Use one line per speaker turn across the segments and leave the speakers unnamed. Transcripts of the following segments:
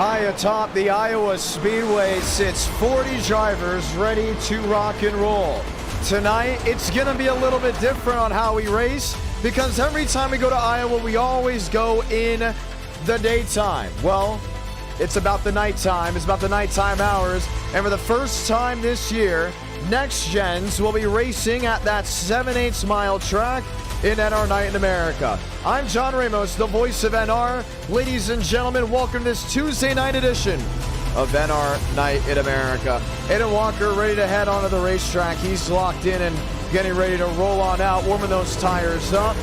High atop the Iowa Speedway sits 40 drivers ready to rock and roll. Tonight, it's going to be a little bit different on how we race because every time we go to Iowa, we always go in the daytime. Well, it's about the nighttime. It's about the nighttime hours. And for the first time this year, Next-Gens will be racing at that 7/8 mile track in NR Night in America. I'm John Ramos, the voice of NR. Ladies and gentlemen, welcome to this Tuesday night edition of NR Night in America. Aiden Walker ready to head onto the racetrack. He's locked in and getting ready to roll on out, warming those tires up.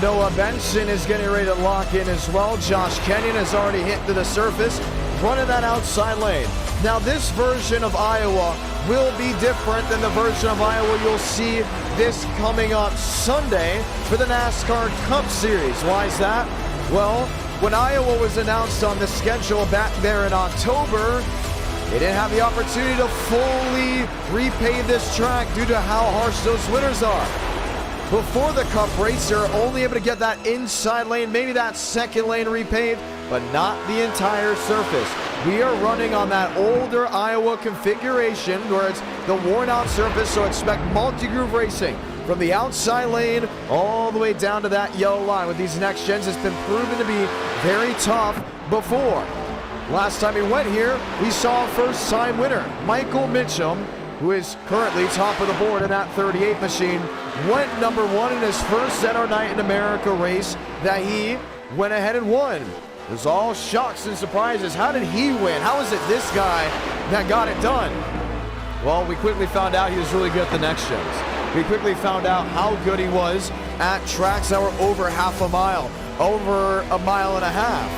Noah Benson is getting ready to lock in as well. Josh Kenyon has already hit to the surface, running that outside lane. Now this version of Iowa will be different than the version of Iowa you'll see this coming up Sunday for the NASCAR Cup Series. Why is that? Well, when Iowa was announced on the schedule back there in October, they didn't have the opportunity to fully repave this track due to how harsh those winters are. Before the Cup race, they're only able to get that inside lane, maybe that second lane repaved, but not the entire surface. We are running on that older Iowa configuration where it's the worn out surface, so expect multi-groove racing from the outside lane all the way down to that yellow line. With these next gens, it's been proven to be very tough before. Last time we went here, we saw a first-time winner, Michael Mitchum, who is currently top of the board in that 38 machine, went number one in his first NR Night in America race that he went ahead and won. It was all shocks and surprises. How did he win? How is it this guy that got it done? Well, we quickly found out he was really good at the next gens. We quickly found out how good he was at tracks that were over half a mile, over a mile and a half.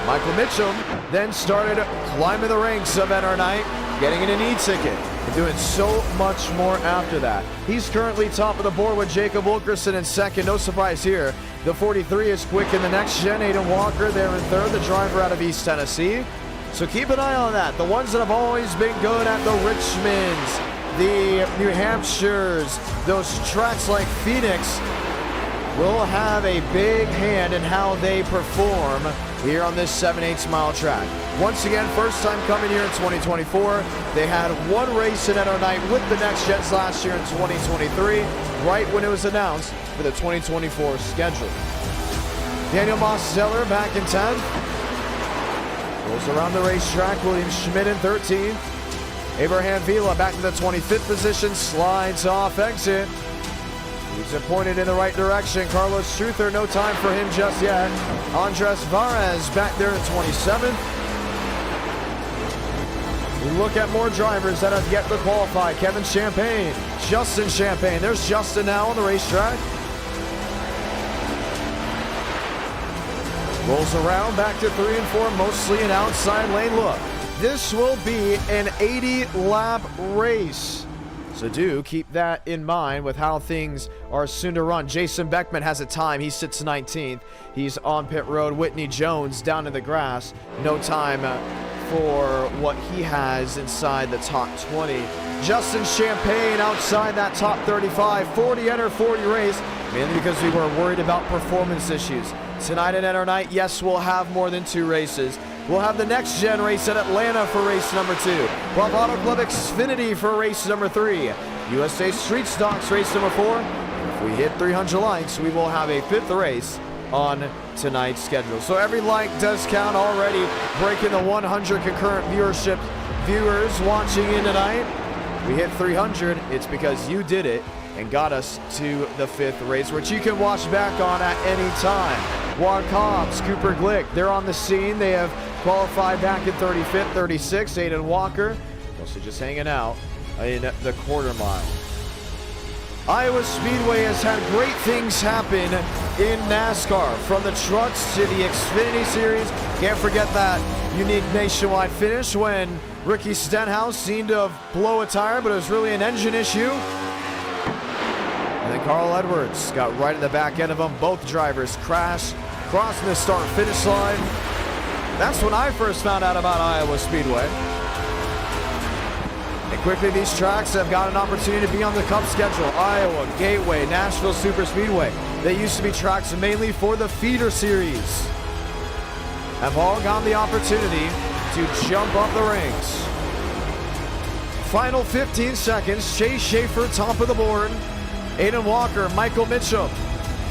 Michael Mitchum then started climbing the ranks of NR Night, getting an e-ticket, and doing so much more after that. He's currently top of the board with Jacob Wilkerson in second. No surprise here. The 43 is quick in the next gen. Aiden Walker there in third, the driver out of East Tennessee. So keep an eye on that. The ones that have always been good at the Richmonds, the New Hampshires, those tracks like Phoenix will have a big hand in how they perform here on this 7/8 mile track. Once again, first time coming here in 2024. They had one race in NR Night with the Next Gens last year in 2023, right when it was announced for the 2024 schedule. Daniel Moss-Zeller back in 10th. Goes around the racetrack, William Schmidt in 13th. Abraham Vila back to the 25th position, slides off exit. He's pointed in the right direction. Carlos Struther, no time for him just yet. Andres Varez back there in 27th. We look at more drivers that have yet to qualify. Kevin Champagne, Justin Champagne. There's Justin now on the racetrack. Rolls around back to 3 and 4, mostly an outside lane look. This will be an 80-lap race. So do keep that in mind with how things are soon to run. Jason Beckman has a time. He sits 19th. He's on pit road. Whitney Jones down in the grass. No time for what he has inside the top 20. Justin Champagne outside that top 35. 40 enter, 40 race. Mainly because we were worried about performance issues. Tonight at NR Night, yes, we'll have more than 2 races. We'll have the Next Gen race at Atlanta for race number 2. We'll have Auto Club Xfinity for race number 3. USA Street Stocks race number 4. If we hit 300 likes, we will have a 5th race on tonight's schedule. So every like does count already. Breaking the 100 concurrent viewers watching in tonight. We hit 300. It's because you did it and got us to the 5th race, which you can watch back on at any time. Juan Cobbs, Cooper Glick, they're on the scene. They have qualified back in 35th, 36th. Aiden Walker, mostly just hanging out in the quarter mile. Iowa Speedway has had great things happen in NASCAR, from the trucks to the Xfinity Series. Can't forget that unique nationwide finish when Ricky Stenhouse seemed to blow a tire, but it was really an engine issue. And then Carl Edwards got right in the back end of them. Both drivers crashed, crossing the start-finish line. That's when I first found out about Iowa Speedway. And quickly, these tracks have got an opportunity to be on the Cup schedule. Iowa, Gateway, Nashville Superspeedway. They used to be tracks mainly for the feeder series. Have all gotten the opportunity to jump off the rings. Final 15 seconds. Chase Schaefer, top of the board. Aiden Walker, Michael Mitchell,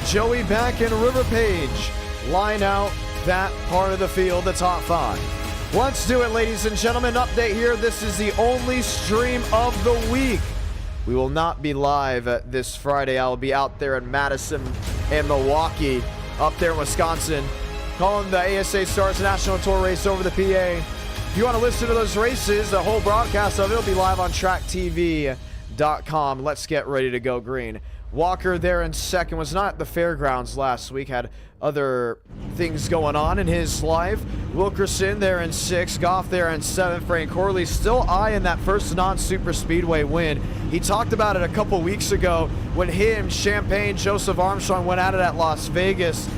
Joey Beck, and River Page line out that part of the field, the top 5. Let's do it, ladies and gentlemen. Update here. This is the only stream of the week. We will not be live this Friday. I will be out there in Madison and Milwaukee, up there in Wisconsin, calling the ASA Stars National Tour race over the PA. If you want to listen to those races, the whole broadcast of it will be live on tracktv.com. Let's get ready to go green. Walker there in second, was not at the fairgrounds last week, had other things going on in his life. Wilkerson there in 6, Goff there in 7, Frank Corley still eyeing that first non-super speedway win. He talked about it a couple weeks ago when him, Champagne, Joseph Armstrong went at it at Las Vegas.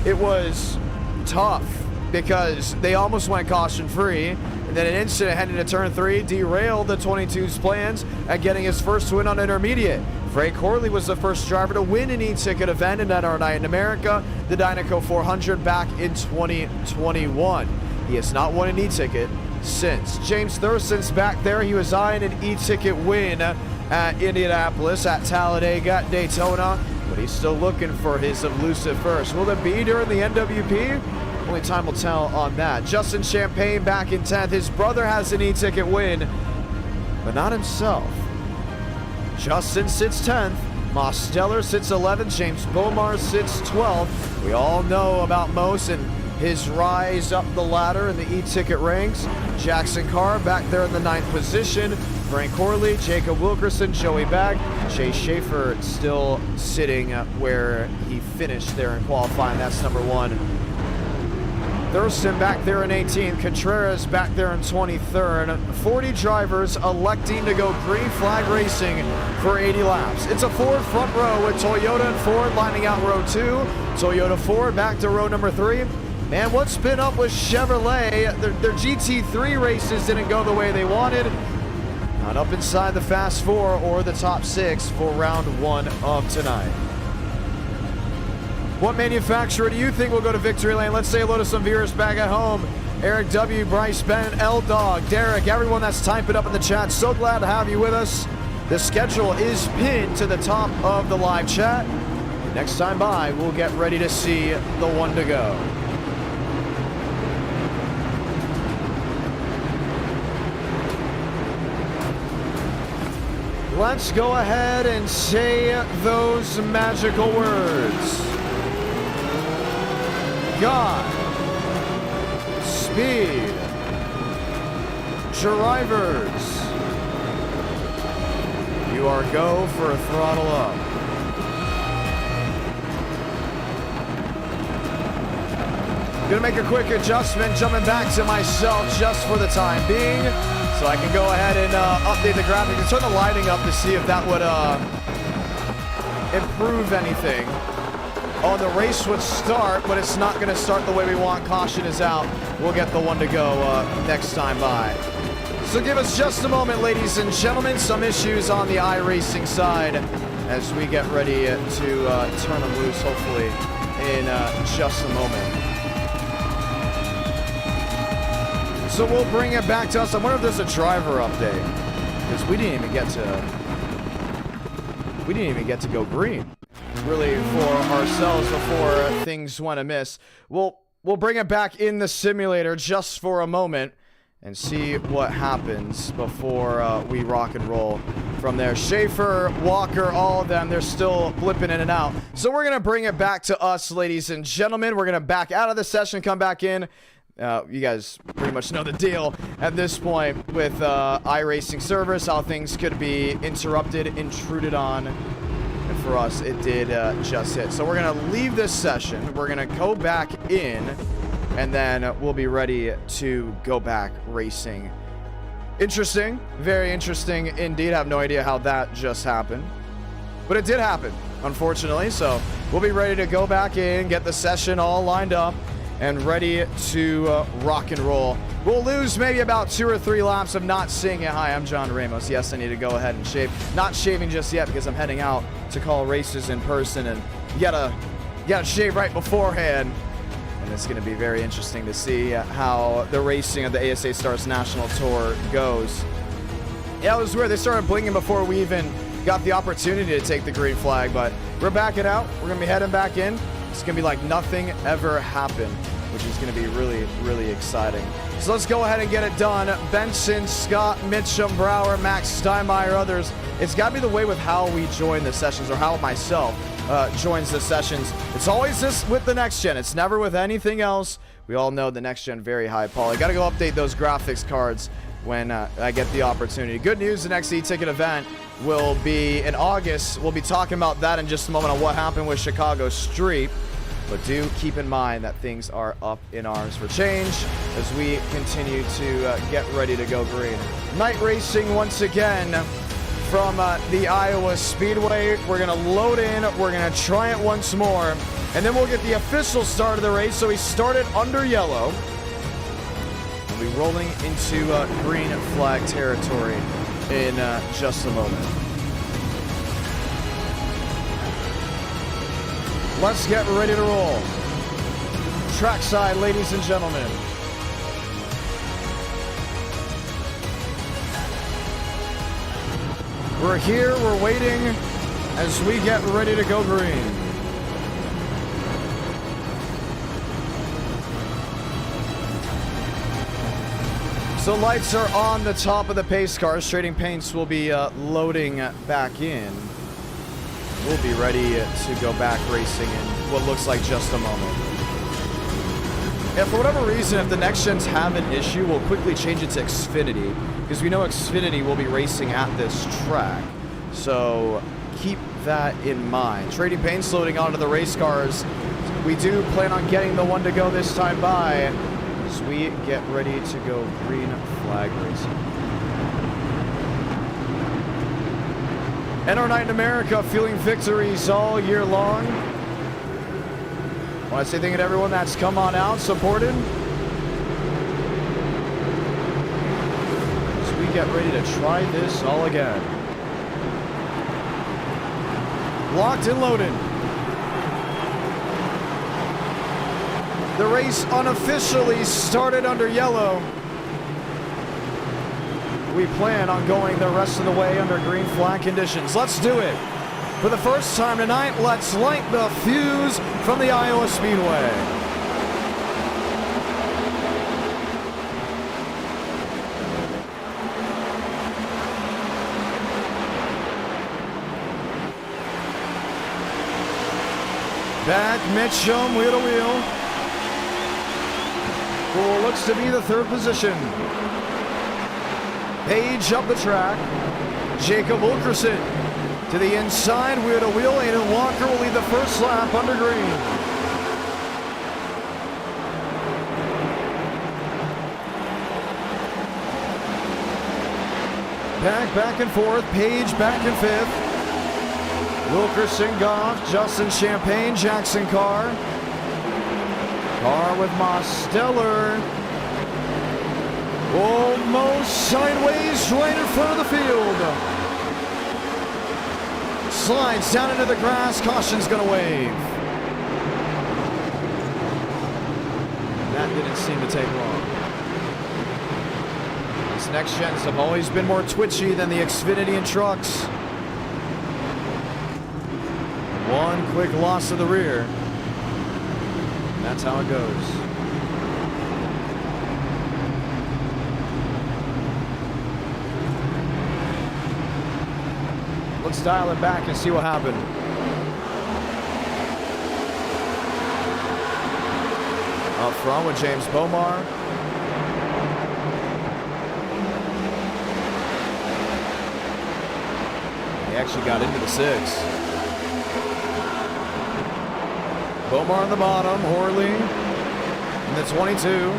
It was tough because they almost went caution-free, and then an incident heading to turn 3 derailed the 22's plans at getting his first win on intermediate. Frank Corley was the first driver to win an e-ticket event in our night in America, the Dynaco 400, back in 2021. He has not won an e-ticket since. James Thurston's back there. He was eyeing an e-ticket win at Indianapolis, at Talladega, at Daytona, but he's still looking for his elusive first. Will it be during the NWP? Only time will tell on that. Justin Champagne back in 10th. His brother has an e-ticket win, but not himself. Justin sits 10th. Mosteller sits 11th. James Bomar sits 12th. We all know about Mos and his rise up the ladder in the e-ticket ranks. Jackson Carr back there in the 9th position. Frank Corley, Jacob Wilkerson, Joey Bag. Chase Schaefer still sitting where he finished there in qualifying. That's number 1. Thurston back there in 18th. Contreras back there in 23rd. 40 drivers electing to go green flag racing for 80 laps. It's a Ford front row with Toyota and Ford lining out row 2. Toyota Ford back to row number 3. Man, what's been up with Chevrolet? Their GT3 races didn't go the way they wanted. Not up inside the Fast 4 or the top 6 for round 1 of tonight. What manufacturer do you think will go to victory lane? Let's say hello to some viewers back at home. Eric W., Bryce, Ben, L-Dog, Derek, everyone that's typing up in the chat. So glad to have you with us. The schedule is pinned to the top of the live chat. Next time by, we'll get ready to see the one to go. Let's go ahead and say those magical words. God, speed, drivers, you are go for a throttle up. Gonna make a quick adjustment, jumping back to myself just for the time being, so I can go ahead and update the graphic and turn the lighting up to see if that would improve anything. Oh, the race would start, but it's not going to start the way we want. Caution is out. We'll get the one to go next time by. So give us just a moment, ladies and gentlemen. Some issues on the iRacing side as we get ready to turn them loose, hopefully, in just a moment. So we'll bring it back to us. I wonder if there's a driver update, because we didn't even get to go green, really, for ourselves before things went amiss. We'll bring it back in the simulator just for a moment and see what happens before we rock and roll from there. Schaefer, Walker, all of them, they're still blipping in and out. So we're going to bring it back to us, ladies and gentlemen. We're going to back out of the session, come back in. You guys pretty much know the deal at this point with iRacing servers, how things could be interrupted, intruded on. And for us, it did just hit. So we're going to leave this session. We're going to go back in, and then we'll be ready to go back racing. Interesting. Very interesting indeed. I have no idea how that just happened. But it did happen, unfortunately. So we'll be ready to go back in, get the session all lined up, and ready to rock and roll. We'll lose maybe about 2 or 3 laps of not seeing it. Hi, I'm John Ramos. Yes, I need to go ahead and shave. Not shaving just yet because I'm heading out to call races in person, and you gotta shave right beforehand. And it's going to be very interesting to see how the racing of the ASA Stars National Tour goes. Yeah, it was weird. They started blinking before we even got the opportunity to take the green flag, but we're backing out. We're going to be heading back in. It's going to be like nothing ever happened, which is going to be really, really exciting. So let's go ahead and get it done. Benson, Scott, Mitchum, Brower, Max, Steinmeier, others. It's got to be the way with how we join the sessions, or how myself joins the sessions. It's always this with the next gen. It's never with anything else. We all know the next gen very high poly. Got to go update those graphics cards when I get the opportunity. Good news, the next e-ticket event will be in August. We'll be talking about that in just a moment on what happened with Chicago Street. But do keep in mind that things are up in arms for change as we continue to get ready to go green. Night racing once again from the Iowa Speedway. We're going to load in. We're going to try it once more. And then we'll get the official start of the race. So we started under yellow. We'll be rolling into green flag territory in just a moment. Let's get ready to roll. Trackside, ladies and gentlemen. We're here, we're waiting as we get ready to go green. So lights are on the top of the pace cars. Trading paints will be loading back in. We'll be ready to go back racing in what looks like just a moment. Yeah, for whatever reason, if the next gens have an issue, we'll quickly change it to Xfinity, because we know Xfinity will be racing at this track. So keep that in mind. Trading paints loading onto the race cars. We do plan on getting the one to go this time by as we get ready to go green flag racing. And our night in America, feeling victories all year long. I want to say thank you to everyone that's come on out, supported. As we get ready to try this all again. Locked and loaded. The race unofficially started under yellow. We plan on going the rest of the way under green flag conditions. Let's do it. For the first time tonight, let's light the fuse from the Iowa Speedway. Back, Mitchum, wheel to wheel. For what looks to be the third position. Page up the track. Jacob Wilkerson to the inside, wheel to wheel. Aiden Walker will lead the first lap under green. Back and forth. Page back in fifth. Wilkerson, Goff, Justin Champagne, Jackson Carr. Carr with Moss Stellar. Almost sideways right in front of the field. Slides down into the grass. Caution's going to wave. That didn't seem to take long. These next gens have always been more twitchy than the Xfinity and trucks. One quick loss to the rear. And that's how it goes. Let's dial it back and see what happened. Up front with James Bomar. He actually got into the six. Bomar on the bottom, Horley in the 22.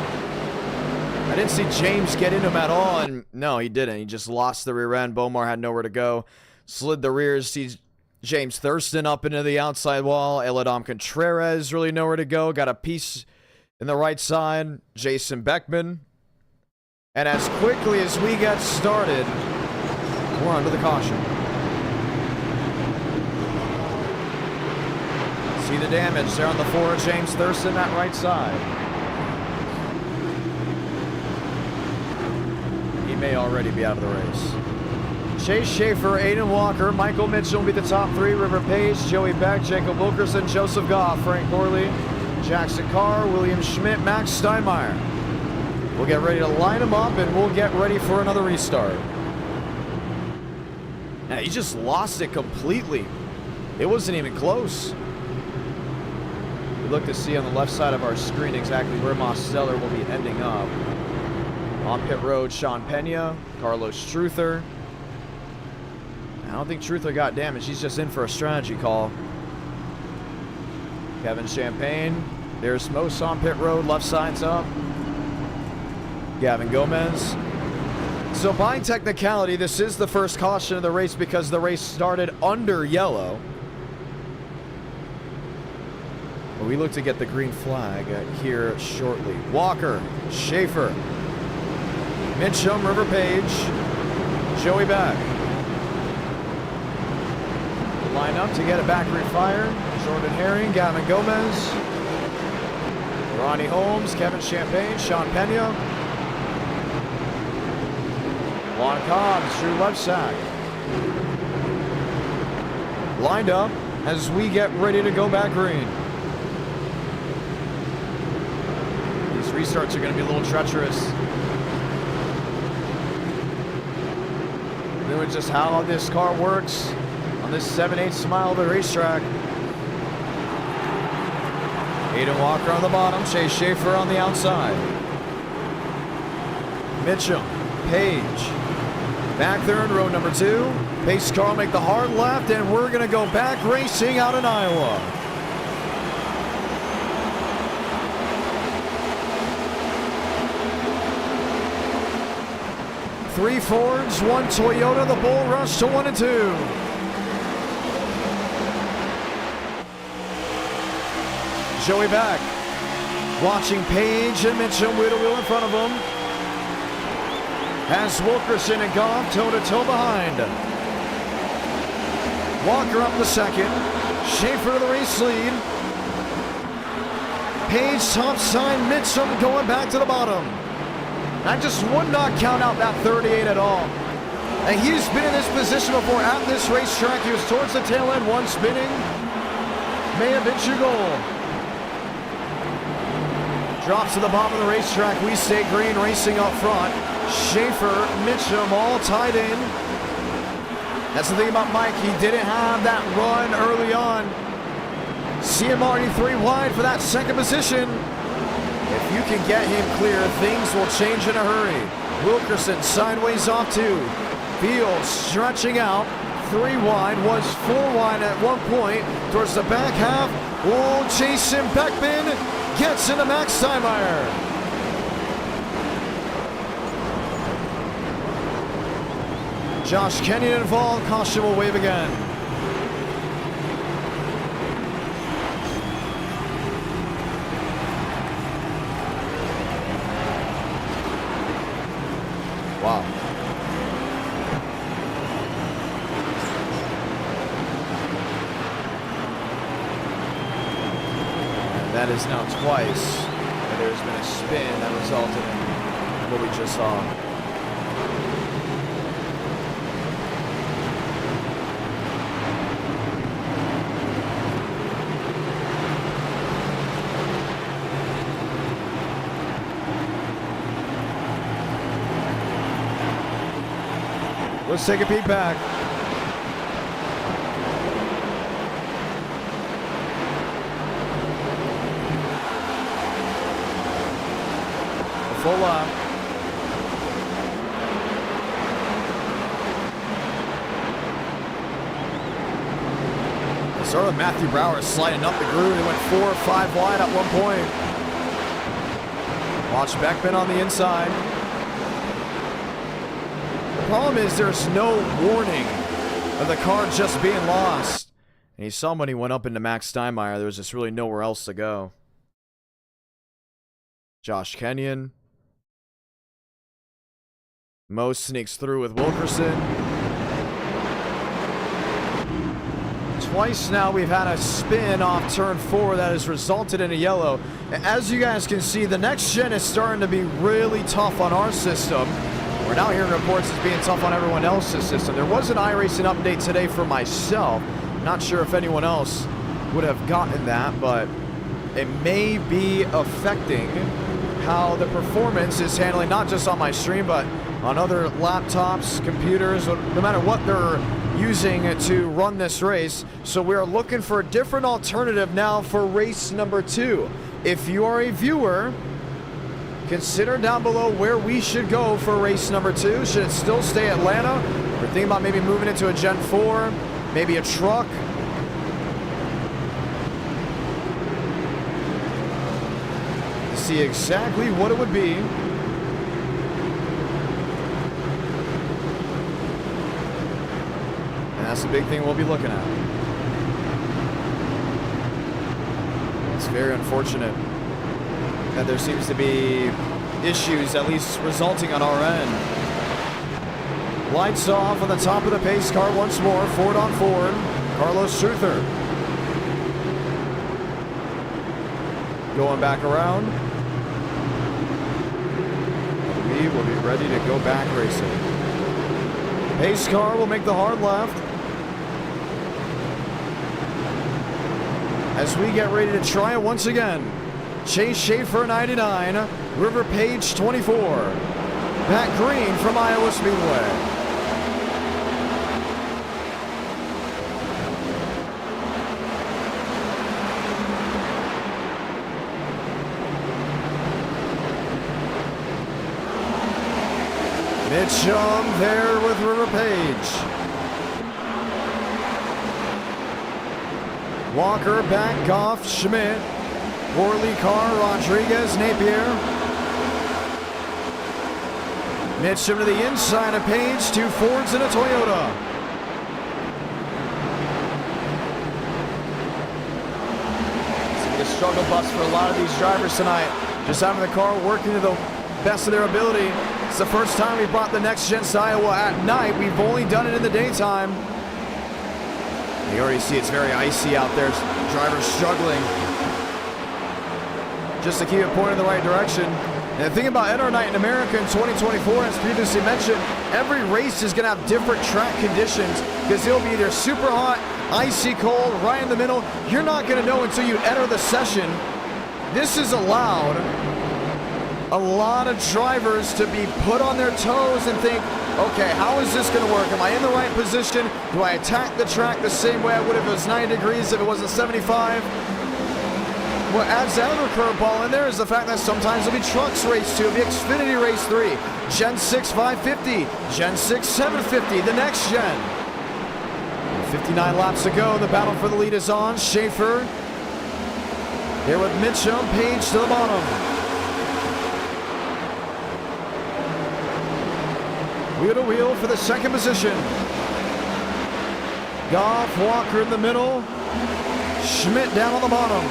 I didn't see James get into him at all, and no, he didn't. He just lost the rear end. Bomar had nowhere to go. Slid the rears, sees James Thurston up into the outside wall. Eladam Contreras really nowhere to go. Got a piece in the right side. Jason Beckman. And as quickly as we get started, we're under the caution. See the damage there on the 4, James Thurston, that right side. He may already be out of the race. Chase Schaefer, Aiden Walker, Michael Mitchell will be the top 3. River Page, Joey Beck, Jacob Wilkerson, Joseph Goff, Frank Corley, Jackson Carr, William Schmidt, Max Steinmeier. We'll get ready to line them up and we'll get ready for another restart. Yeah, he just lost it completely. It wasn't even close. We look to see on the left side of our screen exactly where Mosteller will be ending up. On pit road, Sean Pena, Carlos Truther. I don't think Truther got damaged. He's just in for a strategy call. Kevin Champagne. There's Mos on pit road. Left side's up. Gavin Gomez. So by technicality, this is the first caution of the race because the race started under yellow. But we look to get the green flag here shortly. Walker, Schaefer, Mitchum, River Page, Joey Beck. Line up to get it back refired. Jordan Herring, Gavin Gomez, Ronnie Holmes, Kevin Champagne, Sean Pena. Juan Cobbs, Drew Levsack. Lined up as we get ready to go back green. These restarts are going to be a little treacherous. Doing just how this car works on this 7/8 mile of the racetrack. Aiden Walker on the bottom, Chase Schaefer on the outside. Mitchum, Page. Back there in row number 2. Pace car will make the hard left, and we're going to go back racing out in Iowa. Three Fords, 1 Toyota, the Bull Rush to 1 and 2. Joey Beck watching Page and Mitchum wheel to wheel in front of him. Has Wilkerson and Goff toe-to-toe behind. Walker up the second. Schaefer to the race lead. Page top side, Mitchum going back to the bottom. That just would not count out that 38 at all. And he's been in this position before at this racetrack. He was towards the tail end, one spinning. May have been your goal. Drops to the bottom of the racetrack. We stay green, racing up front. Schaefer, Mitchum, all tied in. That's the thing about Mike. He didn't have that run early on. See him already 3 wide for that second position. If you can get him clear, things will change in a hurry. Wilkerson sideways off 2. Fields stretching out. 3 wide, was 4 wide at one point. Towards the back half. Oh, Jason Beckman gets into Max Steinmeier. Josh Kenyon involved. Caution will wave again. Wow. And that is now twice where there's been a spin that resulted in what we just saw. Let's take a peek back. A full lap. Sort of Matthew Brower sliding up the groove. He went 4 or 5 wide at one point. Watch Beckman on the inside. The problem is there's no warning of the car just being lost. And you saw when he went up into Max Steinmeier, there was just really nowhere else to go. Josh Kenyon. Mo sneaks through with Wilkerson. twice now we've had a spin off turn 4 that has resulted in a yellow. As you guys can see, the next gen is starting to be really tough on our system. We're now hearing reports it's being tough on everyone else's system. There was an iRacing update today for myself. Not sure if anyone else would have gotten that, but it may be affecting how the performance is handling, not just on my stream, but on other laptops, computers, no matter what they're using to run this race. So we're looking for a different alternative now for race number 2. If you are a viewer, consider down below where we should go for race number 2. Should it still stay Atlanta? We're thinking about maybe moving it to a Gen 4, maybe a truck. To see exactly what it would be. That's the big thing we'll be looking at. It's very unfortunate that there seems to be issues, at least resulting on our end. Lights off on the top of the pace car once more. Ford on Ford. Carlos Truther. Going back around. We will be ready to go back racing. Pace car will make the hard left. As we get ready to try it once again. Chase Schaefer 99, River Page 24, Pat Green from Iowa Speedway. Mitchum there with River Page. Walker, back, Goff, Schmidt, Worley, Carr, Rodriguez, Napier. Mitchum to the inside of Page, 2 Fords and a Toyota. It's going to be a struggle bus for a lot of these drivers tonight. Just having the car working to the best of their ability. It's the first time we brought the Next Gen to Iowa at night. We've only done it in the daytime. You already see it's very icy out there. Drivers struggling just to keep it pointed in the right direction. And the thing about NR Night in America in 2024, as previously mentioned, every race is going to have different track conditions because it'll be either super hot, icy cold, right in the middle. You're not going to know until you enter the session. This has allowed a lot of drivers to be put on their toes and think, okay, how is this going to work? Am I in the right position? Do I attack the track the same way I would if it was 90 degrees, if it wasn't 75? What adds the other curveball in there is the fact that sometimes it'll be trucks race 2, it'll be Xfinity race 3, Gen 6 550, Gen 6 750, the next gen. 59 laps to go. The battle for the lead is on. Schaefer here with Mitchum, Page to the bottom. Wheel to wheel for the second position. Goff, Walker in the middle. Schmidt down on the bottom.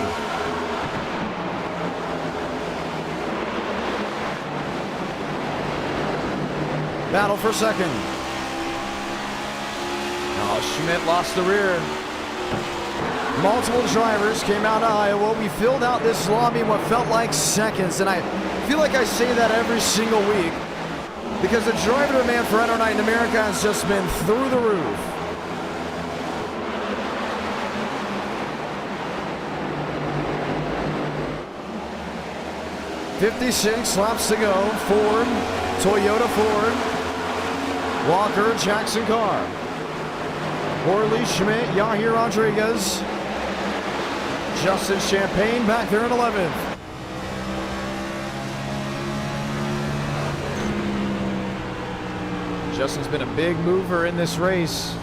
Battle for second. Oh, Schmidt lost the rear. Multiple drivers came out of Iowa. We filled out this lobby in what felt like seconds, and I feel like I say that every single week, because the driver demand for NR Night in America has just been through the roof. .56 laps to go. Ford, Toyota Ford, Walker, Jackson Carr, Worley, Schmidt, Yahir Rodriguez, Justin Champagne back there in 11th. Justin's been a big mover in this race.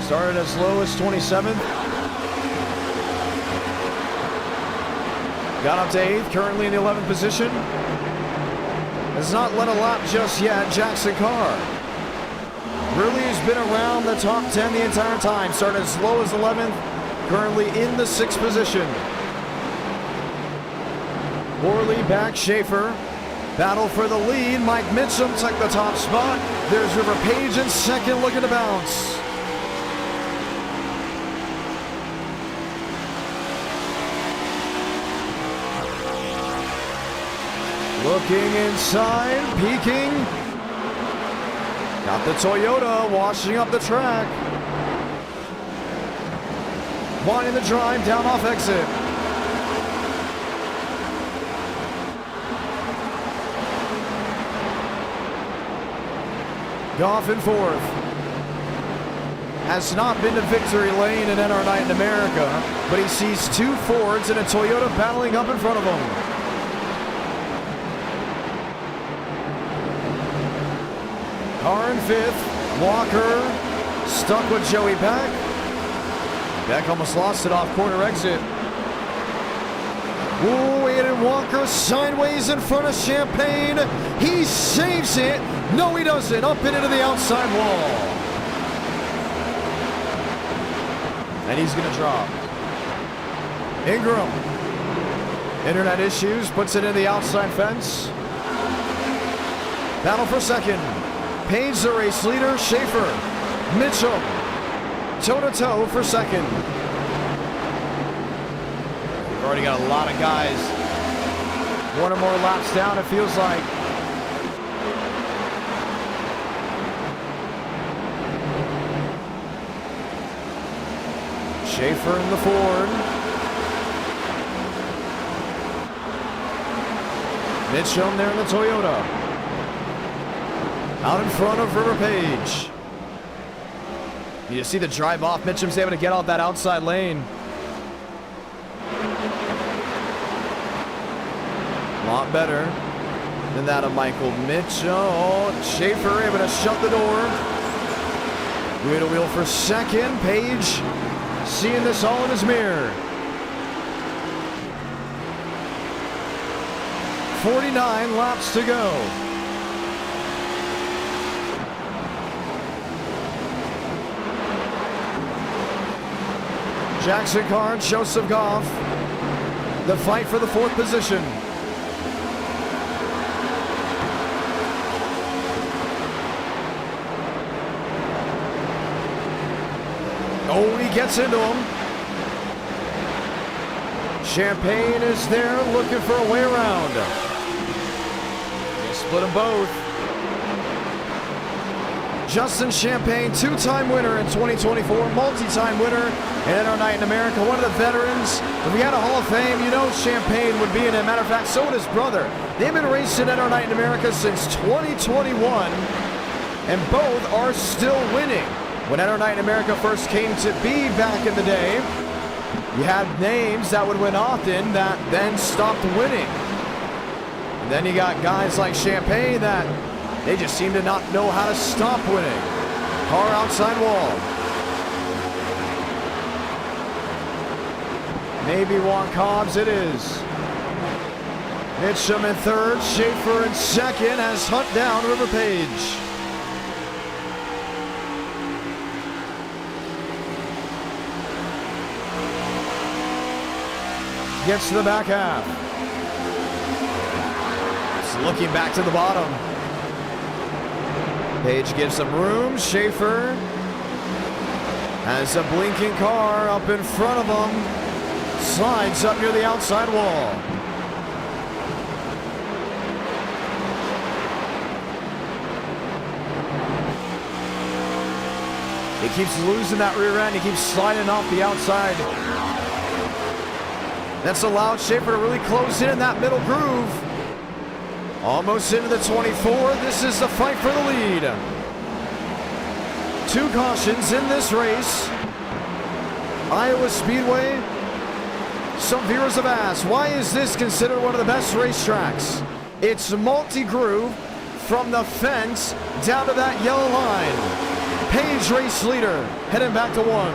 Started as low as 27th. Got up to 8th, currently in the 11th position. Has not led a lap just yet, Jackson Carr. Really has been around the top 10 the entire time. Started as low as 11th, currently in the 6th position. Worley back, Schaefer. Battle for the lead. Mike Mitchum took the top spot. There's River Page in second, looking to bounce. Looking inside, peeking. Got the Toyota washing up the track. Winding the drive down off exit. Goff in fourth. Has not been to victory lane in NR Night in America, but he sees two Fords and a Toyota battling up in front of him. Car in fifth. Walker stuck with Joey Beck. Beck almost lost it off corner exit. Ooh, Aiden Walker sideways in front of Champagne. He saves it. No, he doesn't. Up and into the outside wall. And he's going to drop. Ingram. Internet issues. Puts it in the outside fence. Battle for second. Page the race leader. Schaefer. Mitchell. Toe-to-toe for second. We've already got a lot of guys. One or more laps down, it feels like. Schaefer in the Ford. Mitchum there in the Toyota. Out in front of River Page. You see the drive off. Mitchum's able to get off that outside lane. A lot better than that of Michael Mitchell. Schaefer able to shut the door. Wheel to wheel for second. Page seeing this all in his mirror. 49 laps to go. Jackson Carr, Joseph Goff. The fight for the fourth position. Oh, he gets into him. Champagne is there looking for a way around. They split them both. Justin Champagne, two-time winner in 2024, multi-time winner in NR Night in America, one of the veterans. If we had a Hall of Fame, you know Champagne would be in it. Matter of fact, so would his brother. They've been racing NR Night in America since 2021, and both are still winning. When NR Night in America first came to be back in the day, you had names that would win often that then stopped winning. And then you got guys like Champagne that they just seem to not know how to stop winning. Car outside wall. Maybe Juan Cobbs it is. Mitchum in third, Schaefer in second as Hunt down River Page. Gets to the back half. It's looking back to the bottom. Page gives some room. Schaefer has a blinking car up in front of him. Slides up near the outside wall. He keeps losing that rear end. He keeps sliding off the outside. That's allowed Schaefer to really close in that middle groove. Almost into the 24. This is the fight for the lead. Two cautions in this race. Iowa Speedway. Some viewers have asked, why is this considered one of the best racetracks? It's multi-groove from the fence down to that yellow line. Page race leader heading back to one.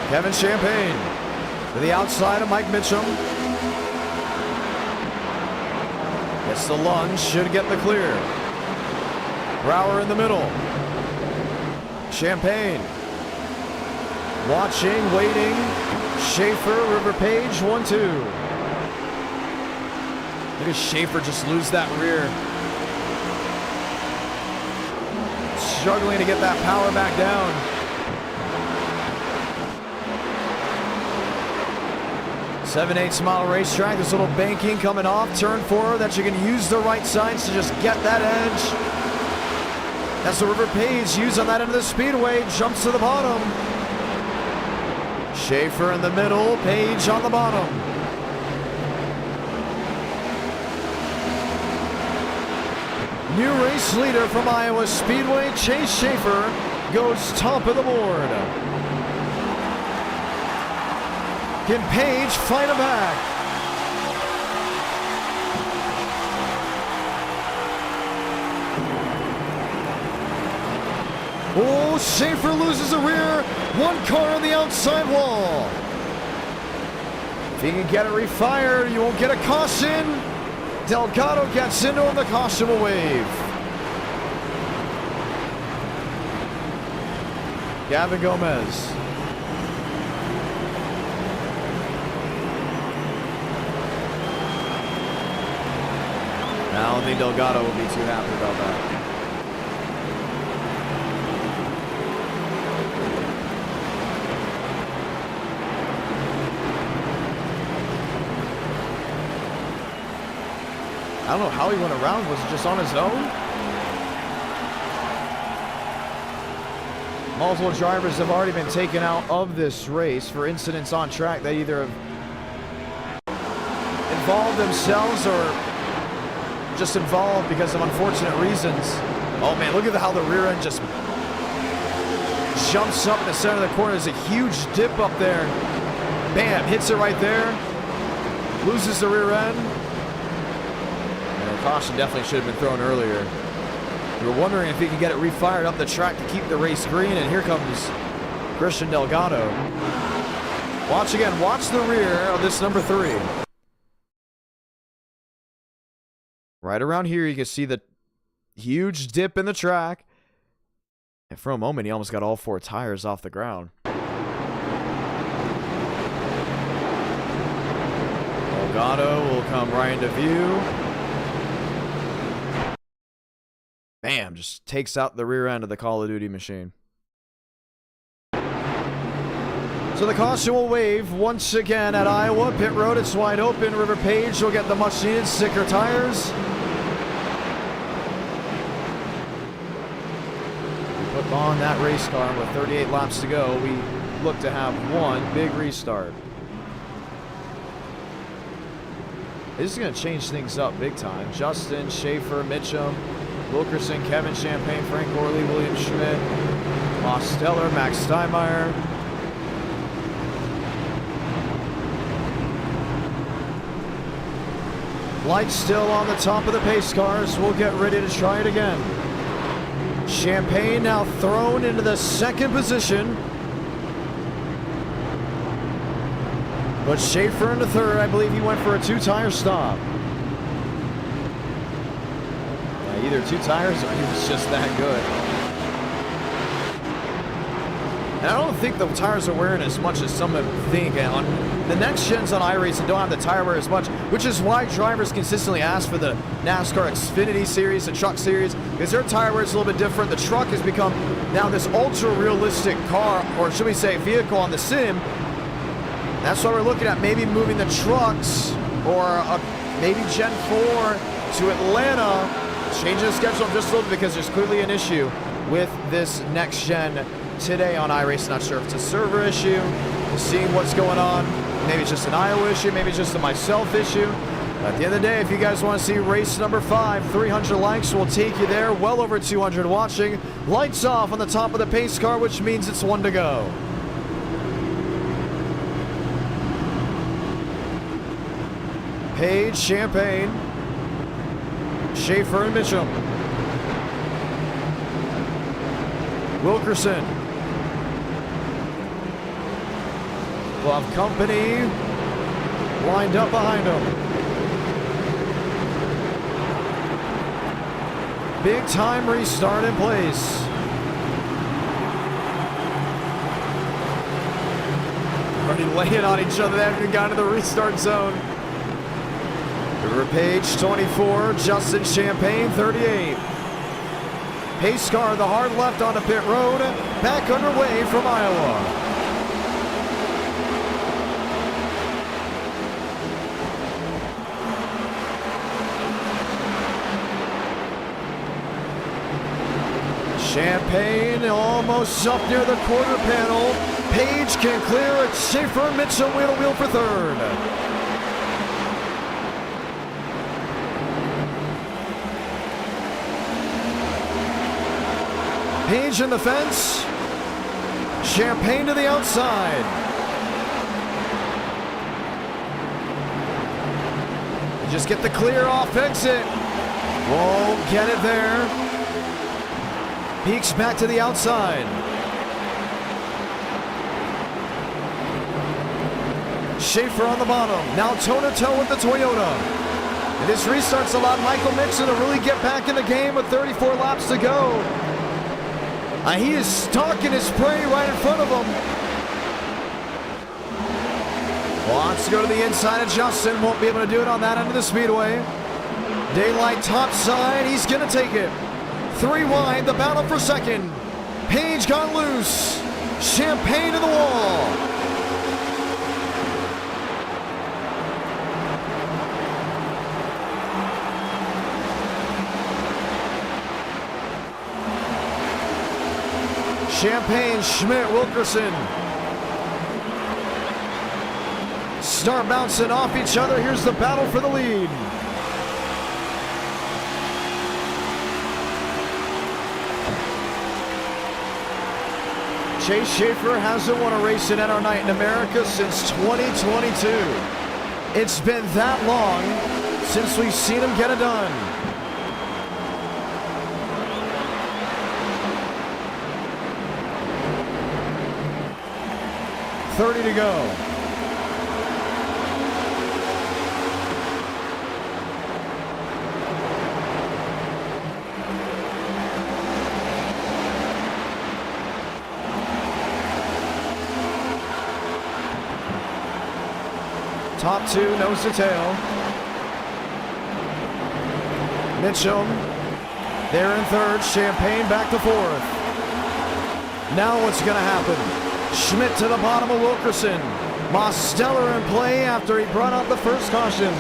Kevin Champagne to the outside of Mike Mitchum. Gets the lunge, should get the clear. Brower in the middle. Champagne. Watching, waiting. Schaefer, River Page, 1-2. Look at Schaefer just lose that rear. Struggling to get that power back down. 7/8 mile racetrack. This little banking coming off. Turn 4 that you can use the right sides to just get that edge. That's the River Page used on that end of the speedway. Jumps to the bottom. Schaefer in the middle. Page on the bottom. New race leader from Iowa Speedway, Chase Schaefer, goes top of the board. Can Page fight him back? Oh, Schaefer loses the rear. One car on the outside wall. If he can get it refired, you won't get a caution. Delgado gets into him, the caution will wave. Gavin Gomez. I don't think Delgado will be too happy about that. I don't know how he went around. Was it just on his own? Multiple drivers have already been taken out of this race for incidents on track that either have involved themselves or just involved because of unfortunate reasons. Oh man, look at how the rear end just jumps up in the center of the corner. There's a huge dip up there. Bam, hits it right there. Loses the rear end. And the caution definitely should have been thrown earlier. We were wondering if he could get it refired up the track to keep the race green, and here comes Christian Delgado. Watch again, watch the rear of this number 3. Right around here, you can see the huge dip in the track. And for a moment, he almost got all 4 tires off the ground. Delgado will come right into view. Bam, just takes out the rear end of the Call of Duty machine. So the caution will wave once again at Iowa. Pit road, it's wide open. River Page will get the much needed sticker tires. We put on that race car with 38 laps to go. We look to have one big restart. This is going to change things up big time. Justin, Schaefer, Mitchum, Wilkerson, Kevin Champagne, Frank Orley, William Schmidt, Mosteller, Max Steinmeier. Lights still on the top of the pace cars. We'll get ready to try it again. Champagne now thrown into the second position. But Schaefer in the third. I believe he went for a 2-tire stop. Yeah, either 2 tires or he was just that good. And I don't think the tires are wearing as much as some think. On the next gens on iRacing don't have the tire wear as much, which is why drivers consistently ask for the NASCAR Xfinity Series, the Truck Series, because their tire wear is a little bit different. The truck has become now this ultra-realistic car, or should we say vehicle on the sim. That's why we're looking at maybe moving the trucks or maybe Gen 4 to Atlanta, changing the schedule just a little bit because there's clearly an issue with this next gen today on iRacing. Not sure if it's a server issue, seeing what's going on. Maybe it's just an Iowa issue, maybe it's just a myself issue. At the end of the day, if you guys want to see race number 5, 300 likes will take you there. Well over 200 watching. Lights off on the top of the pace car, which means it's 1 to go. Page, Champagne, Schaefer, and Mitchum. Wilkerson. We'll have company lined up behind him. Big time restart in place. Already laying on each other after we got into the restart zone. River Page 24, Justin Champagne 38. Pace car, the hard left onto pit road, back underway from Iowa. Champagne almost up near the quarter panel. Page can clear it. Schaefer and Mitchum wheel to wheel for third. Page in the fence. Champagne to the outside. Just get the clear off exit. Won't get it there. Peaks back to the outside. Schaefer on the bottom. Now toe-to-toe with the Toyota. And this restart's allowed Michael Mixon to really get back in the game with 34 laps to go. He is stalking his prey right in front of him. Wants to go to the inside of Justin. Won't be able to do it on that end of the speedway. Daylight top side. He's going to take it. 3 wide. The battle for second. Page got loose. Champagne to the wall. Champagne, Schmidt, Wilkerson. Start bouncing off each other. Here's the battle for the lead. Chase Schaefer hasn't won a race in NR Night in America since 2022. It's been that long since we've seen him get it done. .30 to go. Top 2, nose to tail. Mitchum there in third. Champagne back to 4th. Now what's going to happen? Schmidt to the bottom of Wilkerson. Mosteller in play after he brought out the first caution.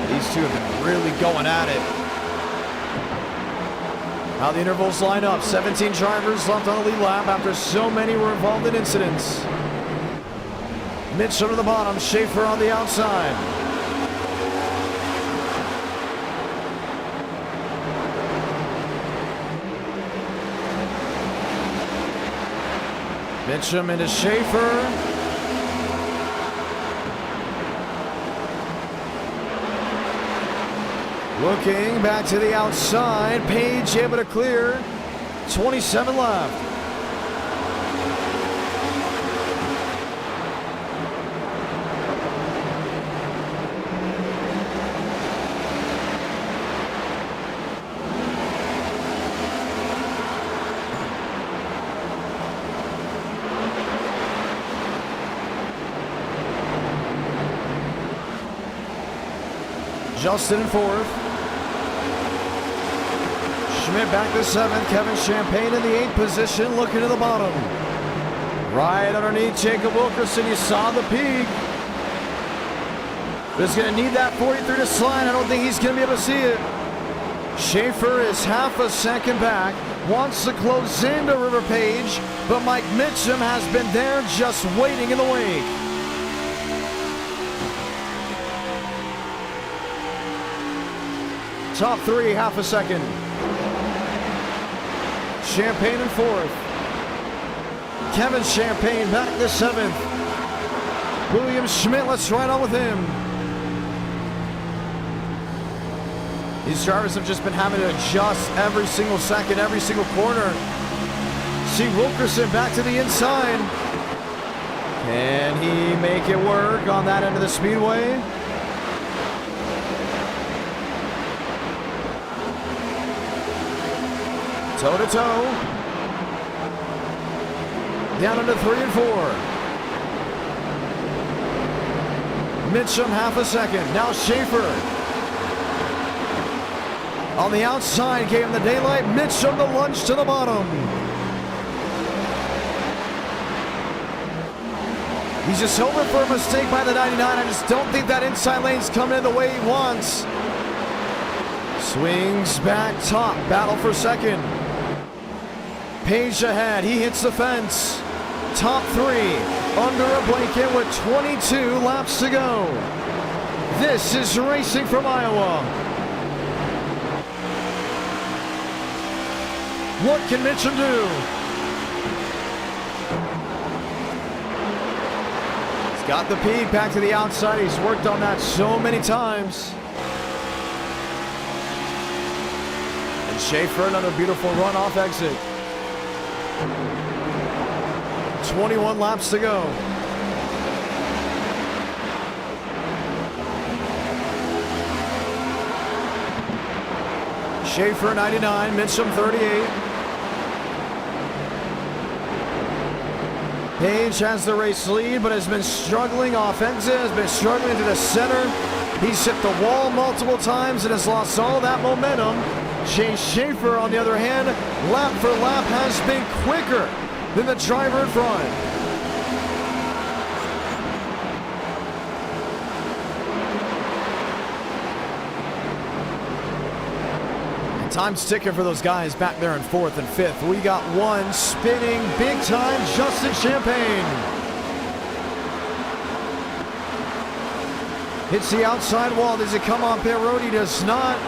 These two have been really going at it. How the intervals line up. 17 drivers left on the lead lap after so many were involved in incidents. Mitchell to the bottom. Schaefer on the outside. Mitchum into Schaefer. Looking back to the outside. Page able to clear. 27 left. Justin in 4th. Schmidt back to 7th. Kevin Champagne in the 8th position, looking to the bottom. Right underneath Jacob Wilkerson. You saw the peak. But he's going to need that 43 to slide. I don't think he's going to be able to see it. Schaefer is half a second back. Wants to close into River Page, but Mike Mitchum has been there just waiting in the wake. Top 3, half a second. Champagne in 4th. Kevin Champagne back to 7th. William Schmidt, let's ride on with him. These drivers have just been having to adjust every single second, every single corner. See Wilkerson back to the inside. Can he make it work on that end of the speedway? Toe-to-toe. Down into 3 and 4. Mitchum half a second. Now Schaefer. On the outside, gave him the daylight. Mitchum the lunge to the bottom. He's just hoping for a mistake by the 99. I just don't think that inside lane's coming in the way he wants. Swings back top, battle for second. Page ahead, he hits the fence. Top three, under a blanket with 22 laps to go. This is racing from Iowa. What can Mitchum do? He's got the peak back to the outside. He's worked on that so many times. And Schaefer, another beautiful runoff exit. 21 laps to go. Schaefer 99, Mitchum 38. Page has the race lead, but has been struggling off exit, has been struggling to the center. He's hit the wall multiple times and has lost all that momentum. Chase Schaefer, on the other hand, lap for lap has been quicker than the driver in front. Time's ticking for those guys back there in fourth and fifth. We got one spinning big time, Justin Champagne. Hits the outside wall. Does it come on pit road? He does not.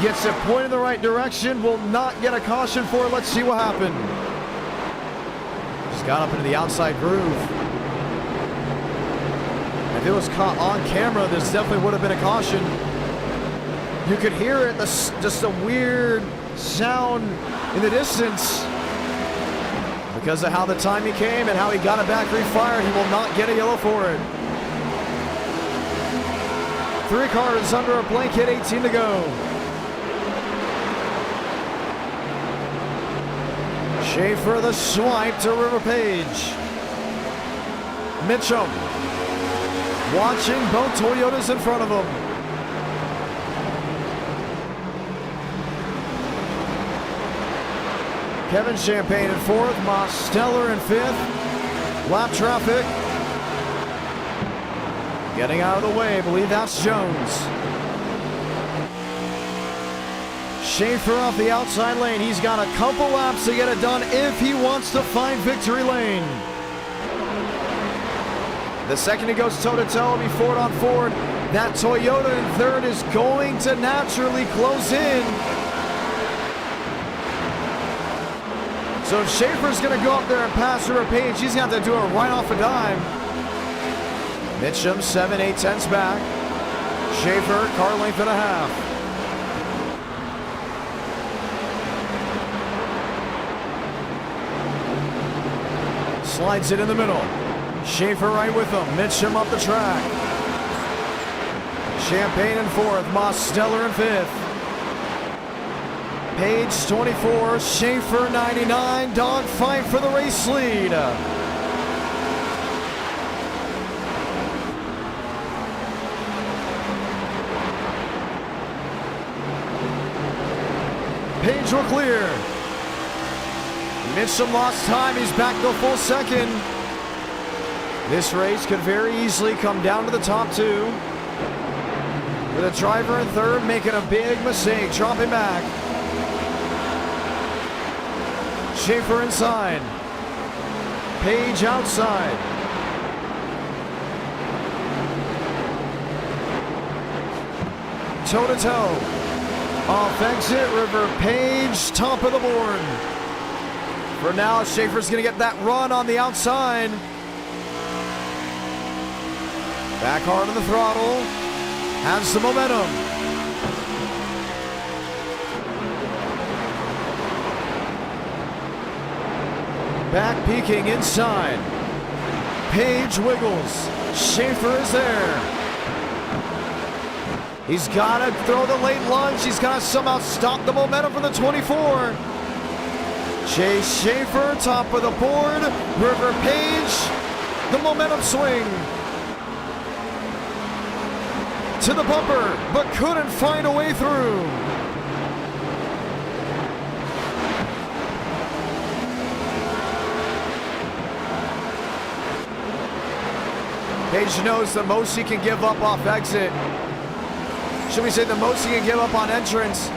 Gets it pointed in the right direction. Will not get a caution for it. Let's see what happened. Just got up into the outside groove. If it was caught on camera, this definitely would have been a caution. You could hear it, just a weird sound in the distance. Because of how the time he came and how he got it back refired, he will not get a yellow for it. 3 cars under a blanket, 18 to go. Schaefer the swipe to River Page. Mitchum watching both Toyotas in front of him. Kevin Champagne in fourth, Mosteller in fifth. Lap traffic. Getting out of the way, I believe that's Jones. Schaefer off the outside lane. He's got a couple laps to get it done if he wants to find victory lane. The second he goes toe-to-toe, be Ford on Ford. That Toyota in third is going to naturally close in. So if Schaefer's going to go up there and pass River Page, he's going to have to do it right off a dime. Mitchum 7/8 back. Schaefer, car length and a half. Slides it in the middle. Schaefer right with him. Mitchum up the track. Champagne in fourth. Mosteller in fifth. Page 24, Schaefer 99, dogfight for the race lead. Page will clear. Mitchum lost time, he's back to a full second. This race could very easily come down to the top two. With a driver in third making a big mistake, dropping back. Schaefer inside. Page outside. Toe-to-toe. Off exit, River Page, top of the board. For now, Schaefer's going to get that run on the outside. Back hard on the throttle. Has some momentum. Back peeking inside. Page wiggles. Schaefer is there. He's got to throw the late lunge. He's got to somehow stop the momentum from the 24. Chase Schaefer, top of the board. River Page, the momentum swing. To the bumper, but couldn't find a way through. Page knows the most he can give up off exit. should we say the most he can give up on entrance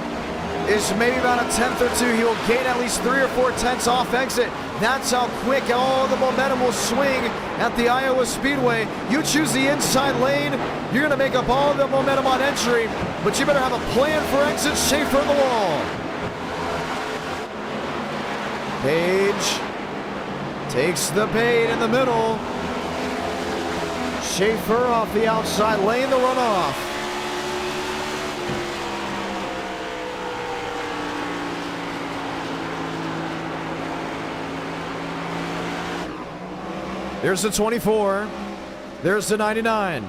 is maybe about a tenth or two. He will gain at least 3 or 4 tenths off exit. That's how quick all the momentum will swing at the Iowa Speedway. You choose the inside lane, you're going to make up all the momentum on entry, but you better have a plan for exit. Schaefer on the wall. Page takes the bait in the middle. Schaefer off the outside lane, the runoff. There's the 24. There's the 99.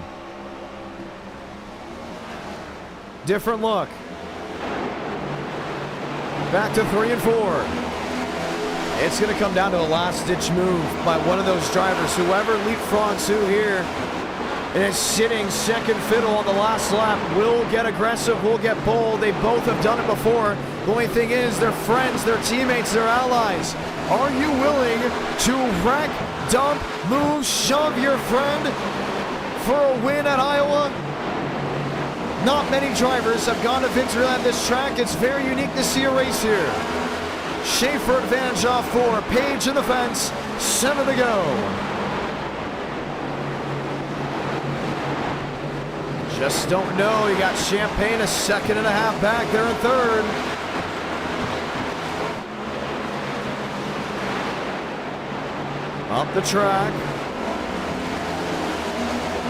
Different look. Back to 3 and 4. It's going to come down to a last-ditch move by one of those drivers. Whoever leapfrogs who here and is sitting second fiddle on the last lap will get aggressive, will get bold. They both have done it before. The only thing is, they're friends, they're teammates, they're allies. Are you willing to wreck, dump, move, shove your friend for a win at Iowa? Not many drivers have gone to victory at this track. It's very unique to see a race here. Schaefer advantage off 4. Page in the fence. 7 to go. Just don't know. You got Champagne a second and a half back there in third. Up the track.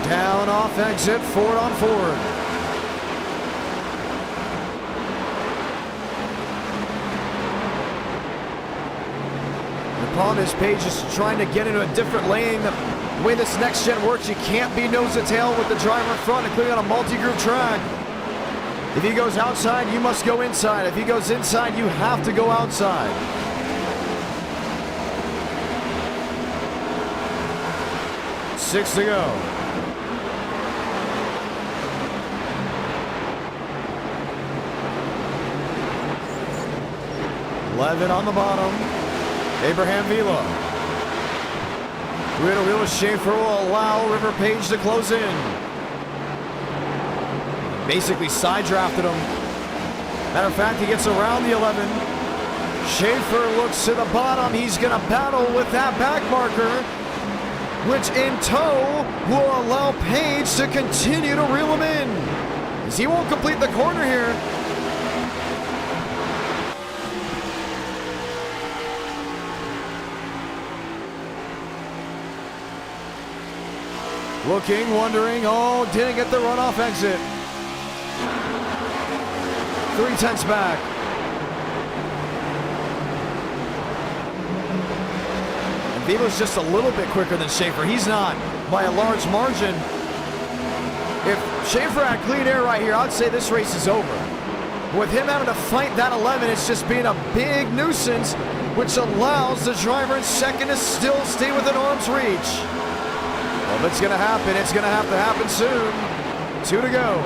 Down off exit. Ford on Ford. The problem is Page is trying to get into a different lane. The way this next gen works, you can't be nose to tail with the driver in front, including on a multi-group track. If he goes outside, you must go inside. If he goes inside, you have to go outside. Six to go. Levin on the bottom. Abraham Vila. Wheel to wheel with Schaefer will allow River Page to close in. Basically side drafted him. Matter of fact, he gets around the 11. Schaefer looks to the bottom. He's going to battle with that back marker, which in tow will allow Page to continue to reel him in, as he won't complete the corner here. Looking, wondering, oh, didn't get the runoff exit. 3 tenths back. And Vila's just a little bit quicker than Schaefer. He's not by a large margin. If Schaefer had clean air right here, I'd say this race is over. With him having to fight that 11, it's just being a big nuisance, which allows the driver in second to still stay within arm's reach. Well, if it's going to happen, it's going to have to happen soon. 2 to go.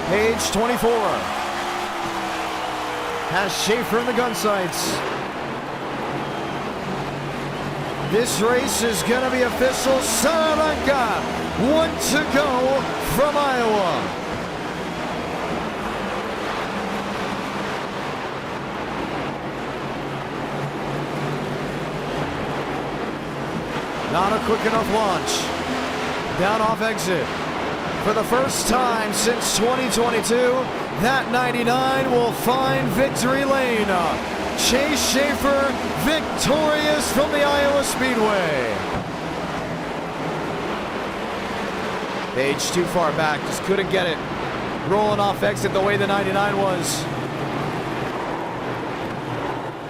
Page 24 has Schaefer in the gun sights. This race is going to be official. Salamanca, 1 to go from Iowa. Not a quick enough launch. Down off exit. For the first time since 2022, that 99 will find victory lane. Chase Schaefer victorious from the Iowa Speedway. Page too far back, just couldn't get it. Rolling off exit the way the 99 was.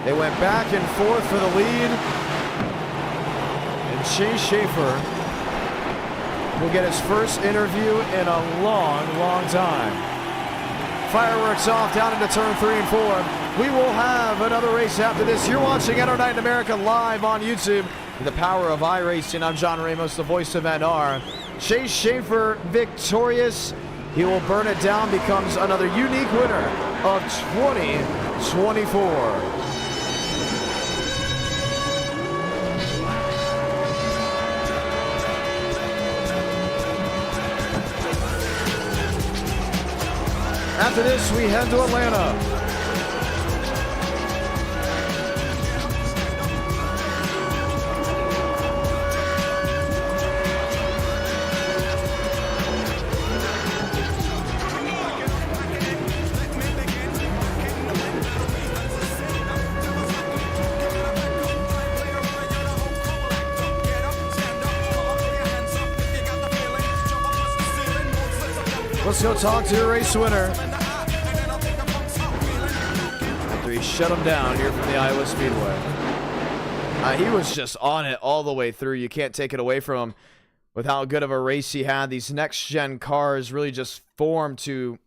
They went back and forth for the lead. Chase Schaefer will get his first interview in a long, long time. Fireworks off down into turn 3 and 4. We will have another race after this. You're watching NR Night in America live on YouTube. The power of iRacing. I'm John Ramos, the voice of NR. Chase Schaefer victorious. He will burn it down, becomes another unique winner of 2024. After this, we head to Atlanta. Let's go talk to your race winner. After he shut him down here from the Iowa Speedway. He was just on it all the way through. You can't take it away from him with how good of a race he had. These next-gen cars really just formed to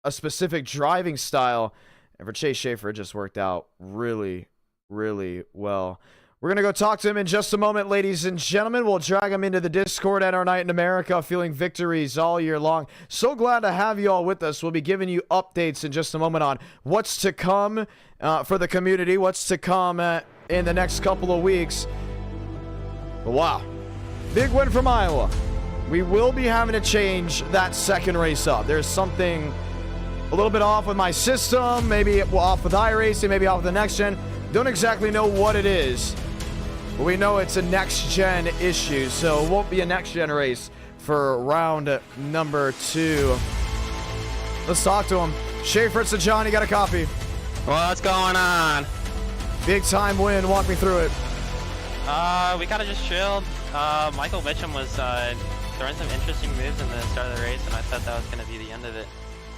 a specific driving style. And for Chase Schaefer, it just worked out really, really well. We're going to go talk to him in just a moment, ladies and gentlemen. We'll drag him into the Discord at our Night in America, feeling victories all year long. So glad to have you all with us. We'll be giving you updates in just a moment on what's to come for the community, what's to come in the next couple of weeks. But wow, big win from Iowa. We will be having to change that second race up. There's something a little bit off with my system, maybe off with iRacing, maybe off with the next gen. Don't exactly know what it is. But we know it's a next-gen issue, so it won't be a next-gen race for round number 2. Let's talk to him. Schaefer, it's John. You got a copy?
What's going on?
Big-time win. Walk me through it.
We kind of just chilled. Michael Mitchum was throwing some interesting moves in the start of the race, and I thought that was going to be the end of it.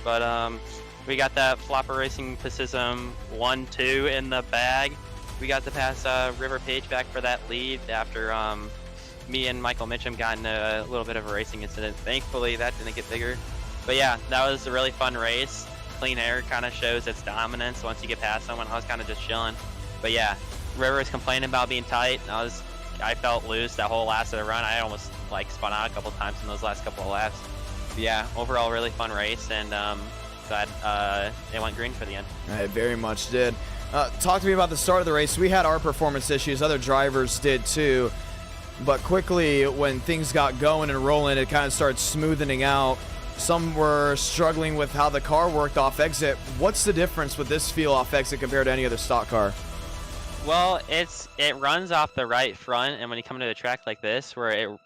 But we got that Flopper Racing Pacism 1-2 in the bag. We got to pass River Page back for that lead after me and Michael Mitchum got in a little bit of a racing incident. Thankfully, that didn't get bigger. But yeah, that was a really fun race. Clean Air kind of shows its dominance once you get past someone. I was kind of just chilling. But yeah, River was complaining about being tight. I felt loose that whole last of the run. I almost like spun out a couple times in those last couple of laps. But yeah, overall really fun race, and glad it went green for the end.
It very much did. Talk to me about the start of the race. We had our performance issues. Other drivers did too. But quickly, when things got going and rolling, it kind of started smoothing out. Some were struggling with how the car worked off exit. What's the difference with this feel off exit compared to any other stock car?
Well, it runs off the right front, and when you come to a track like this, where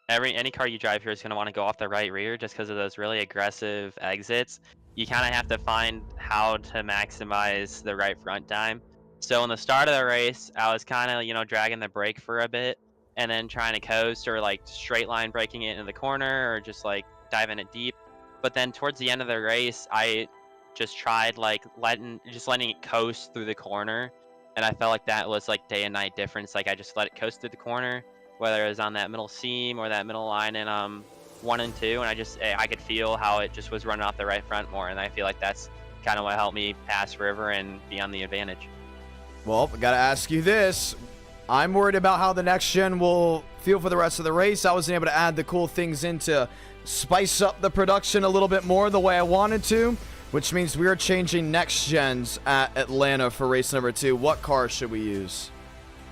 any car you drive here is going to want to go off the right rear just because of those really aggressive exits. You kind of have to find how to maximize the right front time. So in the start of the race, I was kind of, dragging the brake for a bit and then trying to coast or like straight line braking it into the corner or just like diving it deep. But then towards the end of the race, I just tried like letting it coast through the corner. And I felt like that was like day and night difference. Like I just let it coast through the corner, whether it was on that middle seam or that middle line in 1 and 2, and I could feel how it just was running off the right front more, and I feel like that's kind of what helped me pass River and be on the advantage.
Well, I gotta ask you this. I'm worried about how the next gen will feel for the rest of the race. I wasn't able to add the cool things in to spice up the production a little bit more the way I wanted to, which means we are changing next gens at Atlanta for race number 2. What cars should we use?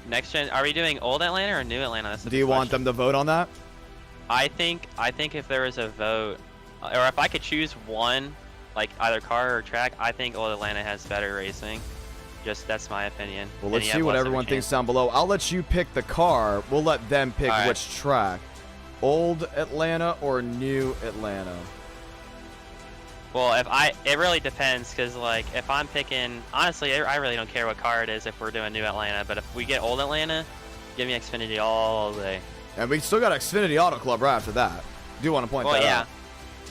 Next gen, are we doing old Atlanta or new Atlanta? That's
Do you want them to vote on that?
I think if there was a vote, or if I could choose one, like either car or track, I think old Atlanta has better racing. Just that's my opinion.
Well, let's see what everyone thinks down below. I'll let you pick the car. We'll let them pick which track. Old Atlanta or new Atlanta?
Well, it really depends, because like if I'm picking, honestly, I really don't care what car it is if we're doing new Atlanta. But if we get old Atlanta, give me Xfinity all day.
And we still got Xfinity Auto Club right after that. Do want to point that out.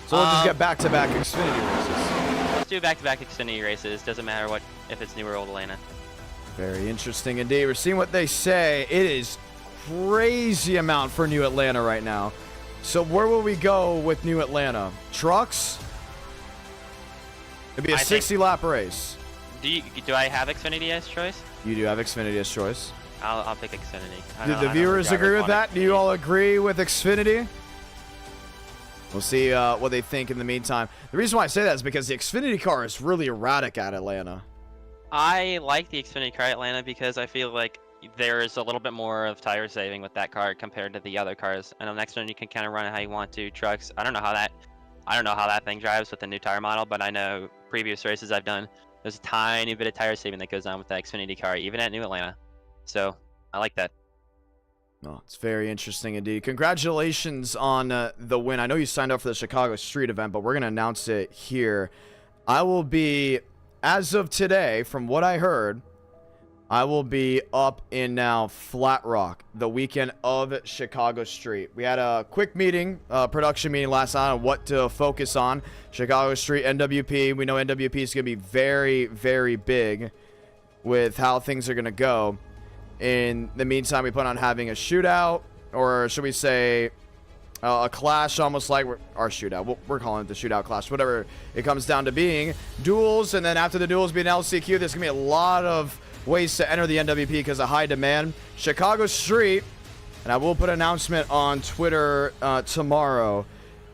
So we'll just get back-to-back Xfinity races.
Let's do back-to-back Xfinity races. Doesn't matter if it's new or old Atlanta.
Very interesting indeed. We're seeing what they say. It is crazy amount for new Atlanta right now. So where will we go with new Atlanta? Trucks? It'd be a 60-lap race.
Do I have Xfinity as choice?
You do have Xfinity as choice.
I'll pick Xfinity.
Do the viewers agree with that? Do you all agree with Xfinity? We'll see what they think in the meantime. The reason why I say that is because the Xfinity car is really erratic at Atlanta.
I like the Xfinity car at Atlanta because I feel like there's a little bit more of tire saving with that car compared to the other cars. I know next one you can kind of run it how you want to. Trucks, I don't know how that I don't know how that thing drives with the new tire model, but I know previous races I've done, there's a tiny bit of tire saving that goes on with the Xfinity car, even at New Atlanta. So I like that.
No, it's very interesting indeed. Congratulations on the win. I know you signed up for the Chicago Street event, but we're going to announce it here. I will be, as of today, from what I heard, I will be up in now Flat Rock the weekend of Chicago Street. We had a quick meeting, production meeting last night on what to focus on. Chicago Street, NWP. We know NWP is going to be very, very big with how things are going to go. In the meantime, we plan on having a shootout, or should we say a clash, almost like our shootout. We're calling it the shootout clash, whatever it comes down to being. Duels, and then after the duels being LCQ, there's going to be a lot of ways to enter the NWP because of high demand. Chicago Street, and I will put an announcement on Twitter tomorrow,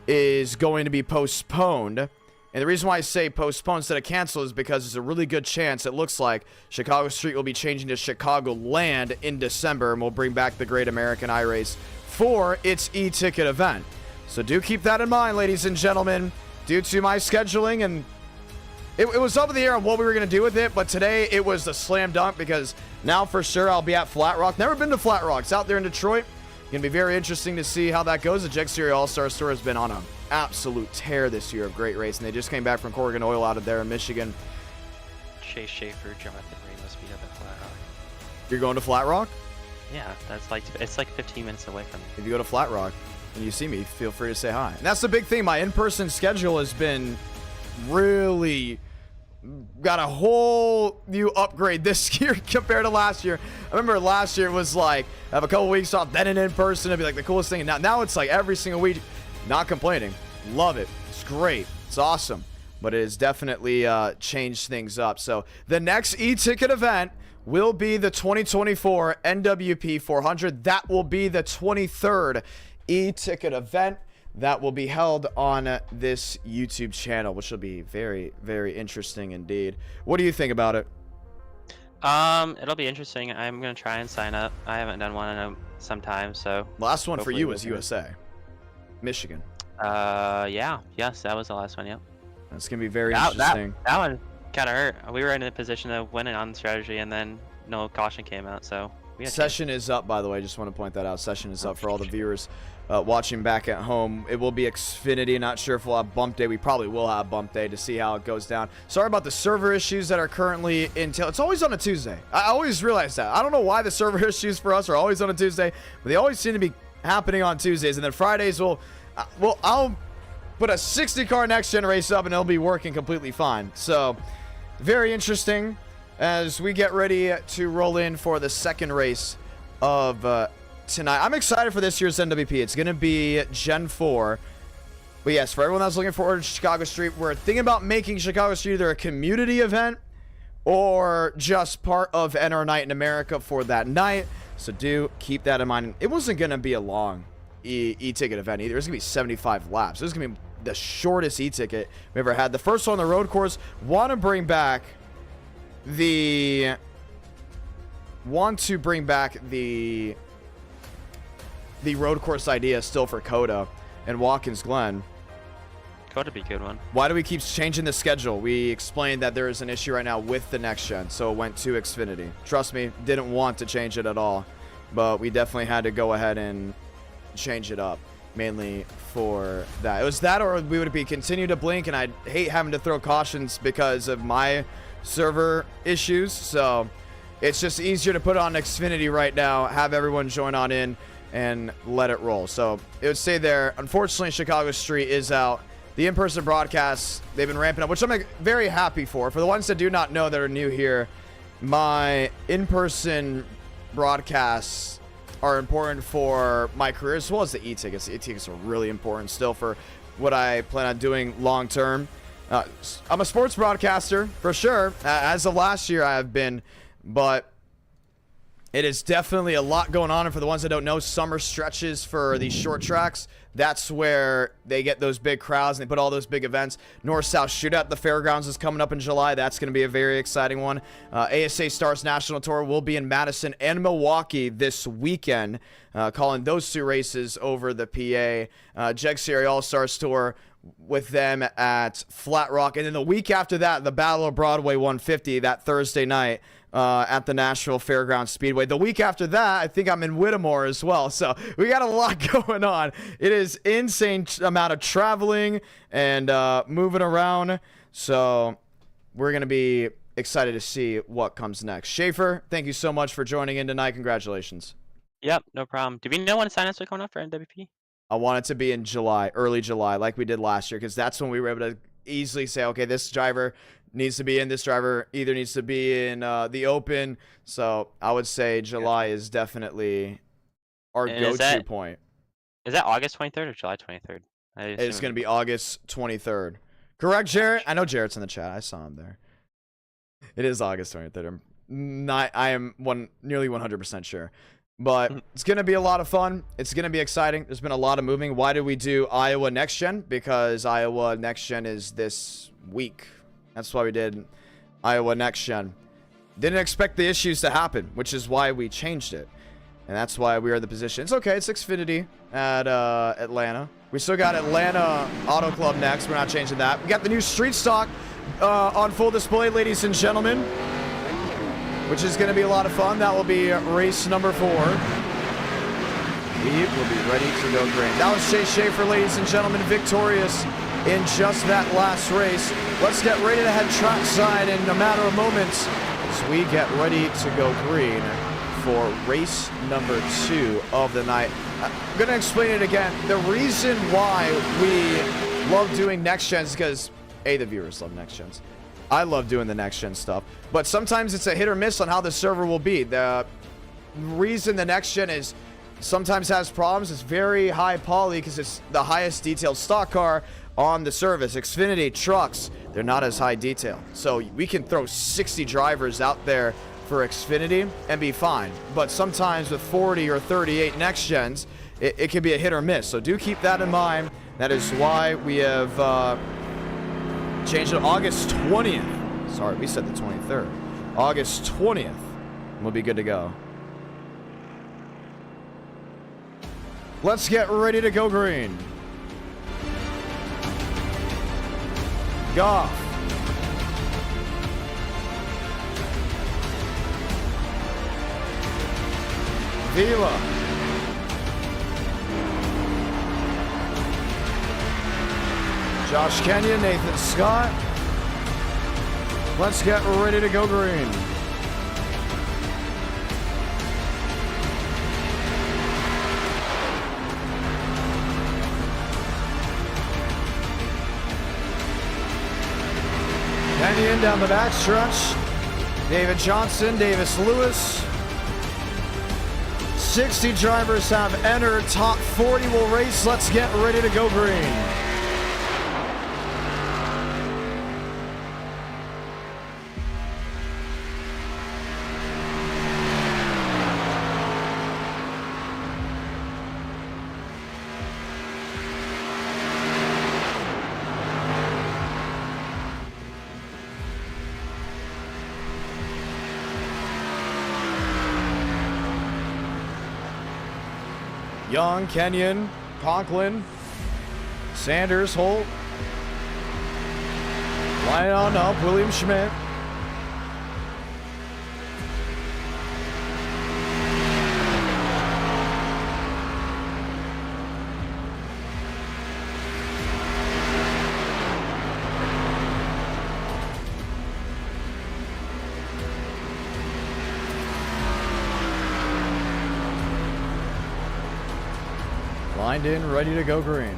is going to be postponed. And the reason why I say postponed instead of cancel is because there's a really good chance, it looks like, Chicago Street will be changing to Chicago Land in December, and we'll bring back the Great American iRace for its e-ticket event. So do keep that in mind, ladies and gentlemen, due to my scheduling, and it was up in the air on what we were going to do with it, but today it was a slam dunk because now for sure I'll be at Flat Rock. Never been to Flat Rock. It's out there in Detroit. Going to be very interesting to see how that goes. The Checkered Series All-Star Store has been on an absolute tear this year of great racing. They just came back from Corrigan Oil out of there in Michigan.
Chase Schaefer, Jonathan Ramos beat up at Flat Rock.
You're going to Flat Rock?
Yeah, it's like 15 minutes away from me.
If you go to Flat Rock and you see me, feel free to say hi. And that's the big thing. My in-person schedule has been really got a whole new upgrade this year compared to last year. I remember last year it was like have a couple weeks off, then an in-person, it'd be like the coolest thing. And now it's like every single week. Not complaining. Love it. It's great. It's awesome. But it has definitely changed things up. So the next e-ticket event will be the 2024 NWP 400. That will be the 23rd e-ticket event that will be held on this YouTube channel, which will be very, very interesting indeed. What do you think about it?
It'll be interesting. I'm gonna try and sign up. I haven't done one in some time, so
last one for you was USA, Michigan.
Yes, that was the last one. Yep.
That's gonna be very interesting.
That one kind of hurt. We were in a position of winning on strategy, and then no caution came out, so
session is up, by the way. Just want to point that out. Session is up for all the viewers watching back at home. It will be Xfinity. Not sure if we'll have bump day. We probably will have bump day to see how it goes down. Sorry about the server issues that are currently in tail. It's always on a Tuesday. I always realize that. I don't know why the server issues for us are always on a Tuesday, but they always seem to be happening on Tuesdays. And then Fridays I'll put a 60-car next-gen race up and it'll be working completely fine. So very interesting as we get ready to roll in for the second race of tonight. I'm excited for this year's NWP. It's going to be Gen 4. But yes, for everyone that's looking forward to Chicago Street, we're thinking about making Chicago Street either a community event or just part of NR Night in America for that night. So do keep that in mind. It wasn't going to be a long e-ticket event either. It's going to be 75 laps. This is going to be the shortest e-ticket we ever had. The first one on the road course. Want to bring back the road course idea still for Coda and Watkins Glen.
Coda be a good one.
Why do we keep changing the schedule? We explained that there is an issue right now with the next gen, so it went to Xfinity. Trust me, didn't want to change it at all, but we definitely had to go ahead and change it up, mainly for that. It was that, or we would be continue to blink, and I'd hate having to throw cautions because of my server issues. So it's just easier to put it on Xfinity right now, have everyone join on in, and let it roll. So it would say there, unfortunately, Chicago Street is out. The in-person broadcasts, they've been ramping up, which I'm very happy for. For the ones that do not know that are new here, my in-person broadcasts are important for my career as well as the e-tickets. The e-tickets are really important still for what I plan on doing long-term. I'm a sports broadcaster for sure. As of last year, I have been, but it is definitely a lot going on. And for the ones that don't know, summer stretches for these short tracks, that's where they get those big crowds and they put all those big events. North-South Shootout, the Fairgrounds, is coming up in July. That's going to be a very exciting one. ASA Stars National Tour will be in Madison and Milwaukee this weekend, calling those two races over the PA. Checkered Series All-Stars Tour with them at Flat Rock. And then the week after that, the Battle of Broadway 150, that Thursday night at the Nashville Fairgrounds Speedway. The week after that, I think I'm in Whittemore as well. So we got a lot going on. It is insane amount of traveling and moving around. So we're going to be excited to see what comes next. Schaefer, thank you so much for joining in tonight. Congratulations.
Yep, no problem. Do we know when signups are coming up for NWP?
I want it to be in July, early July, like we did last year, because that's when we were able to easily say, okay, this driver needs to be in, this driver either needs to be in the open. So I would say July is definitely our go-to point.
Is that August 23rd or July 23rd?
It's going to be August 23rd. Correct, Jarrett? I know Jarrett's in the chat. I saw him there. It is August 23rd. I am nearly 100% sure. But it's going to be a lot of fun. It's going to be exciting. There's been a lot of moving. Why did we do Iowa Next-Gen? Because Iowa Next-Gen is this week. That's why we did Iowa Next-Gen. Didn't expect the issues to happen, which is why we changed it. And that's why we are in the position. It's okay. It's Xfinity at Atlanta. We still got Atlanta Auto Club next. We're not changing that. We got the new street stock on full display, ladies and gentlemen, which is going to be a lot of fun. That will be race number 4. We will be ready to go green. That was Chase Schaefer, ladies and gentlemen, victorious in just that last race. Let's get ready to head trackside in a matter of moments as we get ready to go green for race number 2 of the night. I'm going to explain it again. The reason why we love doing next gens is because, A, the viewers love next gens. I love doing the next-gen stuff, but sometimes it's a hit or miss on how the server will be. The reason the next-gen is sometimes has problems is very high poly because it's the highest detailed stock car on the service. Xfinity trucks, they're not as high detail. So we can throw 60 drivers out there for Xfinity and be fine. But sometimes with 40 or 38 next-gens, it can be a hit or miss. So do keep that in mind. That is why we have... changed it August 20th. Sorry, we said the 23rd. August 20th. We'll be good to go. Let's get ready to go green. Goff. Vila. Josh Kenyon, Nathan Scott. Let's get ready to go green. Kenyon down the back stretch. David Johnson, Davis Lewis. 60 drivers have entered. Top 40 will race. Let's get ready to go green. Young, Kenyon, Conklin, Sanders, Holt. Line on up, William Schmidt. Lined in, ready to go green.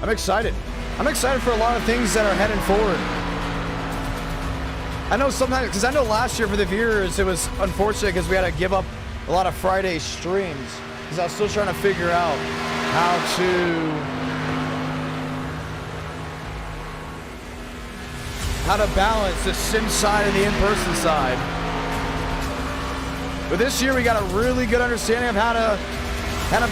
I'm excited. I'm excited for a lot of things that are heading forward. I know sometimes, because I know last year for the viewers, it was unfortunate because we had to give up a lot of Friday streams because I was still trying to figure out how to balance the sim side and the in-person side. But this year we got a really good understanding of how to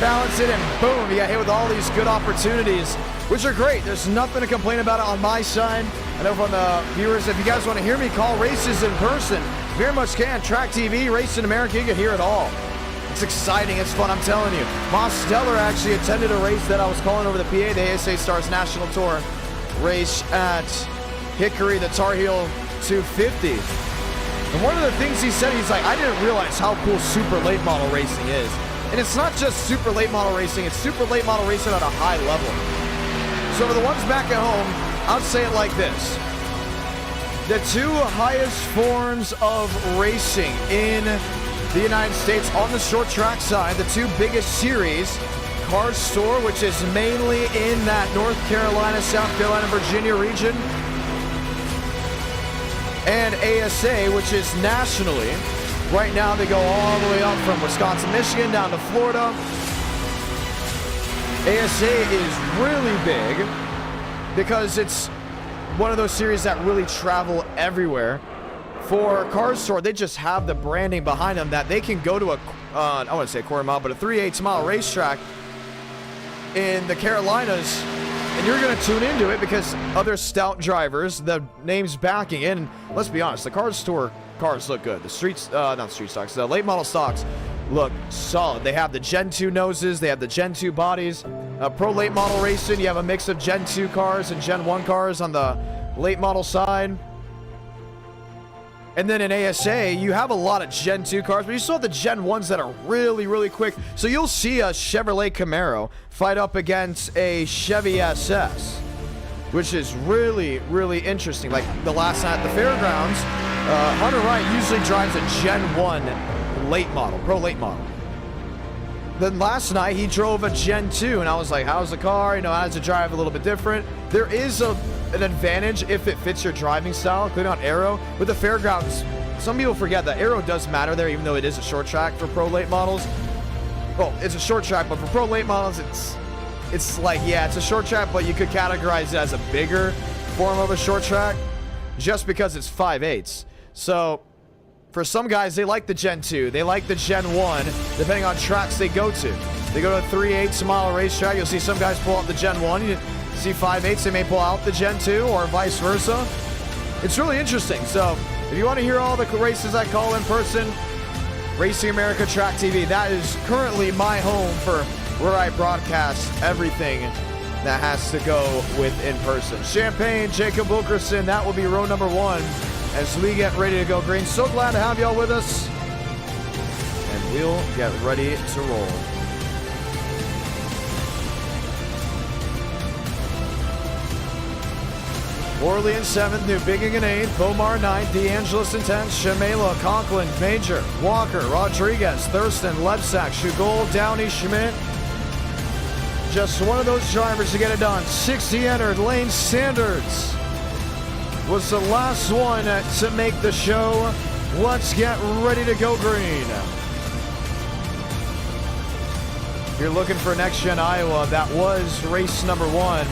balance it, and boom, you got hit with all these good opportunities, which are great. There's nothing to complain about on my side. I know from the viewers, if you guys want to hear me call races in person, Very much can. Track TV, Race in America, you can hear it all. It's exciting. It's fun, I'm telling you. Moss Stellar actually attended a race that I was calling over the PA, the ASA Stars National Tour race at Hickory, the Tar Heel 250. And one of the things he said, he's like, I didn't realize how cool super late model racing is. And it's not just super late model racing, it's super late model racing at a high level. So for the ones back at home, I'll say it like this. The two highest forms of racing in the United States on the short track side, the two biggest series, Cars Store, which is mainly in that North Carolina, South Carolina, Virginia region, and ASA, which is nationally. Right now they go all the way up from Wisconsin, Michigan down to Florida. ASA is really big because it's one of those series that really travel everywhere. For Cars Store, they just have the branding behind them that they can go to I want to say a quarter mile, but a 3/8 mile racetrack in the Carolinas, and you're going to tune into it because other stout drivers, the names backing in. Let's be honest, the Cars Store cars look good. The not street stocks, the late model stocks look solid. They have the Gen 2 noses, they have the Gen 2 bodies. Pro late model racing, you have a mix of Gen 2 cars and Gen 1 cars on the late model side. And then in ASA, you have a lot of Gen 2 cars, but you still have the Gen 1s that are really, really quick. So you'll see a Chevrolet Camaro fight up against a Chevy SS, which is really, really interesting. Like the last night at the fairgrounds, Hunter Wright usually drives a Gen 1 late model, pro late model. Then last night, he drove a Gen 2, and I was like, how's the car? You know, how does it drive a little bit different? There is an advantage if it fits your driving style, including on aero. With the fairgrounds, some people forget that aero does matter there, even though it is a short track for pro late models. Well, it's a short track, but for pro late models, it's like, yeah, it's a short track, but you could categorize it as a bigger form of a short track just because it's 5/8. So for some guys, they like the Gen 2. They like the Gen 1, depending on tracks they go to. They go to a 3/8 mile racetrack. You'll see some guys pull out the Gen 1. You see 5/8, they may pull out the Gen 2 or vice versa. It's really interesting. So if you want to hear all the races I call in person, Racing America Track TV, that is currently my home for where I broadcast everything that has to go with in person. Champaign, Jacob Wilkerson, that will be row number 1 as we get ready to go green. So glad to have y'all with us, and we'll get ready to roll. Worley in 7th, New Bigging in 8th, Bomar 9th, DeAngelis in 10th, Shamela, Conklin, Major, Walker, Rodriguez, Thurston, Lebsack, Shugol, Downey, Schmidt. Just one of those drivers to get it done. 60 entered, Lane Sanders was the last one to make the show. Let's get ready to go green. If you're looking for Next-Gen Iowa, that was race number 1.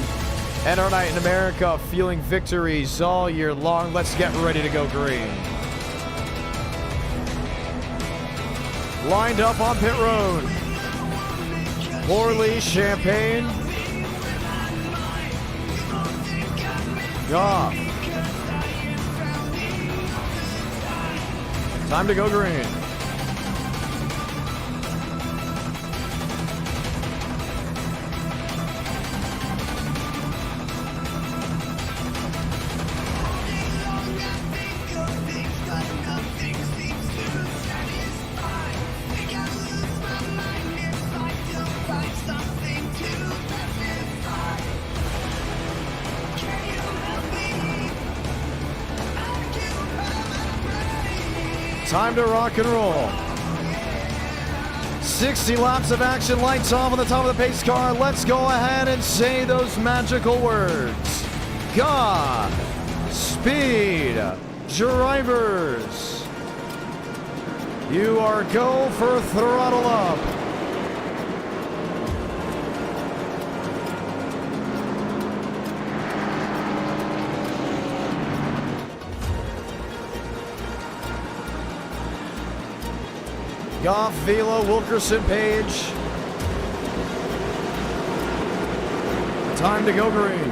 And our night in America, feeling victories all year long. Let's get ready to go green. Lined up on pit road. Morley, Champaign. Goff. Time to go green. Time to rock and roll. 60 laps of action, lights off on the top of the pace car. Let's go ahead and say those magical words. God, speed, drivers. You are go for throttle up. Goff, Vila, Wilkerson, Page. Time to go green.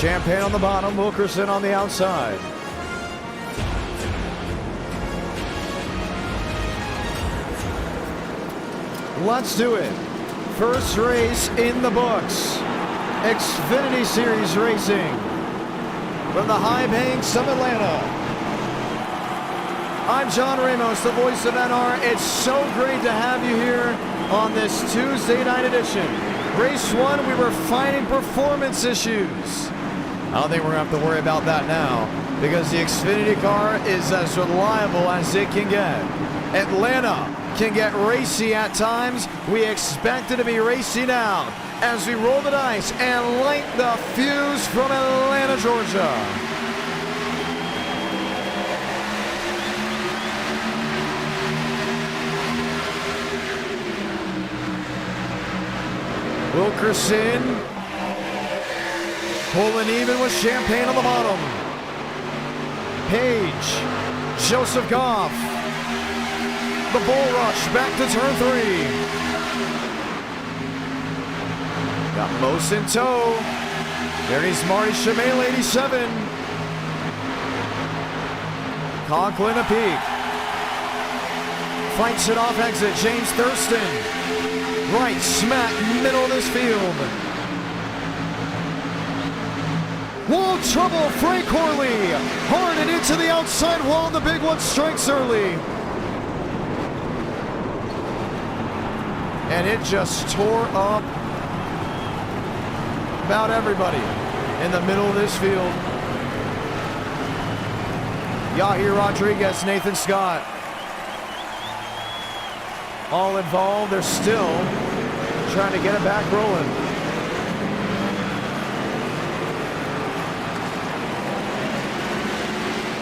Champagne on the bottom, Wilkerson on the outside. Let's do it. First race in the books. Xfinity Series Racing from the high banks of Atlanta. I'm John Ramos, the voice of NR. It's so great to have you here on this Tuesday night edition. Race 1, we were fighting performance issues. I don't think we're going to have to worry about that now because the Xfinity car is as reliable as it can get. Atlanta can get racy at times. We expect it to be racy now as we roll the dice and light the fuse from Atlanta, Georgia. Wilkerson pulling even with Champagne on the bottom. Page, Joseph Goff. The bull rush back to turn 3. Got Mos in tow. There he's Marty Shimale, 87. Conklin a peak. Fights it off exit, James Thirston. Right smack middle of this field. Wall trouble, Frank Corley. Hard and into the outside wall. The big one strikes early. And it just tore up about everybody in the middle of this field. Yahir Rodriguez, Nathan Scott. All involved. They're still trying to get it back rolling.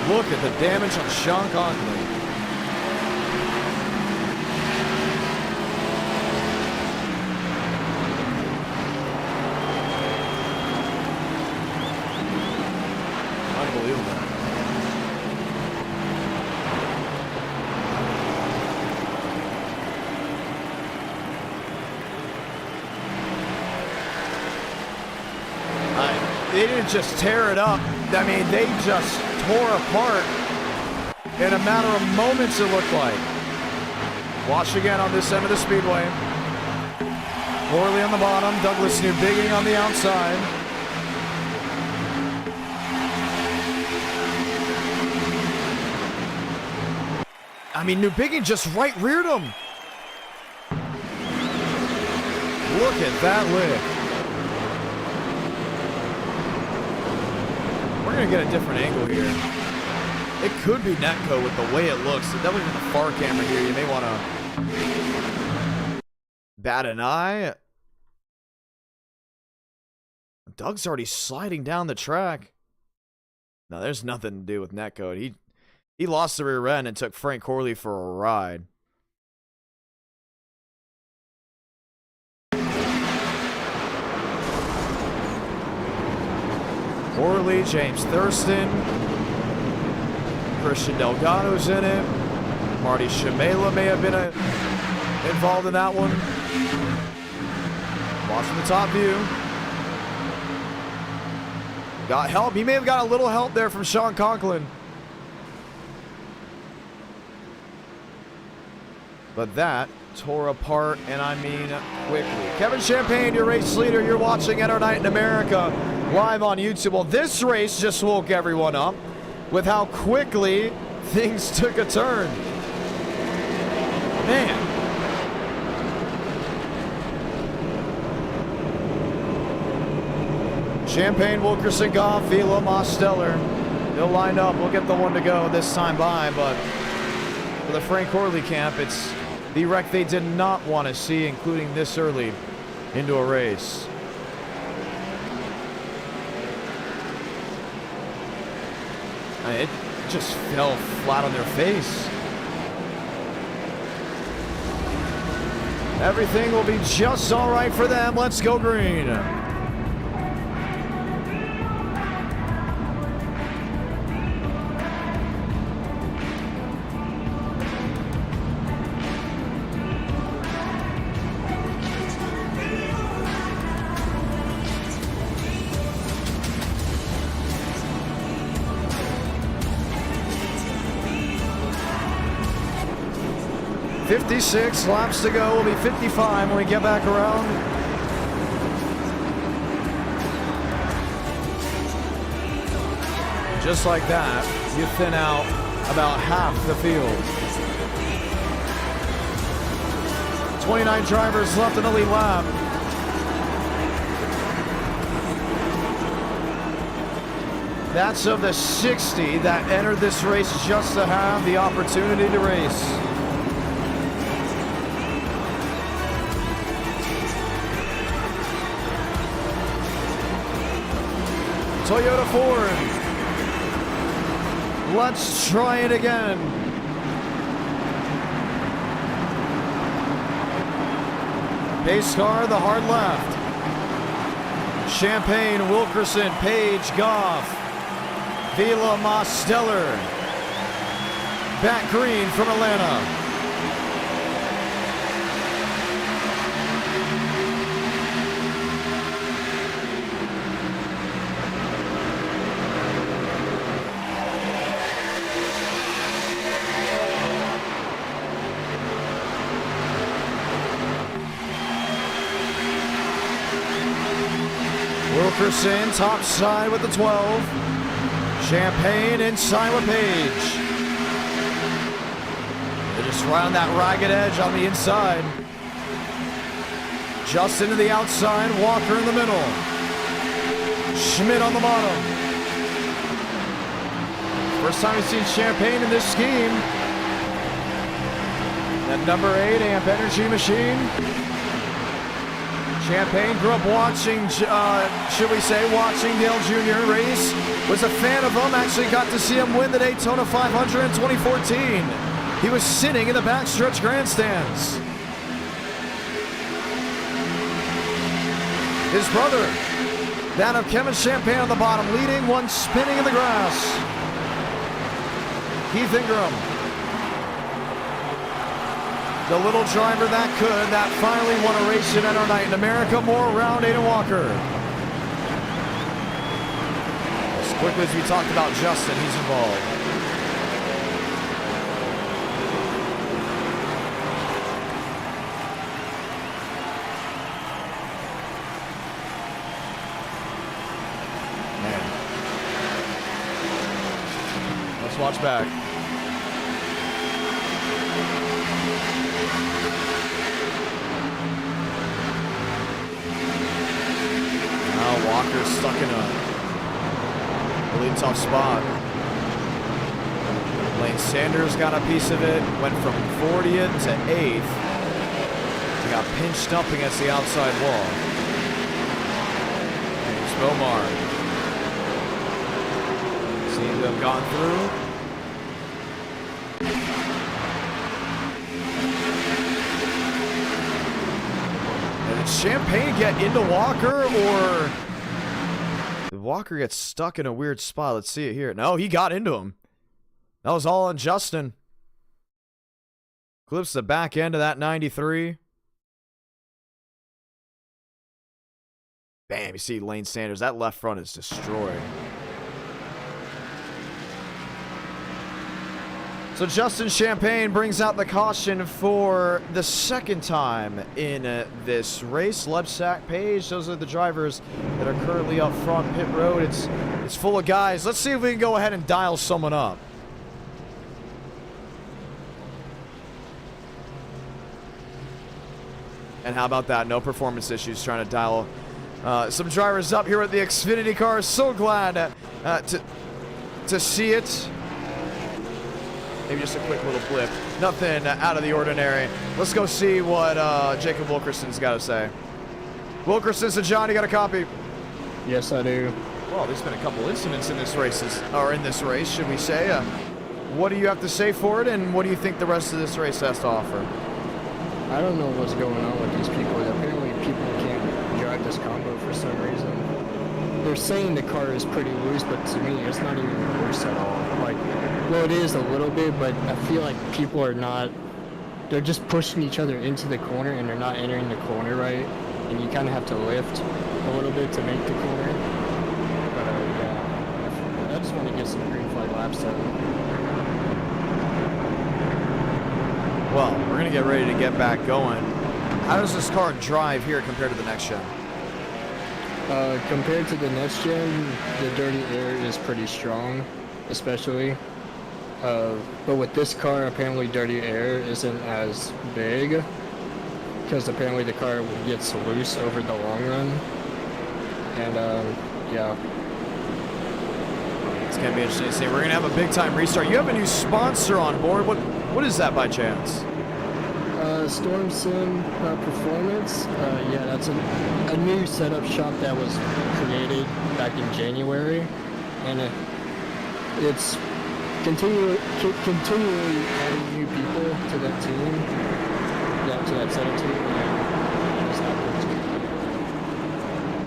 Look at the damage on Sean Conklin. Unbelievable. They didn't just tear it up. I mean, they just tore apart in a matter of moments, it looked like. Watch again on this end of the speedway. Corley on the bottom, Douglas Newbigging on the outside. I mean, Newbigging just right reared him. Look at that lick. We're going to get a different angle here. It could be Netco with the way it looks. Definitely from the far camera here. You may want to bat an eye. Doug's already sliding down the track. No, there's nothing to do with Netco. He lost the rear end and took Frank Corley for a ride. Corley, James Thurston, Christian Delgado's in it. Marty Shimala may have been involved in that one. Watching the top view. Got help. He may have got a little help there from Sean Conklin. But that tore apart, and I mean quickly. Kevin Champagne, your race leader. You're watching NR Night in America live on YouTube. Well, this race just woke everyone up with how quickly things took a turn. Man. Champagne, Wilkerson, Goff, Vila, Mosteller. They'll line up. We'll get the one to go this time by, but for the Frank Corley camp, it's the wreck they did not want to see, including this early into a race. It just fell flat on their face. Everything will be just all right for them. Let's go green. 56 laps to go. Will be 55 when we get back around. Just like that, you thin out about half the field. 29 drivers left in the lead lap. That's of the 60 that entered this race just to have the opportunity to race. Toyota Ford. Let's try it again. Pace car, the hard left. Champagne, Wilkerson, Page, Goff, Vila, Mosteller. Back green from Atlanta. Wilkerson, top side with the 12. Champagne inside with Page. They're just right on that ragged edge on the inside. Justin to the outside, Walker in the middle. Schmidt on the bottom. First time we've seen Champagne in this scheme. That number 8 amp energy machine. Champagne grew up watching, should we say, watching Dale Jr. race. Was a fan of him, actually got to see him win the Daytona 500 in 2014. He was sitting in the backstretch grandstands. His brother, that of Kevin Champagne on the bottom, leading, one spinning in the grass. Keith Ingram. The little driver that finally won a race in our night in America. More around Aiden Walker. As quickly as we talked about Justin, he's involved. Man. Let's watch back. Walker's stuck in a really tough spot. Lane Sanders got a piece of it, went from 40th to 8th. He got pinched up against the outside wall. Here's Bomar. Seemed to have gone through. And did Champagne get into Walker, or did Walker get stuck in a weird spot? Let's see it here. No, he got into him. That was all on Justin. Clips the back end of that 93. Bam, you see Lane Sanders. That left front is destroyed. So Justin Champagne brings out the caution for the second time in this race. Lebsack, Page, those are the drivers that are currently up front pit road. It's full of guys. Let's see if we can go ahead and dial someone up. And how about that? No performance issues, trying to dial some drivers up here at the Xfinity cars. So glad to see it. Maybe just a quick little blip. Nothing out of the ordinary. Let's go see what Jacob Wilkerson's got to say. Wilkerson, so John, you got a copy?
Yes, I do.
Well, there's been a couple incidents in this race, should we say. What do you have to say for it, and what do you think the rest of this race has to offer?
I don't know what's going on with these people. Apparently people can't drive this combo for some reason. They're saying the car is pretty loose, but to me it's not even loose at all. Like, well, it is a little bit, but I feel like people are not, they're just pushing each other into the corner and they're not entering the corner right. And you kind of have to lift a little bit to make the corner. But yeah, I just want to get some green flag laps done.
Well, we're going to get ready to get back going. How does this car drive here compared to the next gen?
Compared to the next gen, the dirty air is pretty strong, especially. But with this car, apparently dirty air isn't as big, because apparently the car gets loose over the long run. And yeah.
It's going to be interesting to see. We're going to have a big time restart. You have a new sponsor on board. What is that by chance?
Storm Sim Performance. Yeah, that's a new setup shop that was created back in January, and it's continually adding new people to that team, to that setup team, and just happen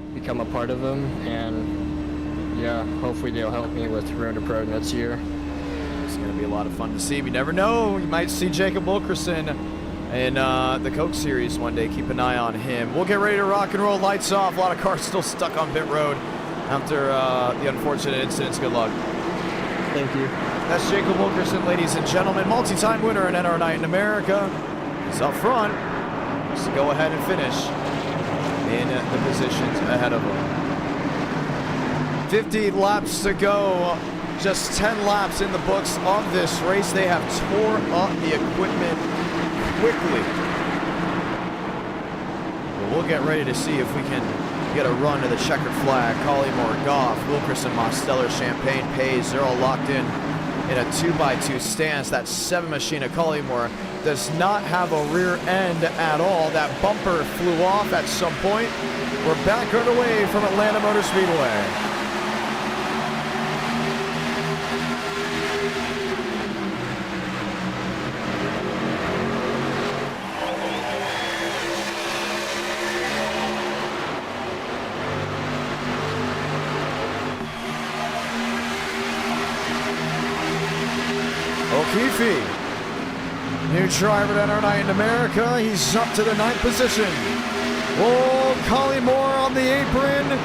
to become a part of them. And yeah, hopefully they'll help me with Road to Pro next year.
It's going to be a lot of fun to see. You never know. You might see Jacob Wilkerson in the Coke Series one day. Keep an eye on him. We'll get ready to rock and roll. Lights off. A lot of cars still stuck on pit road after the unfortunate incidents. Good luck.
Thank you.
That's Jacob Wilkerson, ladies and gentlemen. Multi-time winner in NR Night in America. He's up front. Just go ahead and finish in the positions ahead of him. 50 laps to go. Just 10 laps in the books of this race. They have tore up the equipment quickly. But we'll get ready to see if we can get a run to the checkered flag. Collymore, Goff, Wilkerson, Mosteller, Champagne, Pays, they're all locked in a 2x2 stance. That 7 machine of Collymore does not have a rear end at all. That bumper flew off at some point. We're back underway from Atlanta Motor Speedway. O'Keefe, new driver at NR Night in America. He's up to the 9th position. Oh, Collymore on the apron.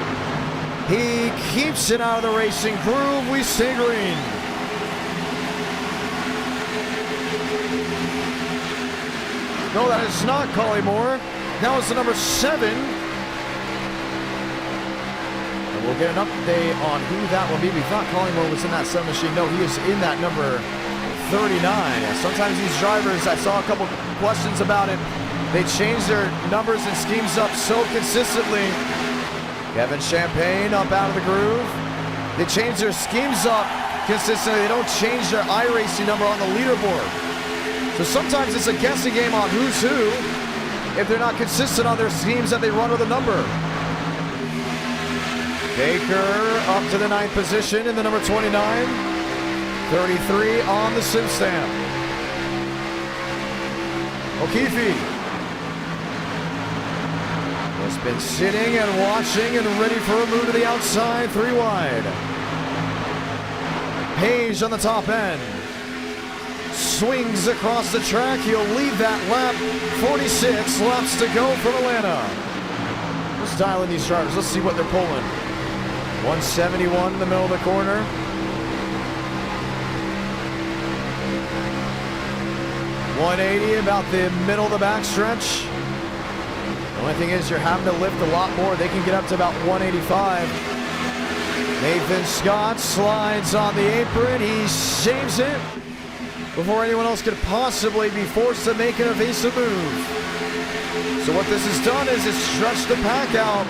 He keeps it out of the racing groove. We stay green. No, that is not Collymore. Now it's the number 7. And we'll get an update on who that will be. We thought Collymore was in that 7 machine. No, he is in that number 39. Sometimes these drivers, I saw a couple questions about it, they change their numbers and schemes up so consistently. Kevin Champagne up out of the groove. They change their schemes up consistently. They don't change their iRacing number on the leaderboard. So sometimes it's a guessing game on who's who if they're not consistent on their schemes that they run with a number. Baker up to the 9th position in the number 29. 33 on the sim stamp. O'Keefe has been sitting and watching and ready for a move to the outside, 3 wide. Page on the top end. Swings across the track. He'll lead that lap. 46 laps to go from Atlanta. Let's dial in these drivers. Let's see what they're pulling. 171 in the middle of the corner. 180 about the middle of the backstretch. The only thing is you're having to lift a lot more. They can get up to about 185. Nathan Scott slides on the apron. He saves it before anyone else could possibly be forced to make an evasive move. So what this has done is it's stretched the pack out.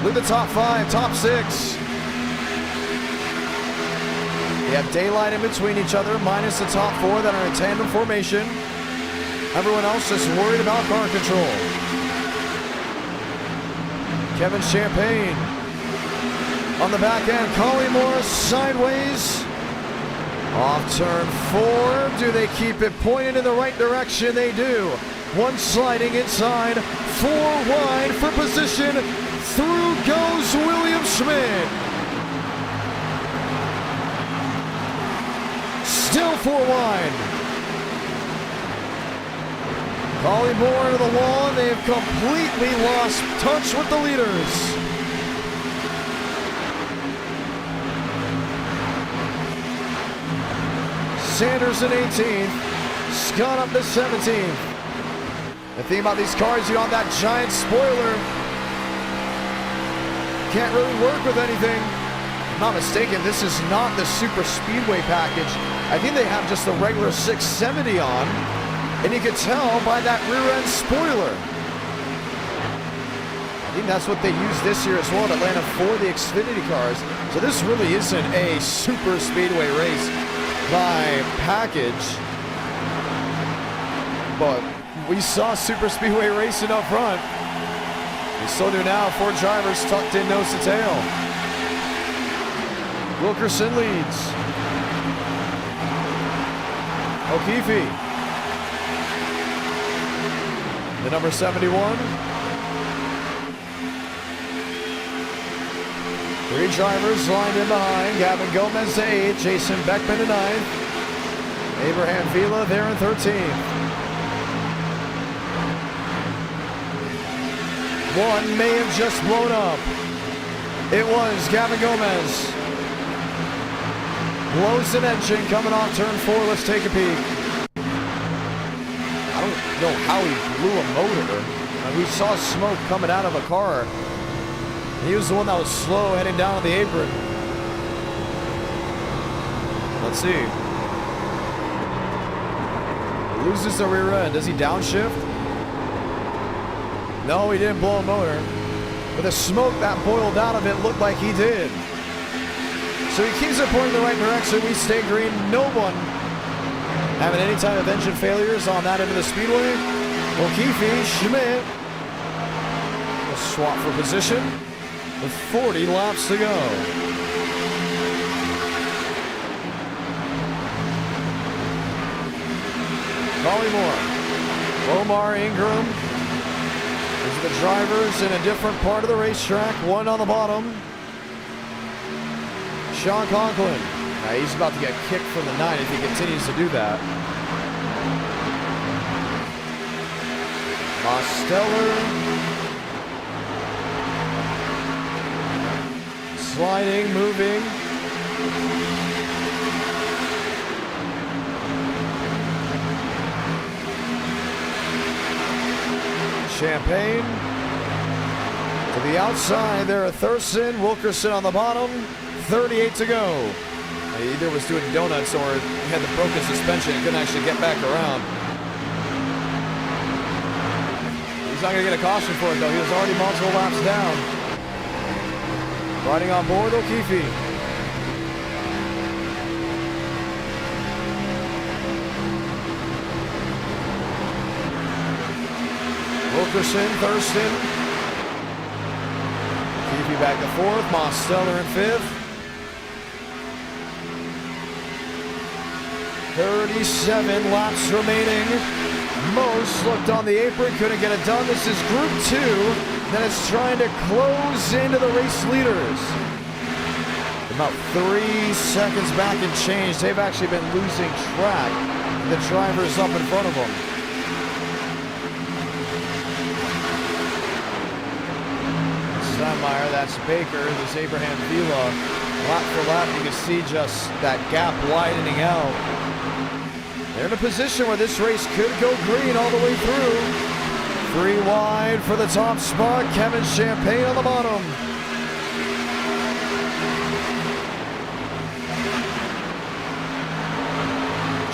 Look at the top 5, top 6. They have daylight in between each other, minus the top 4 that are in tandem formation. Everyone else just worried about car control. Kevin Champagne on the back end. Collymore sideways. Off turn 4. Do they keep it pointed in the right direction? They do. 1 sliding inside. 4 wide for position. Through goes William Schmidt. Still 4 wide. Collymore to the wall, and they have completely lost touch with the leaders. Sanders in 18th. Scott up to 17th. The thing about these cars, you got that giant spoiler. Can't really work with anything. If I'm not mistaken, this is not the Super Speedway package. I think they have just the regular 670 on, and you can tell by that rear end spoiler. I think that's what they used this year as well at Atlanta for the Xfinity cars. So this really isn't a Super Speedway race by package, but we saw Super Speedway racing up front. We still do now. 4 drivers tucked in nose to tail. Wilkerson leads. O'Keefe. The number 71. 3 drivers lined in behind. Gavin Gomez to 8. Jason Beckman to 9th. Abraham Vila there in 13th. One may have just blown up. It was Gavin Gomez. Blows an engine coming off turn 4. Let's take a peek. I don't know how he blew a motor. We saw smoke coming out of a car. He was the one that was slow heading down on the apron. Let's see. Loses the rear end. Does he downshift? No, he didn't blow a motor. But the smoke that boiled out of it looked like he did. So he keeps it pointing in the right direction. We stay green. No one having any type of engine failures on that end of the speedway. O'Keefe, Schmidt. A swap for position with 40 laps to go. Moore, Omar Ingram. These are the drivers in a different part of the racetrack. One on the bottom. Sean Conklin. He's about to get kicked from the 9 if he continues to do that. Mosteller. Sliding, moving. Champagne. To the outside there are Thurston, Wilkerson on the bottom. 38 to go. He either was doing donuts or he had the broken suspension and couldn't actually get back around. He's not going to get a caution for it though. He was already multiple laps down. Riding on board, O'Keefe. Wilkerson, Thurston. O'Keefe back to 4th. Mosteller in 5th. 37 laps remaining. Most looked on the apron, couldn't get it done. This is Group 2 that is trying to close into the race leaders. About 3 seconds back and change. They've actually been losing track. The drivers up in front of them. Steinmeier, that's Baker. There's Abraham Vila. Lap for lap, you can see just that gap widening out. They're in a position where this race could go green all the way through. 3 wide for the top spot. Kevin Champagne on the bottom.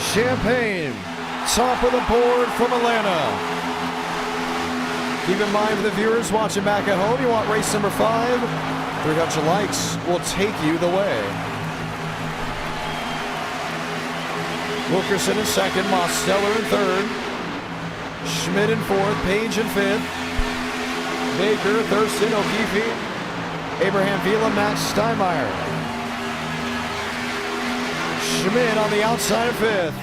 Champagne, top of the board from Atlanta. Keep in mind for the viewers watching back at home, you want race number 5? 300 likes will take you the way. Wilkerson in 2nd, Mosteller in 3rd, Schmidt in 4th, Page in 5th, Baker, Thurston, O'Keefe, Abraham Vila, Matt Steinmeier. Schmidt on the outside of 5th.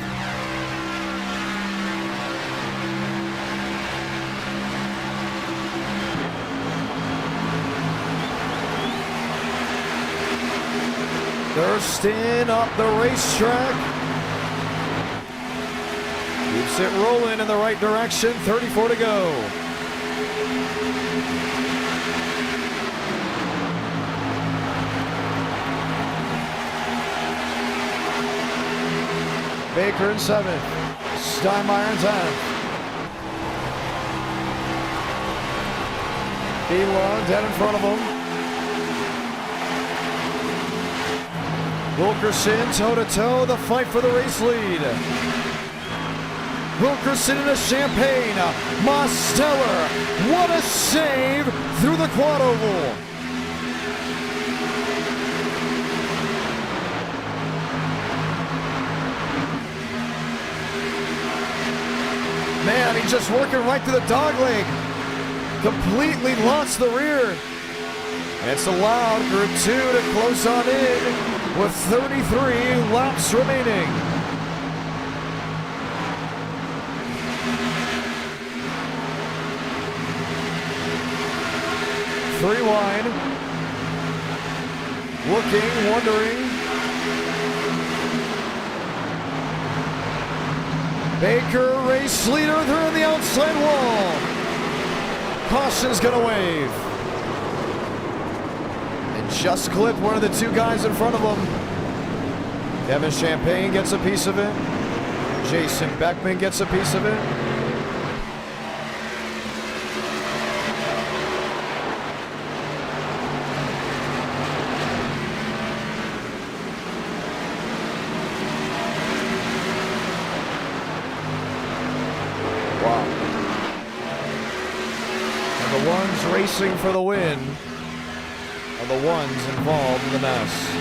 Thirston up the racetrack. Keeps it rolling in the right direction. 34 to go. Baker in 7th. Steinmeier in 10th. Vila dead in front of him. Wilkerson toe-to-toe, the fight for the race lead. Wilkerson into Champagne. Mosteller, what a save through the quad oval. Man, he's just working right through the dog leg. Completely lost the rear. And it's allowed Group 2 to close on in with 33 laps remaining. Three wide. Looking, wondering. Baker, race leader, through on the outside wall. Caution's gonna wave. And just clipped one of the two guys in front of him. Kevin Champagne gets a piece of it. Jason Beckman gets a piece of it. Racing for the win are the ones involved in the mess.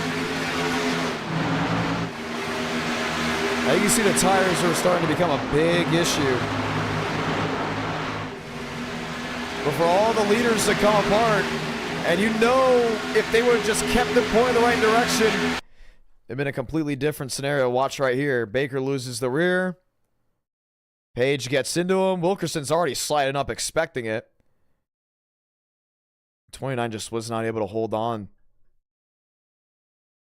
Now you can see the tires are starting to become a big issue. But for all the leaders to come apart, and you know if they would have just kept them pointing the right direction, it'd been a completely different scenario. Watch right here. Baker loses the rear. Page gets into him. Wilkerson's already sliding up expecting it. 29 just was not able to hold on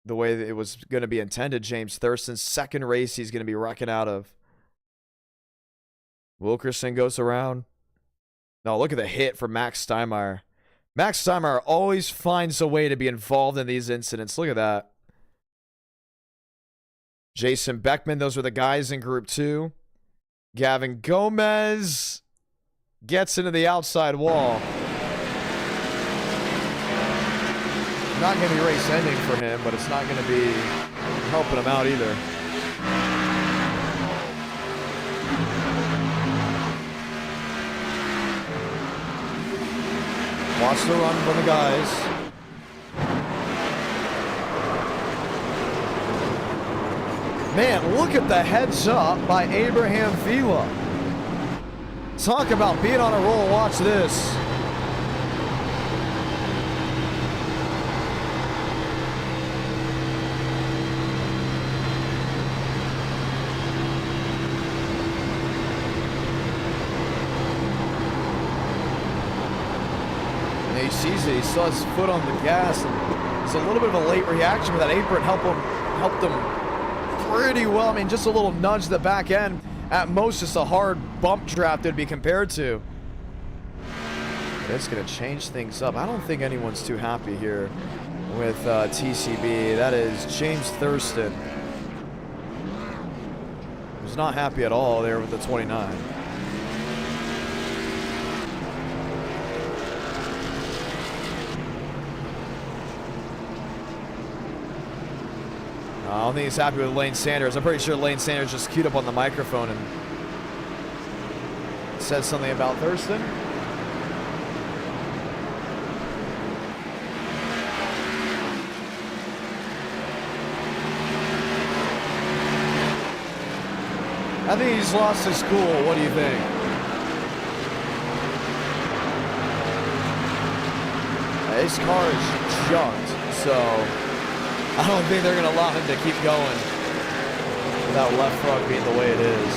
the way that it was going to be intended. James Thurston's second race he's going to be wrecking out of. Wilkerson goes around. No, look at the hit from Max Steinmeier. Max Steinmeier always finds a way to be involved in these incidents. Look at that. Jason Beckman, those were the guys in Group 2. Gavin Gomez gets into the outside wall. Not going to be race ending for him, but it's not going to be helping him out either. Watch the run from the guys. Man, look at the heads up by Abraham Vila. Talk about being on a roll. Watch this. He sees it. He saw his foot on the gas. And it's a little bit of a late reaction, but that apron helped him pretty well. I mean, just a little nudge to the back end. At most, just a hard bump draft it'd be compared to. But it's going to change things up. I don't think anyone's too happy here with TCB. That is James Thurston. Who's not happy at all there with the 29. I don't think he's happy with Lane Sanders. I'm pretty sure Lane Sanders just queued up on the microphone and said something about Thirston. I think he's lost his cool. What do you think? His car is junked, so I don't think they're going to allow him to keep going without left front being the way it is.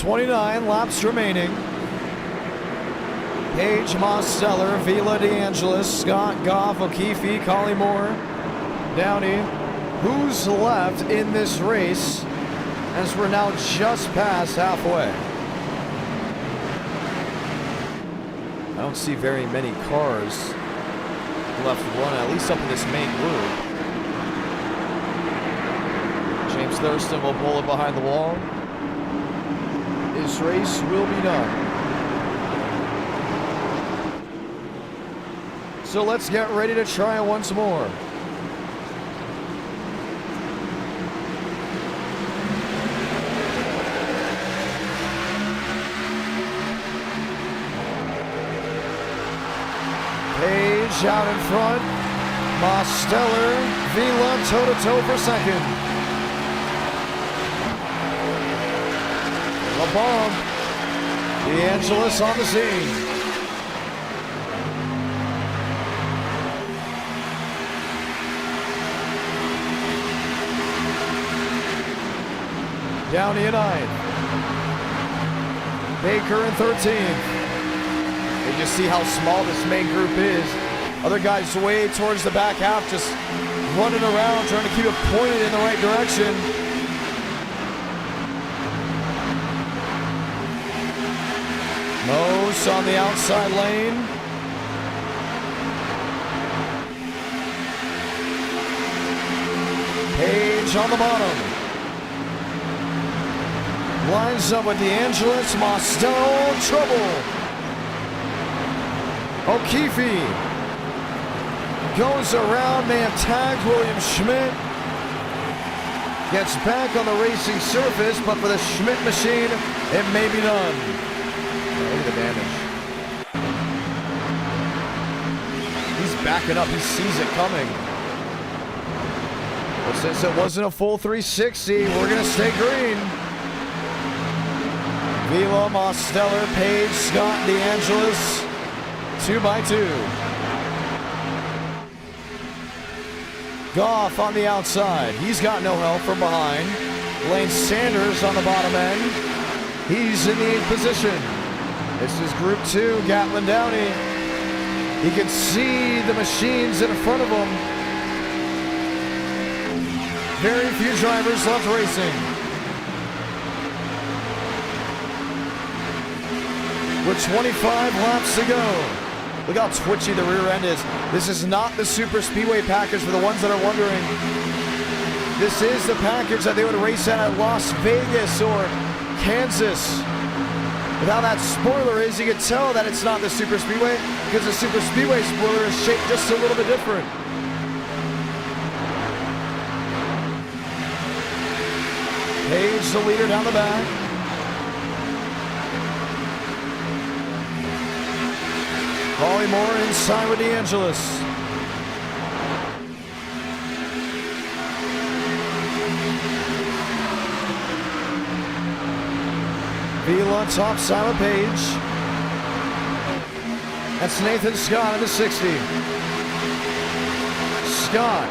.29 laps remaining. Page, Mosteller, Vila, DeAngelis, Scott, Goff, O'Keefe, Collymore, Downey, who's left in this race as we're now just past halfway. I don't see very many cars left running, at least up in this main group. James Thirston will pull it behind the wall. This race will be done. So let's get ready to try it once more. Page out in front. Mosteller, Vila toe-to-toe for second. The bomb. DeAngelis on the scene. Downey in 9th. Baker in 13th. You just see how small this main group is. Other guys way towards the back half, just running around, trying to keep it pointed in the right direction. Mose on the outside lane. Page on the bottom. Lines up with DeAngelis, Mosteller, trouble. O'Keefe goes around, may have tagged William Schmidt. Gets back on the racing surface, but for the Schmidt machine, it may be done. Look at the damage. He's backing up, he sees it coming. But since it wasn't a full 360, we're gonna stay green. Vila, Mosteller, Page, Scott, DeAngelis, 2x2. Goff on the outside. He's got no help from behind. Lane Sanders on the bottom end. He's in the 8th position. This is Group 2, Gatlin Downey. He can see the machines in front of him. Very few drivers left racing. With 25 laps to go. Look how twitchy the rear end is. This is not the Super Speedway package for the ones that are wondering. This is the package that they would race at Las Vegas or Kansas. With how that spoiler is, you can tell that it's not the Super Speedway because the Super Speedway spoiler is shaped just a little bit different. Page the leader down the back. Paulie Moore inside with DeAngelis. Vila top side with Page. That's Nathan Scott in the 60. Scott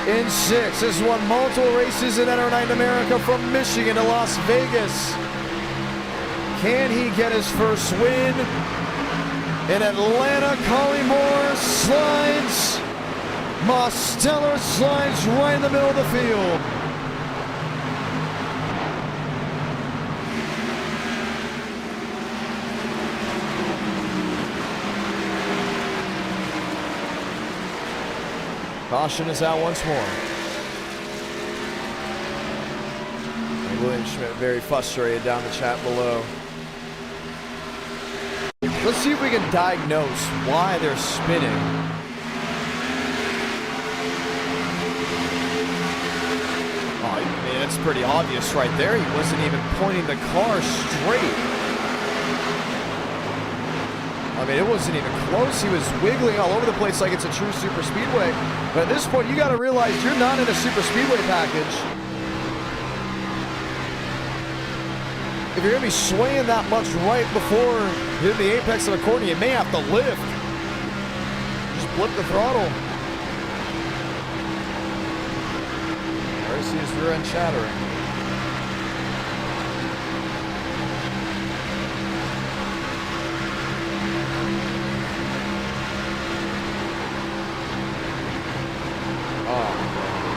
in 6 has won multiple races in NR Night in America from Michigan to Las Vegas. Can he get his first win? In Atlanta, Collymore slides. Mosteller slides right in the middle of the field. Caution is out once more. And William Schmidt very frustrated down the chat below. Let's see if we can diagnose why they're spinning. Oh, I mean, it's pretty obvious right there. He wasn't even pointing the car straight. I mean, it wasn't even close. He was wiggling all over the place like it's a true super speedway. But at this point, you got to realize you're not in a super speedway package. If you're going to be swaying that much right before hitting the apex of the corner, you may have to lift. Just flip the throttle. There I see his rear end shattering. Oh.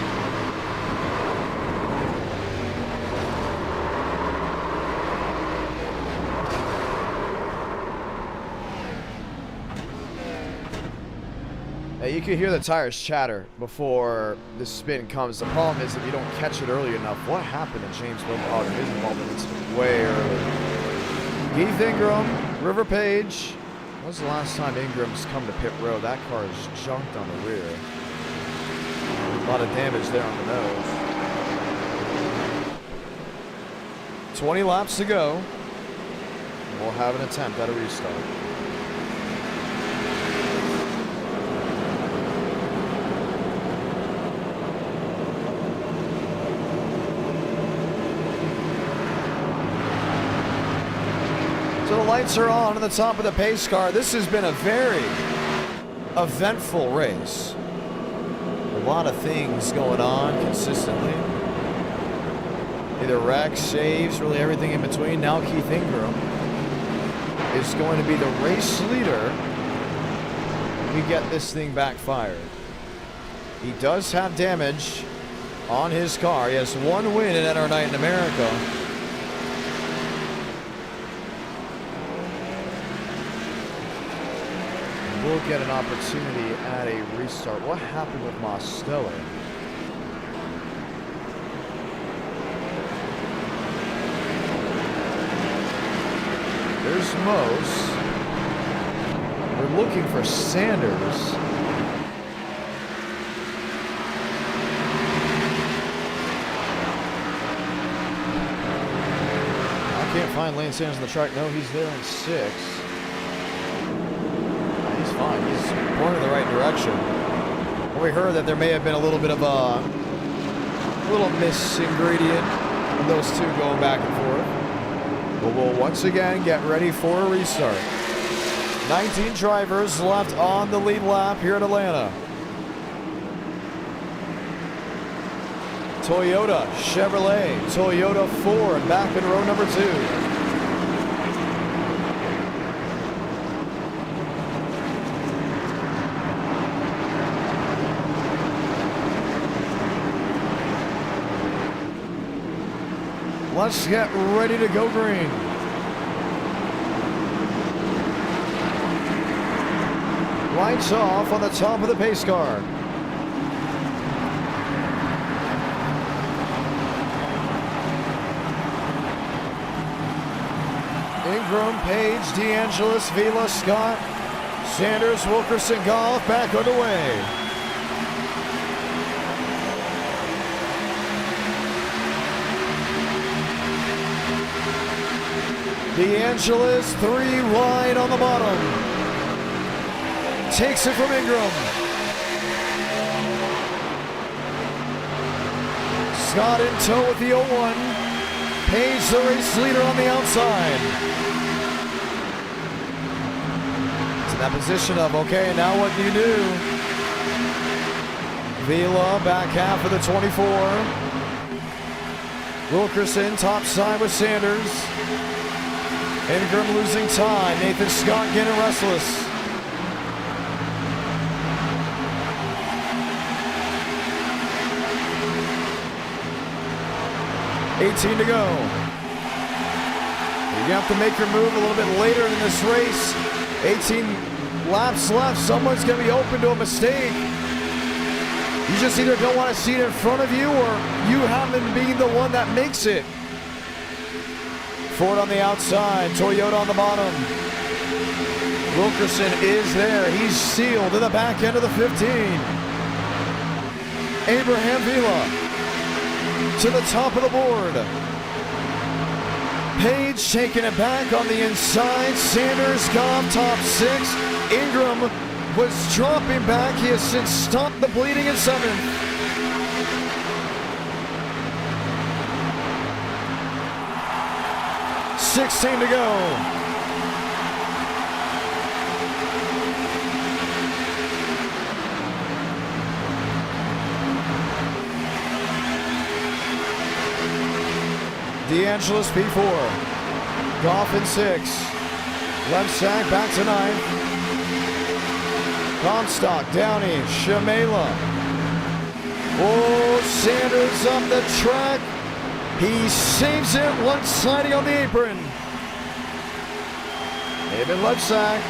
You can hear the tires chatter before the spin comes. The problem is if you don't catch it early enough. What happened to James Wilson? Oh, his involvement is way early. Keith Ingram, River Page. When's the last time Ingram's come to pit road? That car is junked on the rear. A lot of damage there on the nose. 20 laps to go. We'll have an attempt at a restart. So the lights are on the top of the pace car. This has been a very eventful race. A lot of things going on consistently. Either wrecks, saves, really everything in between. Now Keith Ingram is going to be the race leader. We get this thing backfired. He does have damage on his car. He has one win in our night in America. We'll get an opportunity at a restart. What happened with Mostelli? There's Mose. We're looking for Sanders. I can't find Lane Sanders on the track. No, he's there in 6. He's fine. He's going in the right direction. Well, we heard that there may have been a little bit of a little misingredient in those two going back and forth. But we'll once again get ready for a restart. 19 drivers left on the lead lap here at Atlanta. Toyota, Chevrolet, Toyota Ford back in row number 2. Let's get ready to go green. Lights off on the top of the pace car. Ingram, Page, DeAngelis, Vila, Scott, Sanders, Wilkerson, Golf back underway. DeAngelis 3 wide on the bottom. Takes it from Ingram. Scott in tow with the 01. Page the race leader on the outside. It's in that position of, okay, now what do you do? Vila back half of the 24. Wilkerson top side with Sanders. Ingram losing time. Nathan Scott getting restless. $18 to go. You have to make your move a little bit later in this race. 18 laps left. Someone's going to be open to a mistake. You just either don't want to see it in front of you or you happen to be the one that makes it. Ford on the outside, Toyota on the bottom. Wilkerson is there. He's sealed in the back end of the 15. Abraham Vila to the top of the board. Page taking it back on the inside. Sanders gone top 6. Ingram was dropping back. He has since stopped the bleeding in 7th. $16 to go. DeAngelis P4. Goff in 6. Left sack back to 9th. Comstock, Downey, Shamela. Oh, Sanders up the track. He saves it, one sliding on the apron. David left sack.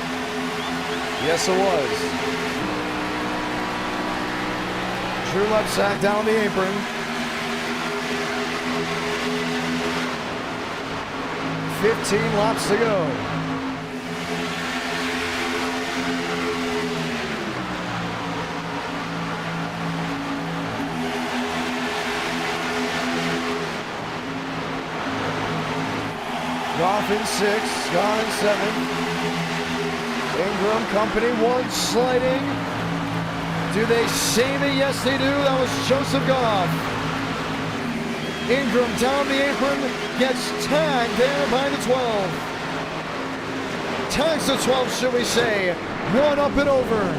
Yes, it was. Drew Lepsack down the apron. "15 laps to go." Goff in 6, Scott in 7. Ingram, company 1, sliding. Do they save it? Yes, they do. That was Joseph Goff. Ingram down the apron, gets tagged there by the 12. Tags the 12, should we say. 1 up and over.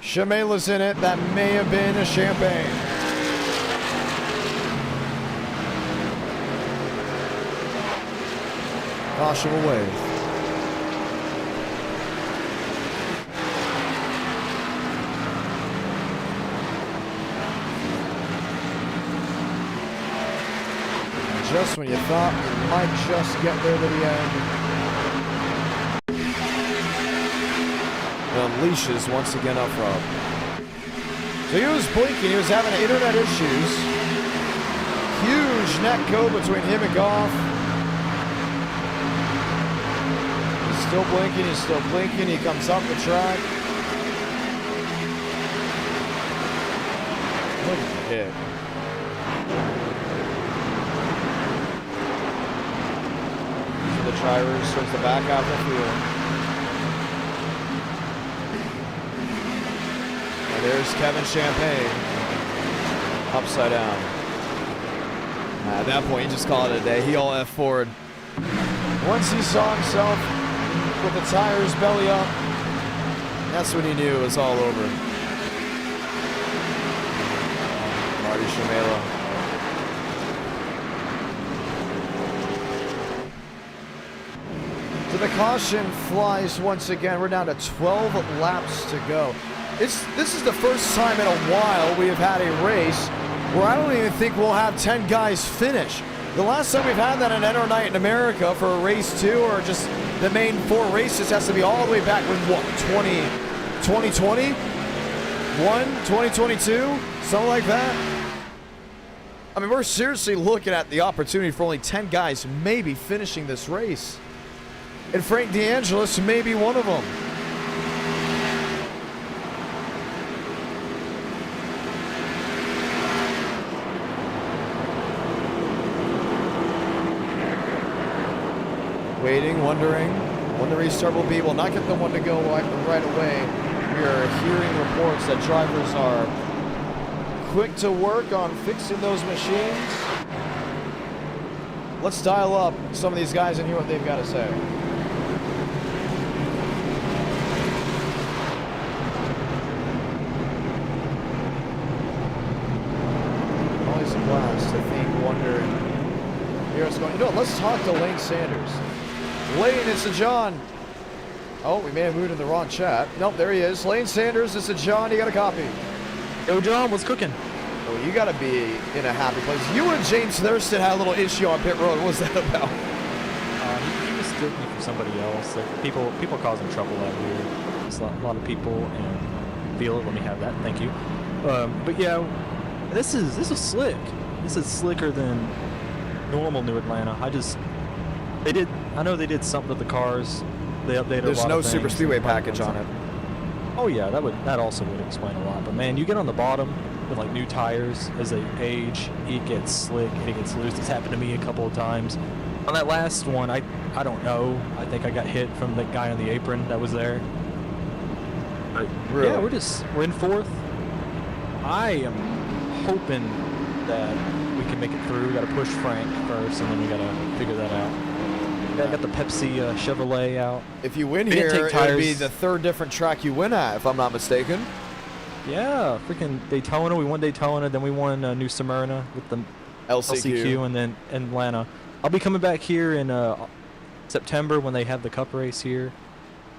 Shamela's in it. That may have been a champagne. Caution away. Just when you thought you might just get there to the end. And unleashes once again up front. So he was blinking, he was having internet issues. Huge net code between him and Goff. He's still blinking, he comes up the track. Look at the hit. The drivers towards the back half of the field. And there's Kevin Champagne. Upside down. At that point, you just call it a day. He all F forward. Once he saw himself with the tires belly up, that's when he knew it was all over. Marty Shamela. So the caution flies once again. We're down to 12 laps to go. This is the first time in a while we have had a race where I don't even think we'll have 10 guys finish. The last time we've had that in NR Night in America for a race 2 or just the main 4 races has to be all the way back when what, 2020? 2022? Something like that? I mean, we're seriously looking at the opportunity for only 10 guys maybe finishing this race. And Frank DeAngelis may be one of them. Waiting, wondering when the restart will be. We'll not get the one to go right away. We are hearing reports that drivers are quick to work on fixing those machines. Let's dial up some of these guys and hear what they've got to say. Always a blast to think, wonder, and hear what's going on. You know what, let's talk to Lane Sanders. Lane, it's a John. Oh, we may have moved in the wrong chat. Nope, there he is. Lane Sanders, it's a John. You got a copy.
Yo, John, what's cooking?
Oh, you got to be in a happy place. You and James Thurston had a little issue on pit road. What was that about?
He mistook me for somebody else. Like, people causing trouble out here. There's a lot of people, and feel it. Let me have that. Thank you. But yeah, this is slick. This is slicker than normal New Atlanta. I know they did something to the cars. They updated.
There's
a lot
no
of things.
super speedway package on it.
Oh yeah, that also would explain a lot. But man, you get on the bottom with like new tires as they age, it gets slick and it gets loose. It's happened to me a couple of times. On that last one, I don't know. I think I got hit from the guy on the apron that was there. But
really?
Yeah, we're in 4th. I am hoping that we can make it through. We got to push Frank first, and then we got to figure that out. I got the Pepsi Chevrolet out.
If you win here, it would be the 3rd different track you win at, if I'm not mistaken.
Yeah, freaking Daytona. We won Daytona, then we won New Smyrna with the LCQ, and then Atlanta. I'll be coming back here in September when they have the Cup race here.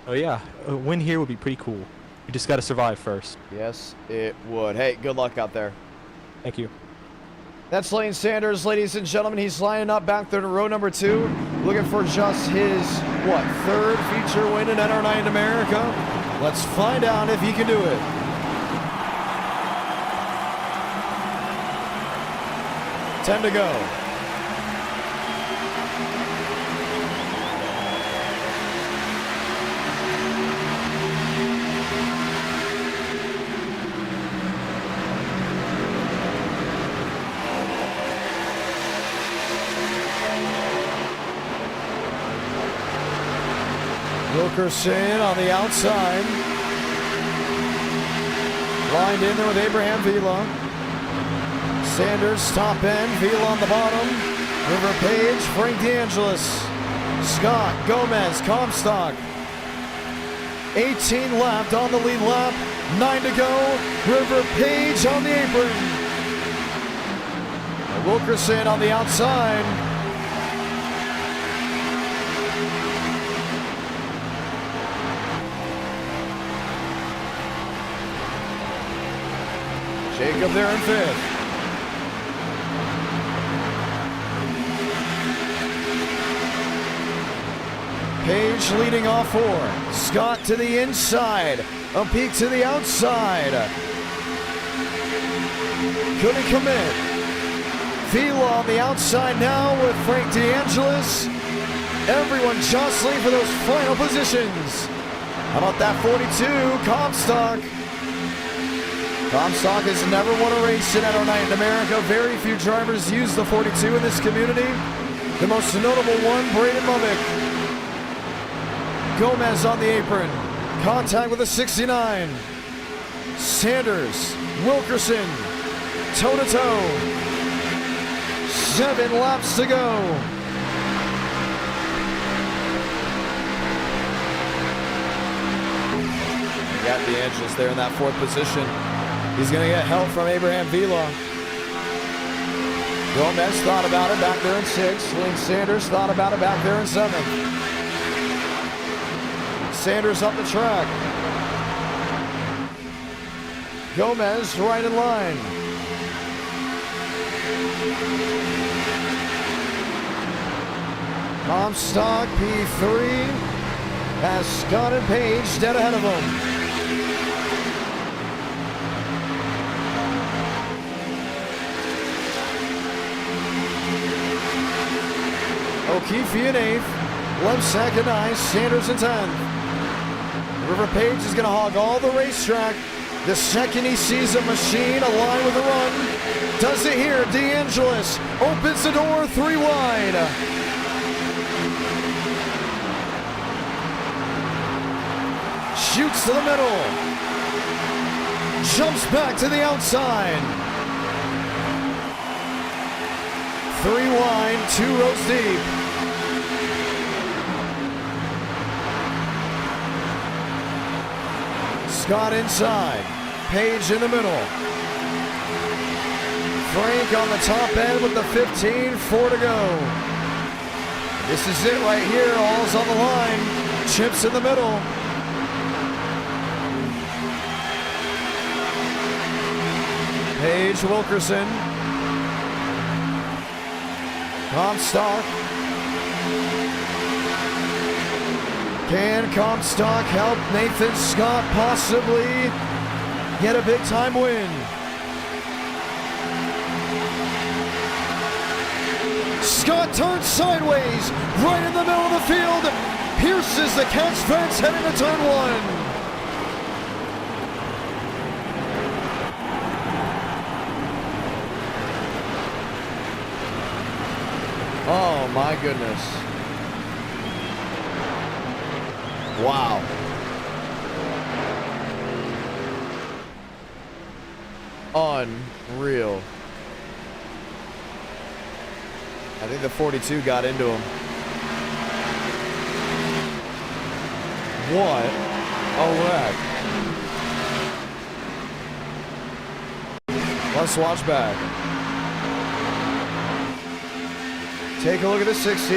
Oh yeah, a win here would be pretty cool. You just got to survive first.
Yes, it would. Hey, good luck out there.
Thank you.
That's Lane Sanders, ladies and gentlemen. He's lining up back there to row number 2, looking for just his, 3rd feature win in NR9 in America. Let's find out if he can do it. Ten to go. Wilkerson on the outside. Lined in there with Abraham Vila. Sanders top end, Vila on the bottom. River Page, Frank DeAngelis. Scott, Gomez, Comstock. 18 left on the lead lap. 9 to go. River Page on the apron. Wilkerson on the outside. Jacob there in fifth. Page leading off four. Scott to the inside. A peek to the outside. Couldn't commit. Vila on the outside now with Frank DeAngelis. Everyone jostling for those final positions. How about that 42, Comstock? Comstock has never won a race in Edo Night in America. Very few drivers use the 42 in this community. The most notable one, Braden Lovick. Gomez on the apron. Contact with a 69. Sanders, Wilkerson, toe-to-toe. 7 laps to go. Got DeAngelis there in that fourth position. He's going to get help from Abraham Vila. Gomez thought about it back there in 6th. Link Sanders thought about it back there in 7th. Sanders up the track. Gomez right in line. Comstock P3 has Scott and Page dead ahead of him. O'Keefe in 8th, Lemsack in 9th, Sanders in 10th. River Page is going to hog all the racetrack. The second he sees a machine align with a run, does it here. DeAngelis opens the door 3 wide. Shoots to the middle. Jumps back to the outside. 3 wide, 2 rows deep. Scott inside. Page in the middle. Frank on the top end with the 15, 4 to go. This is it right here. All's on the line. Chips in the middle. Page, Wilkerson. Comstock. Can Comstock help Nathan Scott possibly get a big time win? Scott turns sideways, right in the middle of the field, pierces the catch fence heading to turn 1. Oh my goodness. Wow. Unreal. I think the 42 got into him. What a wreck. Let's watch back. Take a look at the 60.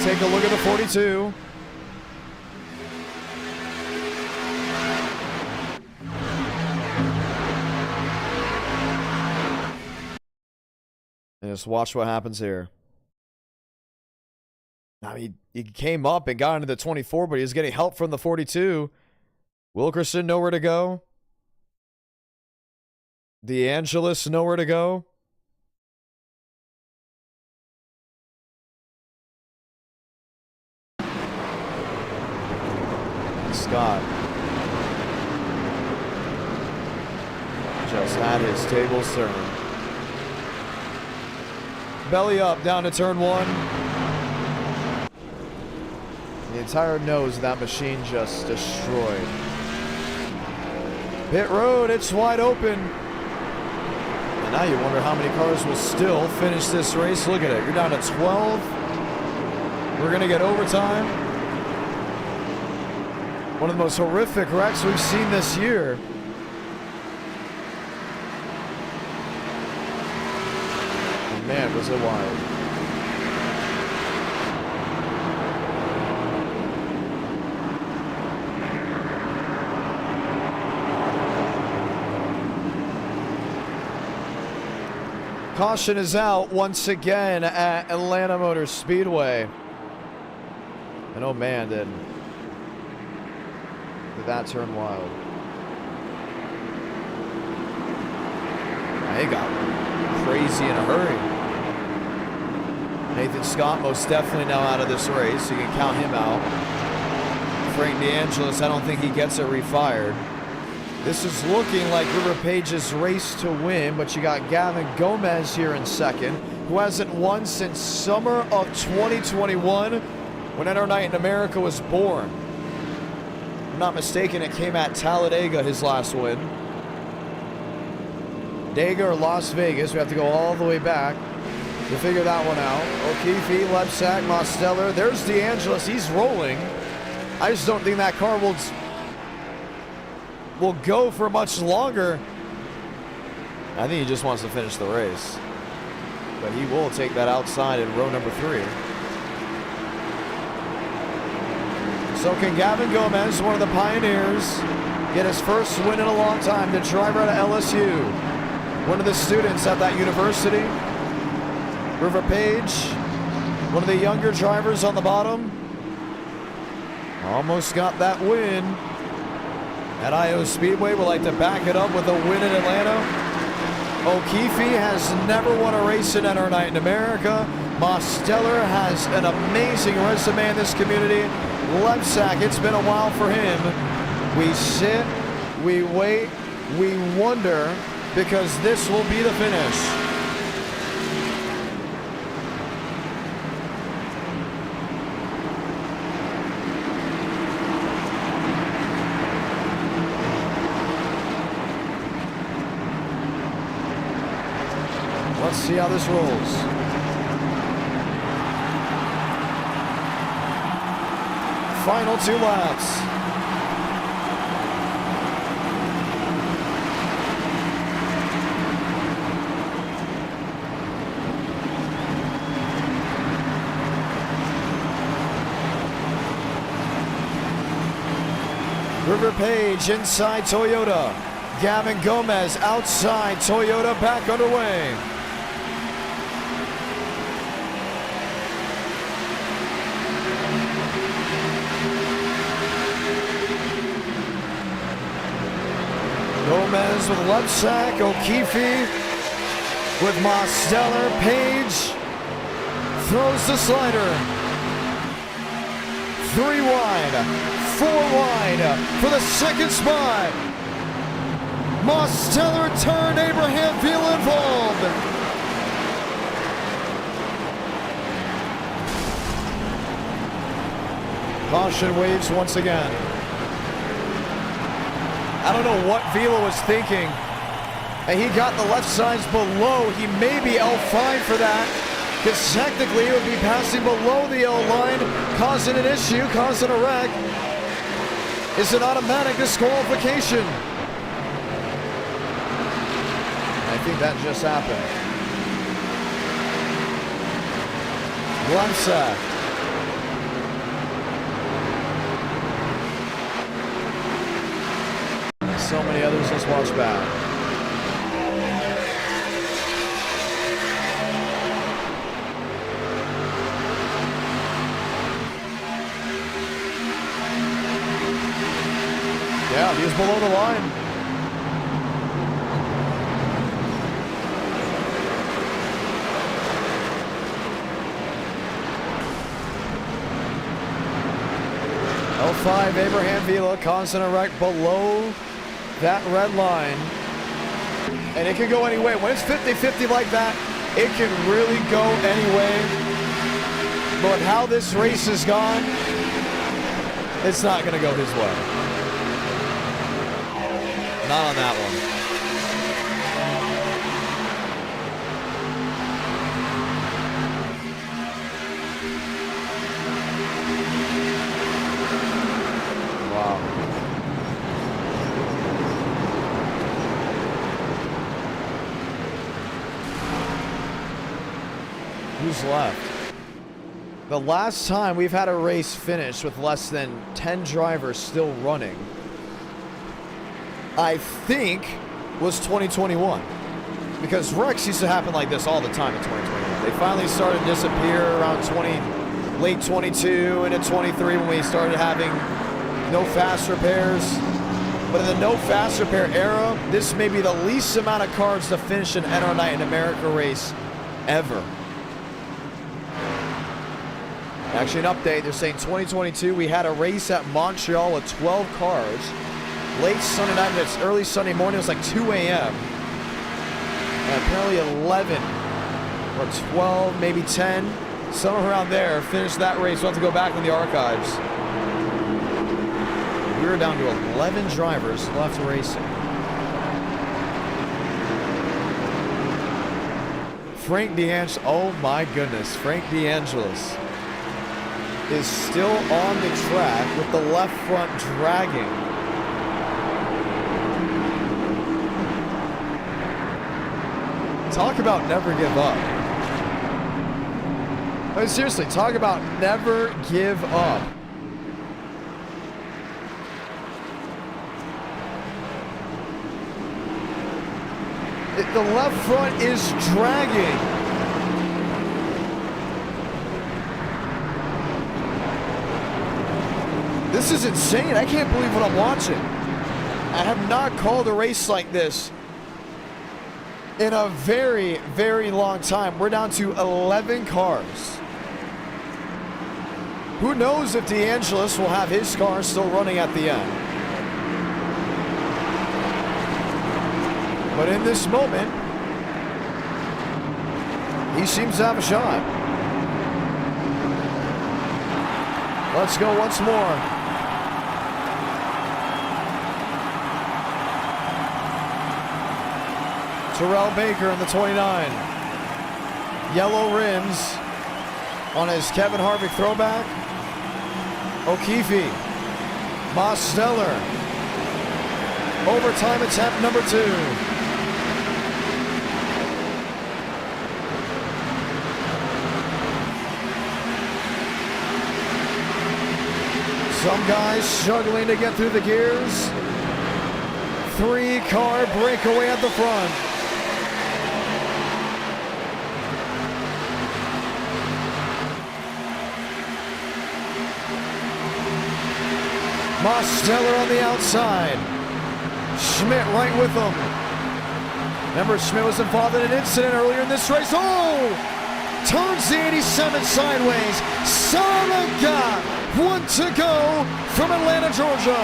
Take a look at the 42. And just watch what happens here. I mean, he came up and got into the 24, but he was getting help from the 42. Wilkerson, nowhere to go. DeAngelis, nowhere to go. Scott just had his tables turned. Belly up down to turn 1. The entire nose of that machine just destroyed. Pit road, it's wide open. And now you wonder how many cars will still finish this race. Look at it, you're down to 12. We're gonna get overtime. One of the most horrific wrecks we've seen this year. And man, was it wild. Caution is out once again at Atlanta Motor Speedway. And oh man, did that turn wild. He got crazy in a hurry. Nathan Scott most definitely now out of this race. You can count him out. Frank DeAngelis, I don't think he gets it refired. This is looking like River Page's race to win, but you got Gavin Gomez here in second, who hasn't won since summer of 2021 when NR Night in America was born. If I'm not mistaken, it came at Talladega, his last win. Dega or Las Vegas, we have to go all the way back to figure that one out. O'Keefe, Lepsack, Mosteller, there's DeAngelis, he's rolling. I just don't think that car will go for much longer. I think he just wants to finish the race. But he will take that outside in row number 3. So can Gavin Gomez, one of the pioneers, get his first win in a long time? The driver out of LSU, one of the students at that university. River Page, one of the younger drivers on the bottom. Almost got that win at Iowa Speedway. Would like to back it up with a win in Atlanta. O'Keefe has never won a race in NR Night in America. Mosteller has an amazing resume in this community. Lepsack, it's been a while for him. We sit, we wait, we wonder, because this will be the finish. Let's see how this rolls. Final 2 laps. River Page inside Toyota. Gavin Gomez outside Toyota, back underway. Gomez with Lepsack, O'Keefe with Mosteller, Page throws the slider. 3 wide, 4 wide for the second spot. Mosteller turned, Abraham Veal involved. Caution waves once again. I don't know what Vila was thinking. And he got the left sides below. He may be L5 for that, because technically it would be passing below the L line, causing an issue, causing a wreck. It's an automatic disqualification. I think that just happened. Lepsack. So many others, let's watch back. Yeah. He was below the line. L5 Abraham Vila causing a wreck below that red line. And it can go any way. When it's 50-50 like that, it can really go any way. But how this race has gone, it's not going to go his way. Not on that one. Wow. Who's left? The last time we've had a race finish with less than 10 drivers still running, I think, was 2021. Because wrecks used to happen like this all the time in 2021. They finally started to disappear around late 22 into 23 when we started having no fast repairs. But in the no fast repair era, this may be the least amount of cars to finish an NR Night in America race ever. Actually, an update, they're saying 2022, we had a race at Montreal with 12 cars. Late Sunday night, it's early Sunday morning, it was like 2 a.m. And apparently 11 or 12, maybe 10, somewhere around there, finished that race. We'll have to go back in the archives. We were down to 11 drivers left racing. Frank DeAngelis, oh my goodness, Frank DeAngelis is still on the track with the left front dragging. Talk about never give up. I mean, seriously, talk about never give up. The left front is dragging. This is insane. I can't believe what I'm watching. I have not called a race like this in a very, very long time. We're down to 11 cars. Who knows if DeAngelis will have his car still running at the end. But in this moment, he seems to have a shot. Let's go once more. Terrell Baker in the 29. Yellow rims on his Kevin Harvick throwback. O'Keefe. Mosteller. Overtime attempt number 2. Some guys struggling to get through the gears. 3-car breakaway at the front. Mosteller on the outside. Schmidt right with him. Remember, Schmidt was involved in an incident earlier in this race. Oh! Turns the 87 sideways. Salaga! 1 to go from Atlanta, Georgia.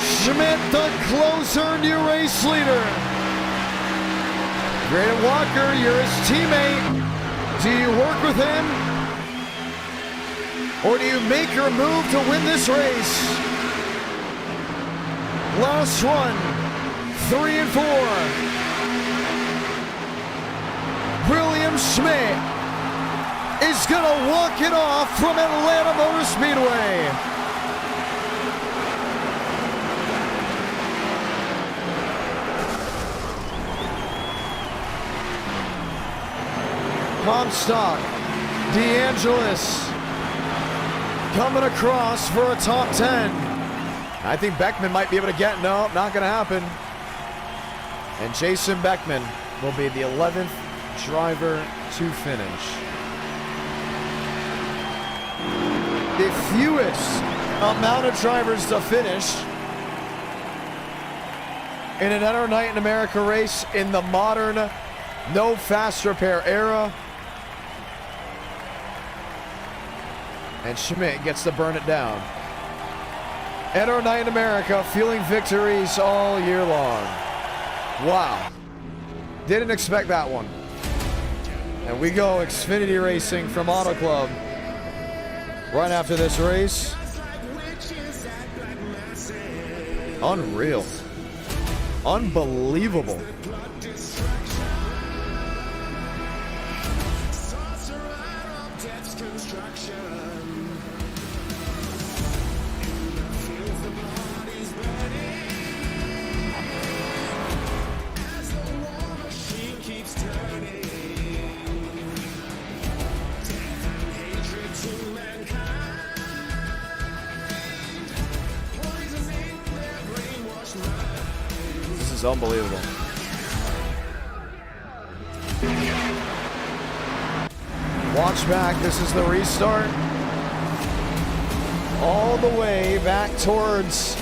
Schmidt, the closer, new race leader. Graydon Walker, you're his teammate. Do you work with him? Or do you make your move to win this race? Last one, 3 and 4. William Schmidt is gonna walk it off from Atlanta Motor Speedway. Comstock, DeAngelis coming across for a top 10. I think Beckman might be able to get, no, not gonna happen. And Jason Beckman will be the 11th driver to finish. The fewest amount of drivers to finish in an Enter Night in America race in the modern no fast repair era. And Schmidt gets to burn it down. Enter Night in America, feeling victories all year long. Wow. Didn't expect that one. And we go Xfinity Racing from Auto Club right after this race. Unreal. Unbelievable. This is unbelievable. Watch back. This is the restart. All the way back towards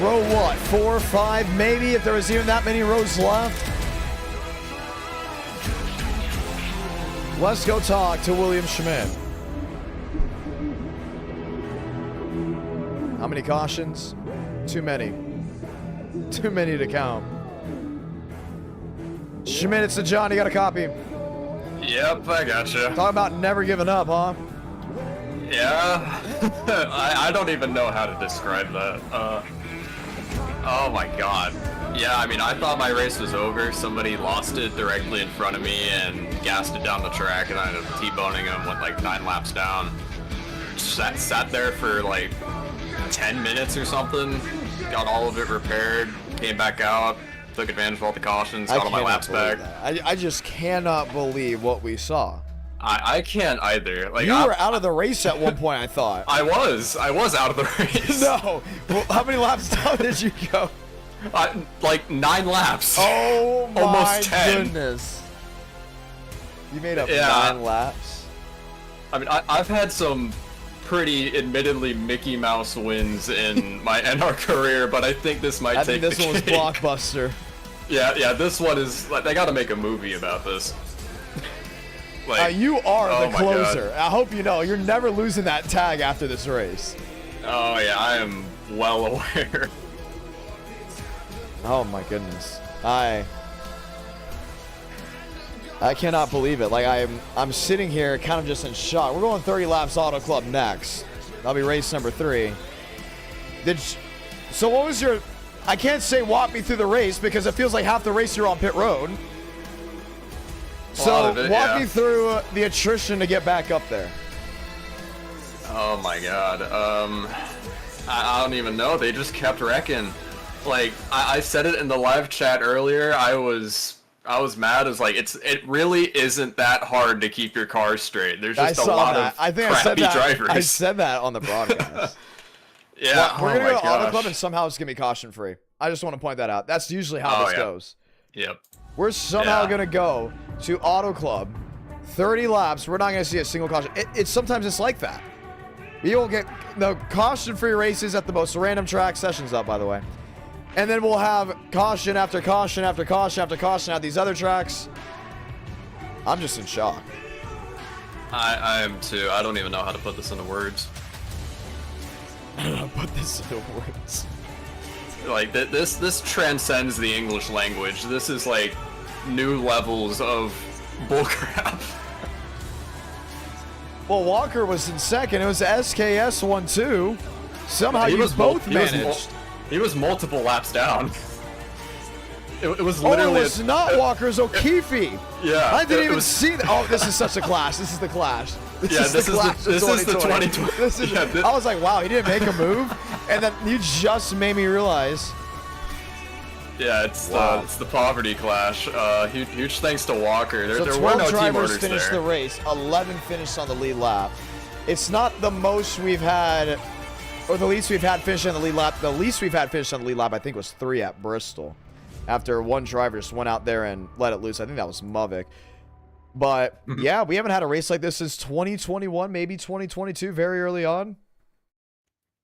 row what? 4, 5, maybe, if there was even that many rows left. Let's go talk to William Schmidt. How many cautions? Too many. Too many to count. Schmidt, it's the John. You got a copy.
Yep, I gotcha.
Talk about never giving up, huh?
Yeah. I don't even know how to describe that. Oh my god. Yeah, I mean, I thought my race was over. Somebody lost it directly in front of me and gassed it down the track, and I ended up T-boning him, went like 9 laps down. Sat there for like 10 minutes or something, got all of it repaired, came back out, took advantage of all the cautions, got all my laps back.
I just cannot believe what we saw.
I can't either. Like,
You were out of the race at one point, I thought.
I was out of the race.
No. Well, how many laps down did you go?
Like 9 laps.
Oh my
Almost 10.
goodness. You made up
Yeah.
9 laps.
I mean, I've had some pretty, admittedly, Mickey Mouse wins in my NR career, but I think this might take
this one was
cake.
blockbuster.
Yeah, this one is, like, they gotta make a movie about this. Like,
You are
oh
the
my
closer.
God.
I hope you know. You're never losing that tag after this race.
Oh yeah, I am well aware.
Oh my goodness. I cannot believe it. Like I'm sitting here kind of just in shock. We're going 30 laps Auto Club next. That'll be race number 3. So what was your, I can't say walk me through the race because it feels like half the race you're on pit road. So walk me through the attrition to get back up there.
Oh my god. I don't even know. They just kept wrecking. Like, I said it in the live chat earlier. I was mad. I was like, it really isn't that hard to keep your car straight. There's just a lot of crappy drivers.
I said that on the broadcast.
Yeah.
Well, we're
oh
gonna
my
go to Auto
gosh.
Club and somehow it's gonna be caution free. I just want to point that out. That's usually how this goes.
Yep.
We're somehow
Yeah.
gonna go to Auto Club, 30 laps. We're not gonna see a single caution. Sometimes it's like that. We will get the caution-free races at the most random track sessions up, by the way. And then we'll have caution after caution after caution after caution at these other tracks. I'm just in shock.
I am too. I don't even know how to put this into words.
Put this into words.
Like, this transcends the English language. This is like new levels of bullcrap.
Well, Walker was in second. It was SKS 1-2. Somehow you both managed.
He was multiple laps down. It was
Oh,
literally.
it was not Walker's O'Keefe.
Yeah.
I didn't
it
even
was-
see that. Oh, this is such a clash. This is the clash.
This is the 2020.
This is,
Yeah,
I was like, wow, he didn't make a move. And then you just made me realize.
Yeah, it's
Wow.
the poverty clash. Huge thanks to Walker.
So
There
12
were no team
drivers
orders
finished
there.
the race. 11 finished on the lead lap. It's not the most we've had, or the least we've had finished on the lead lap. The least we've had finished on the lead lap, I think, was 3 at Bristol. After one driver just went out there and let it loose. I think that was Mavic. But, yeah, we haven't had a race like this since 2021, maybe 2022, very early on.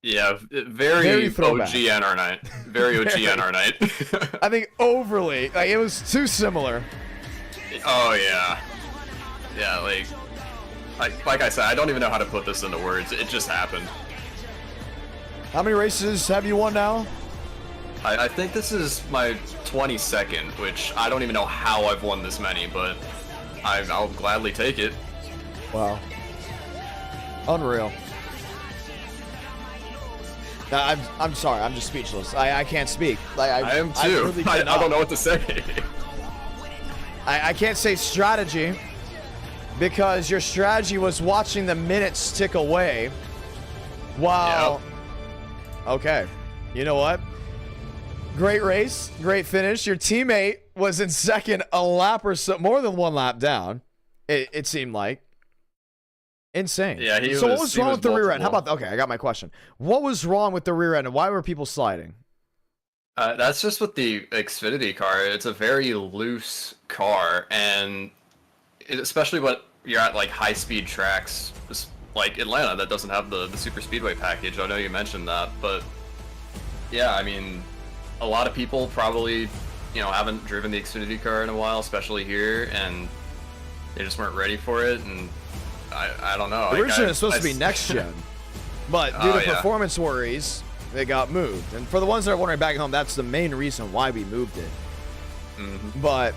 Yeah, very
Very
OG
throwback.
NR night. Very OG
Very.
NR night.
I think overly. Like, it was too similar.
Oh yeah. Yeah, like I said, I don't even know how to put this into words. It just happened.
How many races have you won now?
I think this is my 22nd, which I don't even know how I've won this many, but I'll gladly take it.
Wow. Unreal. I'm sorry. I'm just speechless. I can't speak. Like,
I am too.
really
I
cannot.
don't know what to say.
I can't say strategy because your strategy was watching the minutes tick away while...
Yep.
Okay. You know what? Great race. Great finish. Your teammate was in second a lap or so, more than one lap down, it seemed like. Insane.
Yeah,
So what was wrong with the rear end? How about... Okay, I got my question. What was wrong with the rear end and why were people sliding?
That's just with the Xfinity car. It's a very loose car, and especially when you're at like high-speed tracks, like Atlanta, that doesn't have the super speedway package. I know you mentioned that, but yeah, I mean, a lot of people probably, haven't driven the Xfinity car in a while, especially here, and they just weren't ready for it, and I don't know.
Originally, it's supposed to be next gen, but due to
yeah.
performance worries, they got moved. And for the ones that are wondering back at home, that's the main reason why we moved it.
Mm-hmm.
But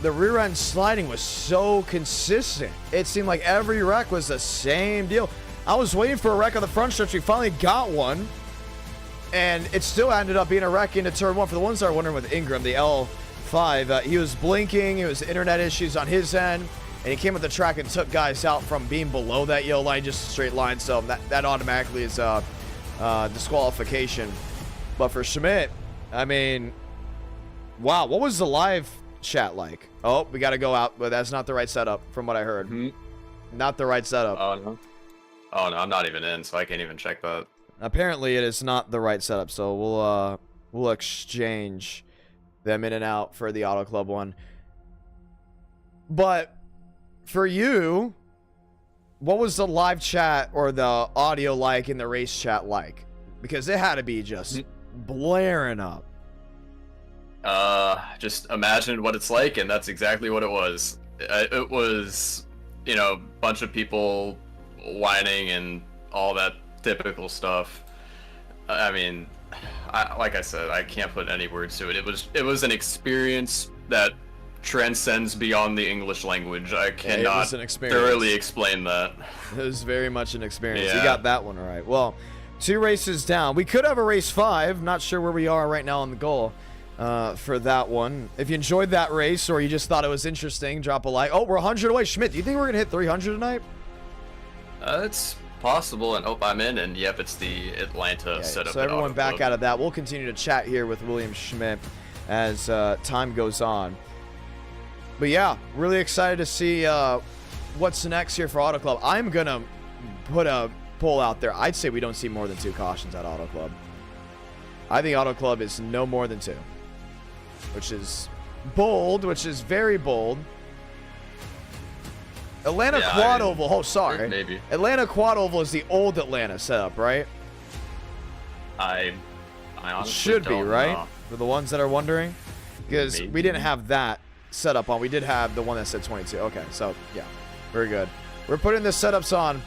the rear end sliding was so consistent. It seemed like every wreck was the same deal. I was waiting for a wreck on the front stretch. We finally got one, and it still ended up being a wreck into turn one. For the ones that are wondering with Ingram, the L5, he was blinking. It was internet issues on his end. And he came with the track and took guys out from being below that yellow line, just a straight line. So that automatically is disqualification. But for Schmidt, I mean, wow, what was the live chat like? Oh, we got to go out, but that's not the right setup from what I heard.
Mm-hmm.
Not the right setup.
Oh no, I'm not even in, so I can't even check that.
Apparently, it is not the right setup. So we'll exchange them in and out for the Auto Club one. But for you, what was the live chat or the audio like in the race chat like? Because it had to be just blaring up.
Just imagine what it's like, and that's exactly what it was. It was, a bunch of people whining and all that typical stuff. I mean, like I said, I can't put any words to it. It was an experience that transcends beyond the English language. I cannot thoroughly explain that.
It was very much an experience.
Yeah.
You got that one right. Well, 2 races down. We could have a race 5. Not sure where we are right now on the goal for that one. If you enjoyed that race or you just thought it was interesting, drop a like. Oh, we're 100 away. Schmidt, do you think we're going to hit 300 tonight?
It's possible, and hope I'm in. And yep, it's the Atlanta setup.
So everyone back out of that. We'll continue to chat here with William Schmidt as time goes on. But yeah, really excited to see what's next here for Auto Club. I'm going to put a poll out there. I'd say we don't see more than 2 cautions at Auto Club. I think Auto Club is no more than 2, which is bold, which is very bold. Atlanta Quad Oval. Oh, sorry.
Maybe.
Atlanta Quad Oval is the old Atlanta setup, right?
I honestly
should be, right?
know.
For the ones that are wondering. Because we didn't have that setup on. We did have the one that said 22. Okay, so yeah, very good. We're putting the setups on.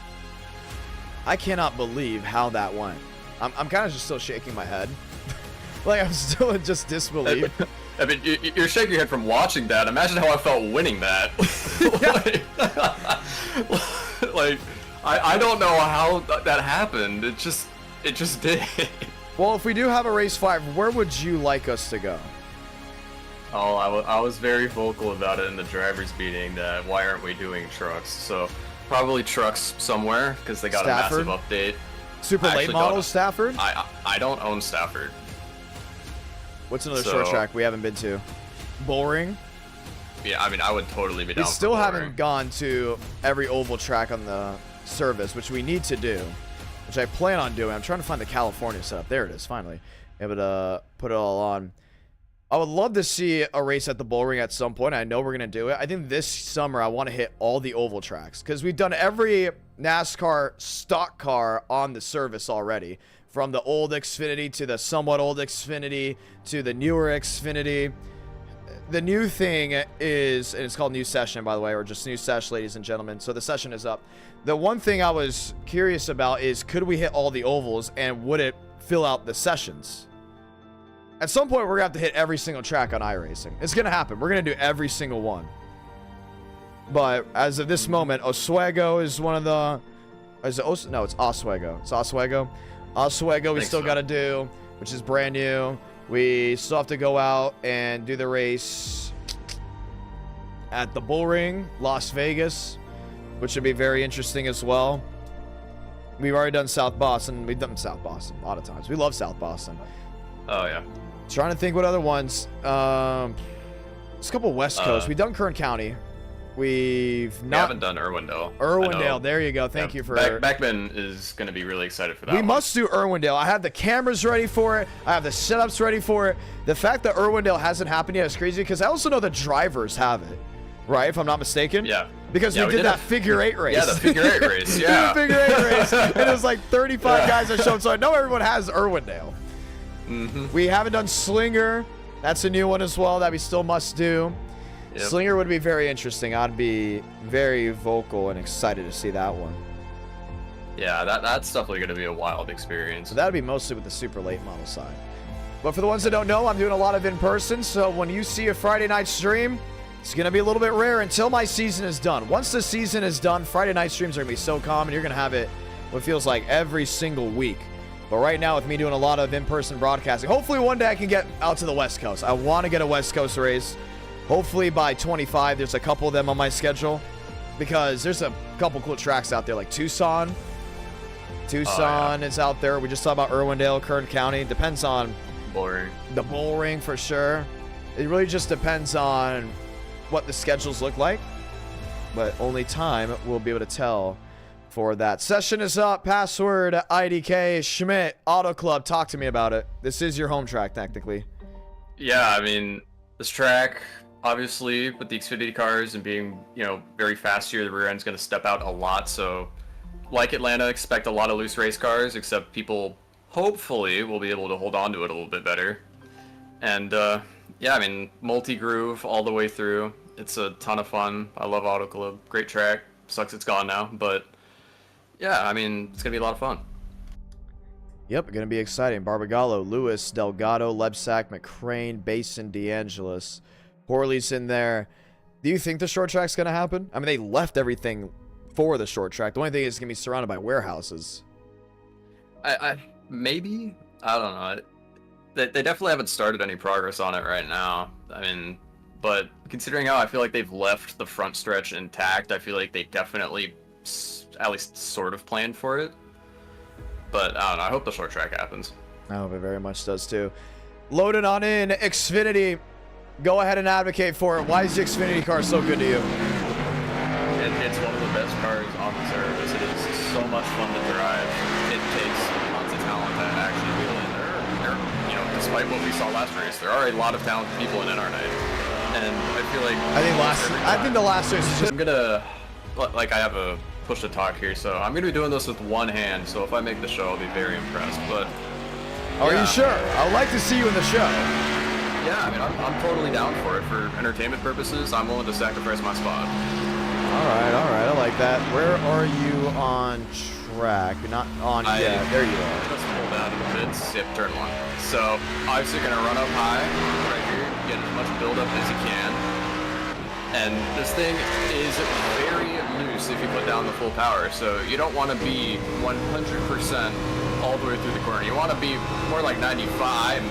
I cannot believe how that went. I'm kind of just still shaking my head. Like, I'm still in just disbelief.
I mean, you're shaking your head from watching that. Imagine how I felt winning that. like, I don't know how that happened. It just did.
Well, if we do have a race 5, where would you like us to go?
Oh, I was very vocal about it in the driver's meeting that why aren't we doing trucks? So probably trucks somewhere because they got
Stafford?
a massive update.
Super late model Stafford?
I don't own Stafford.
What's another short track we haven't been to? Bullring?
Yeah, I mean, I would totally be down.
We still
for
haven't gone to every oval track on the service, which we need to do, which I plan on doing. I'm trying to find the California setup. There it is, finally. Able to put it all on. I would love to see a race at the Bullring at some point. I know we're going to do it. I think this summer I want to hit all the oval tracks because we've done every NASCAR stock car on the service already from the old Xfinity to the somewhat old Xfinity to the newer Xfinity. The new thing is, and it's called New Session, by the way, or just New Sesh, ladies and gentlemen. So the session is up. The one thing I was curious about is, could we hit all the ovals, and would it fill out the sessions? At some point, we're going to have to hit every single track on iRacing. It's going to happen. We're going to do every single one. But as of this moment, Oswego is one of the... No, it's Oswego. It's Oswego. Oswego we still got to do, which is brand new. We still have to go out and do the race at the Bull Ring, Las Vegas, which should be very interesting as well. We've already done South Boston. We've done South Boston a lot of times. We love South Boston.
Oh, yeah.
Trying to think what other ones. There's a couple West Coast. We've done Kern County. We
haven't done Irwindale.
Irwindale, there you go. Thank you for...
Beckman is going to be really excited for that.
We must do Irwindale. I have the cameras ready for it. I have the setups ready for it. The fact that Irwindale hasn't happened yet is crazy, because I also know the drivers have it, right? If I'm not mistaken.
Yeah.
Because we did that figure 8 race.
Yeah, the figure 8 race. Yeah.
The figure 8 race. And it was like 35 guys that showed. So I know everyone has Irwindale. We haven't done Slinger. That's a new one as well that we still must do. Yep. Slinger would be very interesting. I'd be very vocal and excited to see that one.
Yeah, that's definitely going to be a wild experience.
So that would be mostly with the super late model side. But for the ones that don't know, I'm doing a lot of in-person. So when you see a Friday night stream, it's going to be a little bit rare until my season is done. Once the season is done, Friday night streams are going to be so common. You're going to have it what feels like every single week. But right now, with me doing a lot of in-person broadcasting, hopefully one day I can get out to the West Coast. I want to get a West Coast race. Hopefully by 25, there's a couple of them on my schedule, because there's a couple cool tracks out there, like Tucson. Tucson is out there. We just talked about Irwindale, Kern County. Depends on the Bull Ring for sure. It really just depends on what the schedules look like, but only time will be able to tell for that. Session is up. Password IDK Schmidt Auto Club. Talk to me about it. This is your home track, technically.
Yeah, I mean, this track, obviously, with the Xfinity cars and being, very fast here, the rear end's going to step out a lot. So, like Atlanta, expect a lot of loose race cars, except people, hopefully, will be able to hold on to it a little bit better. And, yeah, I mean, multi-groove all the way through. It's a ton of fun. I love Auto Club. Great track. Sucks it's gone now, but, yeah, I mean, it's going to be a lot of fun.
Yep, going to be exciting. Barbagallo, Lewis, Delgado, Lebsack, McCrane, Basin, DeAngelis. Horley's in there. Do you think the short track's going to happen? I mean, they left everything for the short track. The only thing is it's going to be surrounded by warehouses.
Maybe? I don't know. They definitely haven't started any progress on it right now. I mean, but considering how I feel like they've left the front stretch intact, I feel like they definitely at least sort of planned for it. But I don't know. I hope the short track happens.
I hope it very much does too. Loaded on in. Xfinity. Go ahead and advocate for it. Why is the Xfinity car so good to you?
It's one of the best cars on the service. It is so much fun to drive. It takes tons of talent to actually wheel in there. Despite what we saw last race, there are a lot of talented people in NR Night. And I feel like
I think the last race is just...
I'm gonna, like, I have a push to talk here, so I'm gonna be doing this with one hand. So if I make the show, I'll be very impressed. But
are you sure? I would like to see you in the show.
Yeah, I mean, I'm totally down for it. For entertainment purposes, I'm willing to sacrifice my spot.
All right, I like that. Where are you on track? You're not on yet. There you are.
Let's pull down to the pits. Yep, turn one. So, obviously gonna run up high right here, get as much build-up as you can. And this thing is very loose if you put down the full power, so you don't want to be 100% all the way through the corner. You want to be more like 95.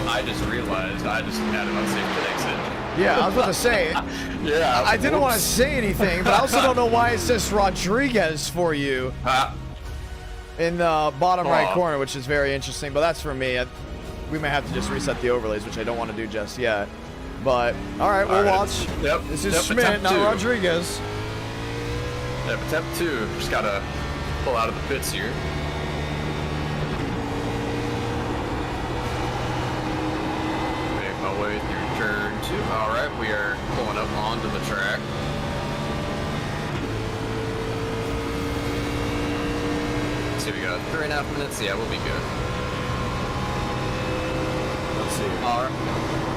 I just realized I just had an unsafe pit exit.
Yeah, I was about to say.
Yeah.
I didn't want to say anything, but I also don't know why it says Rodriguez for you in the bottom right corner, which is very interesting. But that's for me. We may have to just reset the overlays, which I don't want to do just yet. But all right, we'll watch.
Yep.
This is Schmidt, not Rodriguez.
Yep, attempt 2. Just gotta pull out of the pits here. Make my way through turn 2. All right, we are pulling up onto the track. Let's see, we got 3.5 minutes. Yeah, we'll be good.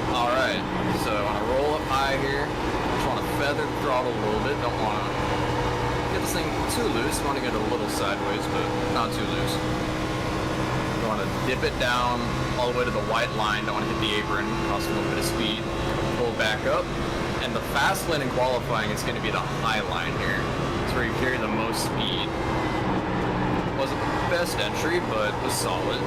Alright, so I want to roll up high here. Just want to feather the throttle a little bit. Don't want to get this thing too loose. Want to get it a little sideways, but not too loose. Don't want to dip it down all the way to the white line. Don't want to hit the apron. Cost a little bit of speed. Pull back up. And the fast lane in qualifying is going to be the high line here. It's where you carry the most speed. Wasn't the best entry, but was solid.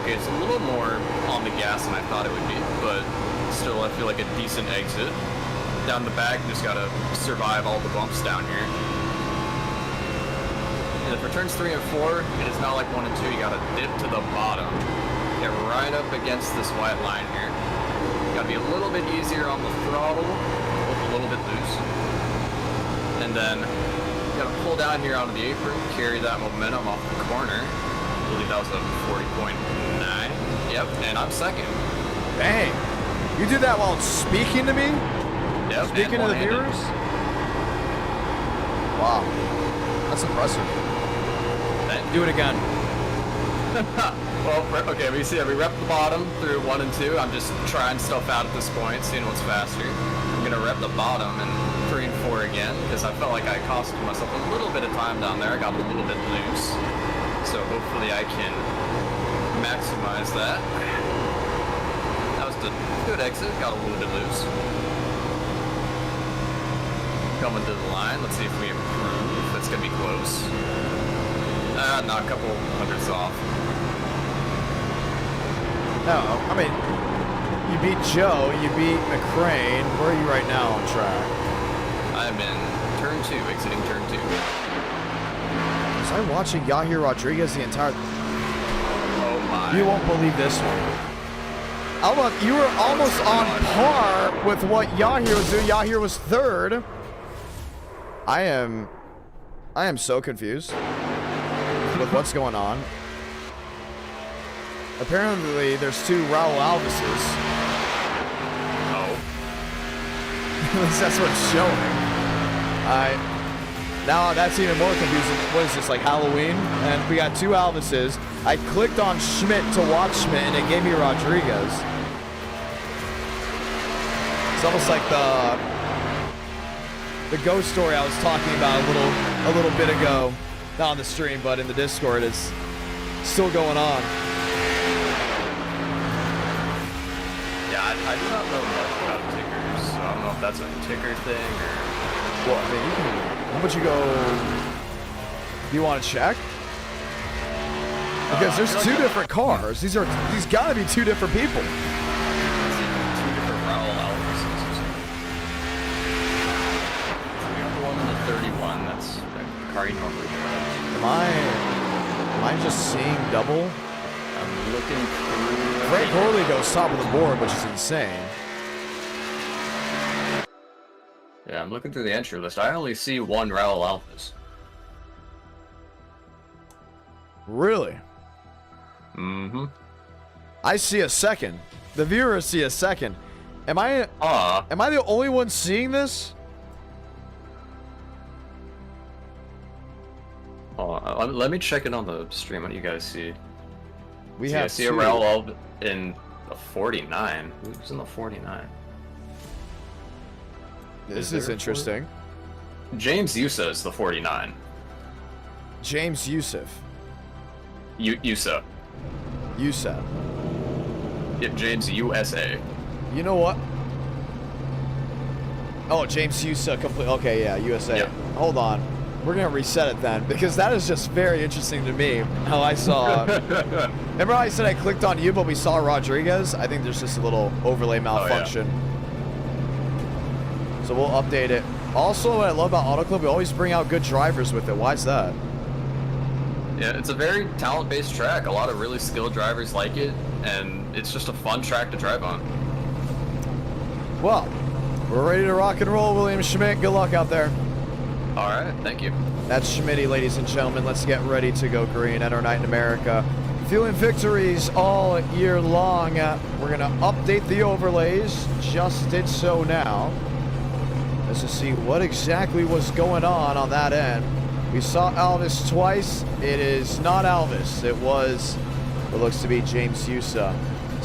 Okay, it's a little more on the gas than I thought it would be, but still I feel like a decent exit. Down the back, just gotta survive all the bumps down here. And for turns 3 and 4, it is not like 1 and 2, you gotta dip to the bottom. Get right up against this white line here. Gotta be a little bit easier on the throttle, look a little bit loose. And then you gotta pull down here onto the apron, carry that momentum off the corner. I believe that was a 40.9. Yep, and I'm second.
Dang. You did that while speaking to me?
Yep,
Speaking to the viewers? Wow. That's impressive. Do it again.
Well, okay, we rep the bottom through 1 and 2. I'm just trying stuff out at this point, seeing what's faster. I'm gonna rep the bottom and 3 and 4 again, because I felt like I costed myself a little bit of time down there. I got a little bit loose. So hopefully I can maximize that. That was a good exit, got a little bit loose. Coming to the line, let's see if we improve. It's gonna be close. Not a couple hundredths off.
No, I mean, you beat Joe, you beat McCrane. Where are you right now on track?
I'm in turn 2, exiting turn 2.
Was I watching Yahir Rodriguez the entire...
Oh my.
You won't believe this one. Alba, you were almost on par with what Yahir was doing. Yahir was 3rd. I am so confused with what's going on. Apparently, there's 2 Raul Alvises.
Oh.
At least that's what it's showing. Now that's even more confusing. What is this, like Halloween? And we got 2 Alvises. I clicked on Schmidt to watch Schmidt, and it gave me Rodriguez. It's almost like the ghost story I was talking about a little bit ago, not on the stream, but in the Discord. It's still going on.
Yeah, I do not know much about tickers, so I don't know if that's a ticker thing or...
Well, I mean, you can... How much you go... Do you want to check? Because there's 2 different cars. These gotta be 2 different people.
2 different Raul Alvarez's. We got the one in the 31, that's the car you normally get.
Am I just seeing double?
I'm looking through...
Frank Horley goes top of the board, which is insane.
Yeah, I'm looking through the entry list. I only see 1 Raul Alvarez.
Really?
Mm-hmm.
I see a second. The viewers see a second. Am I the only one seeing this?
Let me check it on the stream. What do you guys see?
I
see a Raul Alvarez in the 49. Who's in the 49?
This is interesting.
James Yusa is the 49.
James Yusuf.
Yusa.
Yusuf.
Yep, James USA.
You know what? Oh, James Yusa. Okay, yeah, USA.
Yeah.
Hold on. We're going to reset it then, because that is just very interesting to me, how I saw... Remember how I said I clicked on you, but we saw Rodriguez? I think there's just a little overlay malfunction.
Oh, yeah.
So we'll update it. Also, what I love about Auto Club, we always bring out good drivers with it. Why is that?
Yeah, it's a very talent-based track. A lot of really skilled drivers like it, and it's just a fun track to drive on.
Well, we're ready to rock and roll, William Schmidt. Good luck out there.
All right, thank you.
That's Schmitty, ladies and gentlemen. Let's get ready to go green at our night in America. Feeling victories all year long. We're going to update the overlays. Just did so now. Let's just see what exactly was going on that end. We saw Alvis twice. It is not Alvis. It was what looks to be James Yusa.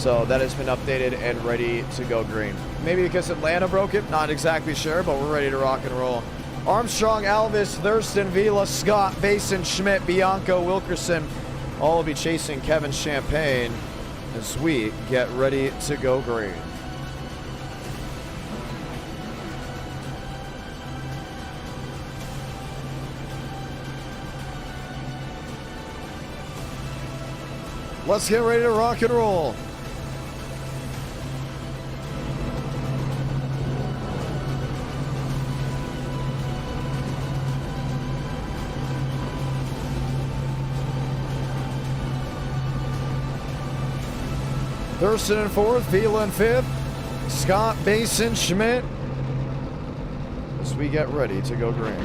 So that has been updated and ready to go green. Maybe because Atlanta broke it, not exactly sure, but we're ready to rock and roll. Armstrong, Alvis, Thurston, Vila, Scott, Basin, Schmidt, Bianco, Wilkerson all will be chasing Kevin Champagne as we get ready to go green. Let's get ready to rock and roll. Thurston in fourth, Vila in fifth, Scott, Basin, Schmidt as we get ready to go green.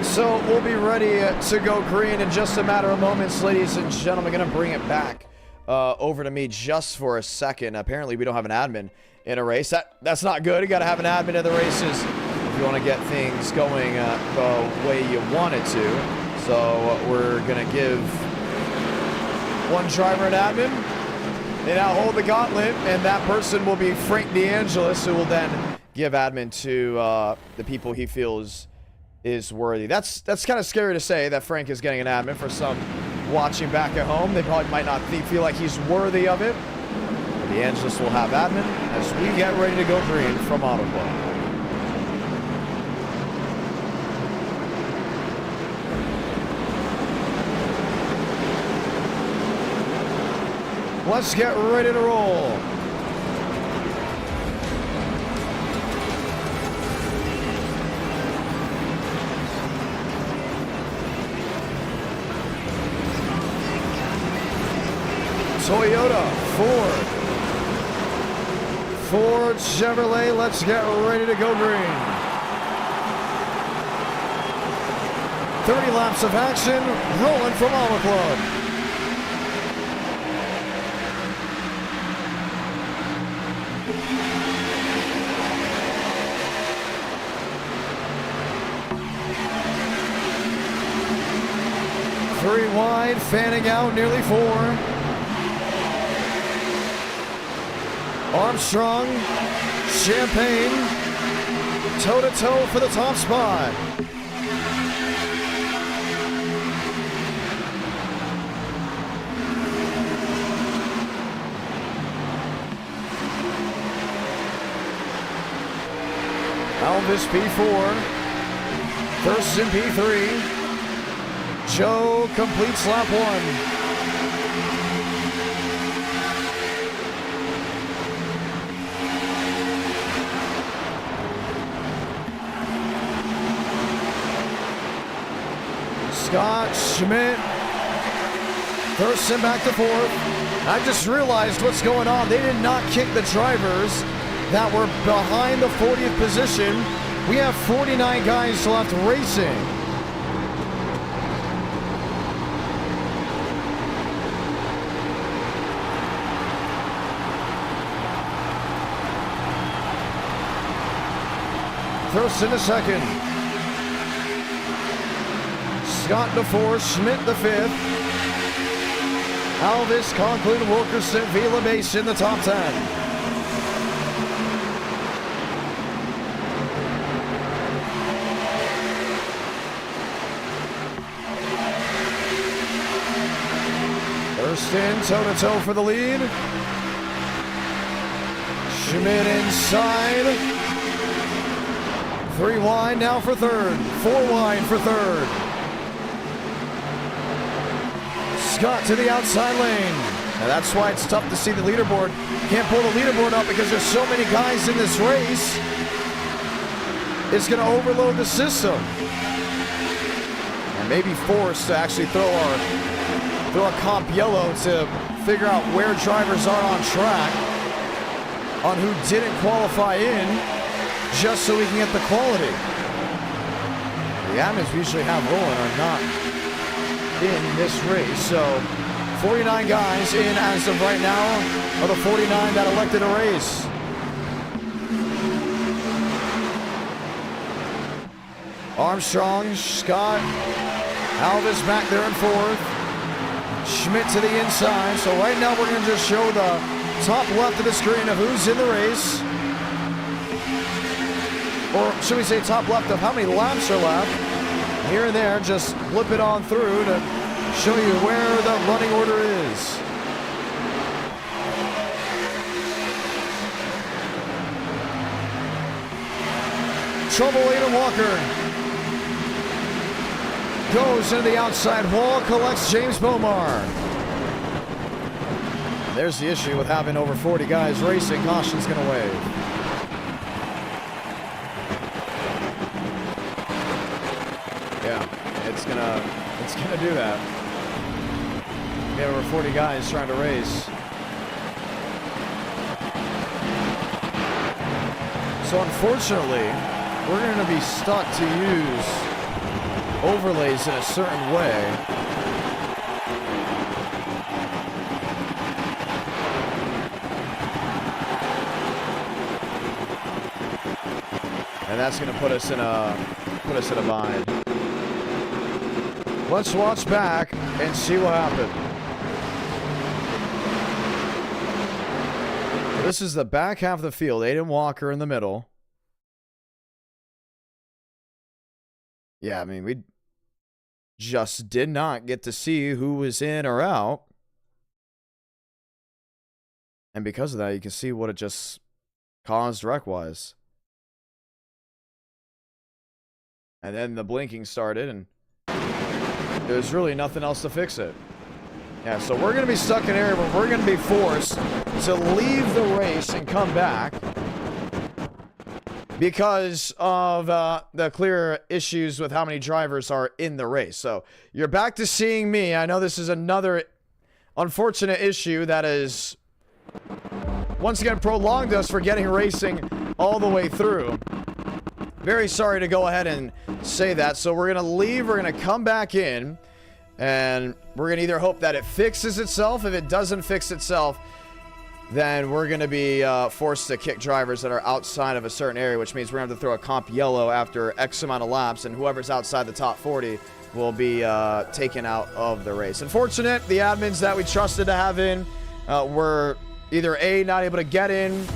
So we'll be ready to go green in just a matter of moments, ladies and gentlemen. Going to bring it back over to me just for a second. Apparently we don't have an admin in a race. That's not good. You got to have an admin in the races if you want to get things going the way you want it to. So we're going to give one driver an admin. They now hold the gauntlet, and that person will be Frank DeAngelis, who will then give admin to the people he feels is worthy. That's kind of scary to say that Frank is getting an admin. For some watching back at home, they probably might not feel like he's worthy of it. DeAngelis will have admin as we get ready to go green from Auto Club. Let's get ready to roll. Toyota, Ford, Chevrolet, let's get ready to go green. 30 laps of action, rolling from Auto Club. Three wide, fanning out, nearly four. Armstrong, Champagne, toe-to-toe for the top spot. Alvis P4, Thurston P3. Joe completes lap one. Scott, Schmidt, Thurston back to fourth. I just realized what's going on. They did not kick the drivers that were behind the 40th position. We have 49 guys left racing. Thurston to second. Scott to fourth, Schmidt the fifth. Alvis, Conklin, Wilkerson, Vila Base in the top 10. Thurston toe-to-toe for the lead. Schmidt inside. Three wide now for third. Four wide for third. Scott to the outside lane. And that's why it's tough to see the leaderboard. Can't pull the leaderboard up because there's so many guys in this race. It's going to overload the system. And maybe forced to actually throw a comp yellow to figure out where drivers are on track, on who didn't qualify in, just so we can get the quality. The admins we usually have rolling are not in this race. So 49 guys in as of right now are the 49 that elected a race. Armstrong, Scott, Alvis back there in fourth. Schmidt to the inside. So right now we're going to just show the top left of the screen of who's in the race. Or should we say top left of how many laps are left. Here and there, just flip it on through to show you where the running order is. Trouble, Aiden Walker goes into the outside wall, collects James Bomar. There's the issue with having over 40 guys racing. Caution's going to wave. Yeah, it's gonna do that. We have over 40 guys trying to race. So unfortunately, we're going to be stuck to use overlays in a certain way. And that's going to put us in a bind. Let's watch back and see what happened. This is the back half of the field. Aiden Walker in the middle. Yeah, I mean, we just did not get to see who was in or out. And because of that, you can see what it just caused wreck-wise. And then the blinking started, and there's really nothing else to fix it. Yeah, so we're going to be stuck in an area where we're going to be forced to leave the race and come back because of the clear issues with how many drivers are in the race. So you're back to seeing me. I know this is another unfortunate issue that is once again prolonged us for getting racing all the way through. Very sorry to go ahead and say that. So we're going to leave. We're going to come back in. And we're going to either hope that it fixes itself. If it doesn't fix itself, then we're going to be forced to kick drivers that are outside of a certain area, which means we're going to have to throw a comp yellow after X amount of laps, and whoever's outside the top 40 will be taken out of the race. Unfortunate, the admins that we trusted to have in were either A, not able to get in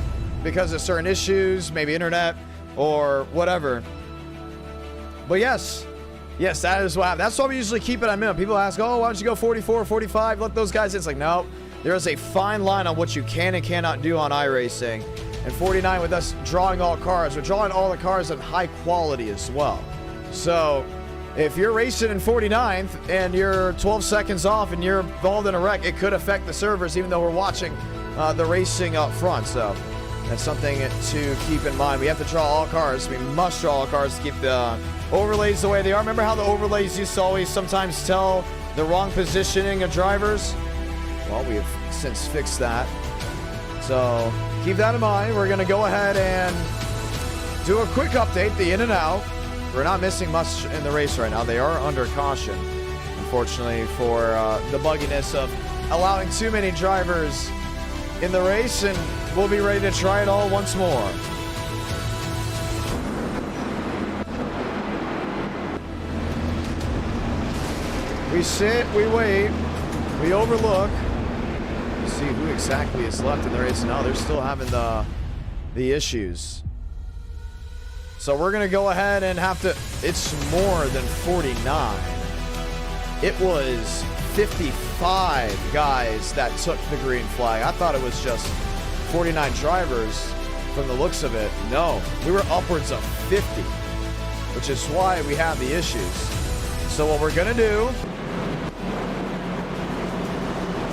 because of certain issues, maybe internet, or whatever. But yes, that is what happened. That's why we usually keep it at minimum. People ask, oh, why don't you go 44, 45, let those guys in. It's like, no, there is a fine line on what you can and cannot do on iRacing. And 49 with us drawing all cars, we're drawing all the cars of high quality as well. So if you're racing in 49th and you're 12 seconds off and you're involved in a wreck, it could affect the servers even though we're watching the racing up front. So that's something to keep in mind. We have to draw all cars. We must draw all cars to keep the overlays the way they are. Remember how the overlays used to always sometimes tell the wrong positioning of drivers? Well, we have since fixed that. So keep that in mind. We're going to go ahead and do a quick update, the in and out. We're not missing much in the race right now. They are under caution, unfortunately, for the bugginess of allowing too many drivers in the race, and we'll be ready to try it all once more. We sit, we wait, we overlook, see who exactly is left in the race. Now they're still having the issues. So we're going to go ahead and have to, it's more than 49. It was 55 guys that took the green flag. I thought it was just 49 drivers from the looks of it. No, we were upwards of 50, which is why we have the issues. So what we're going to do,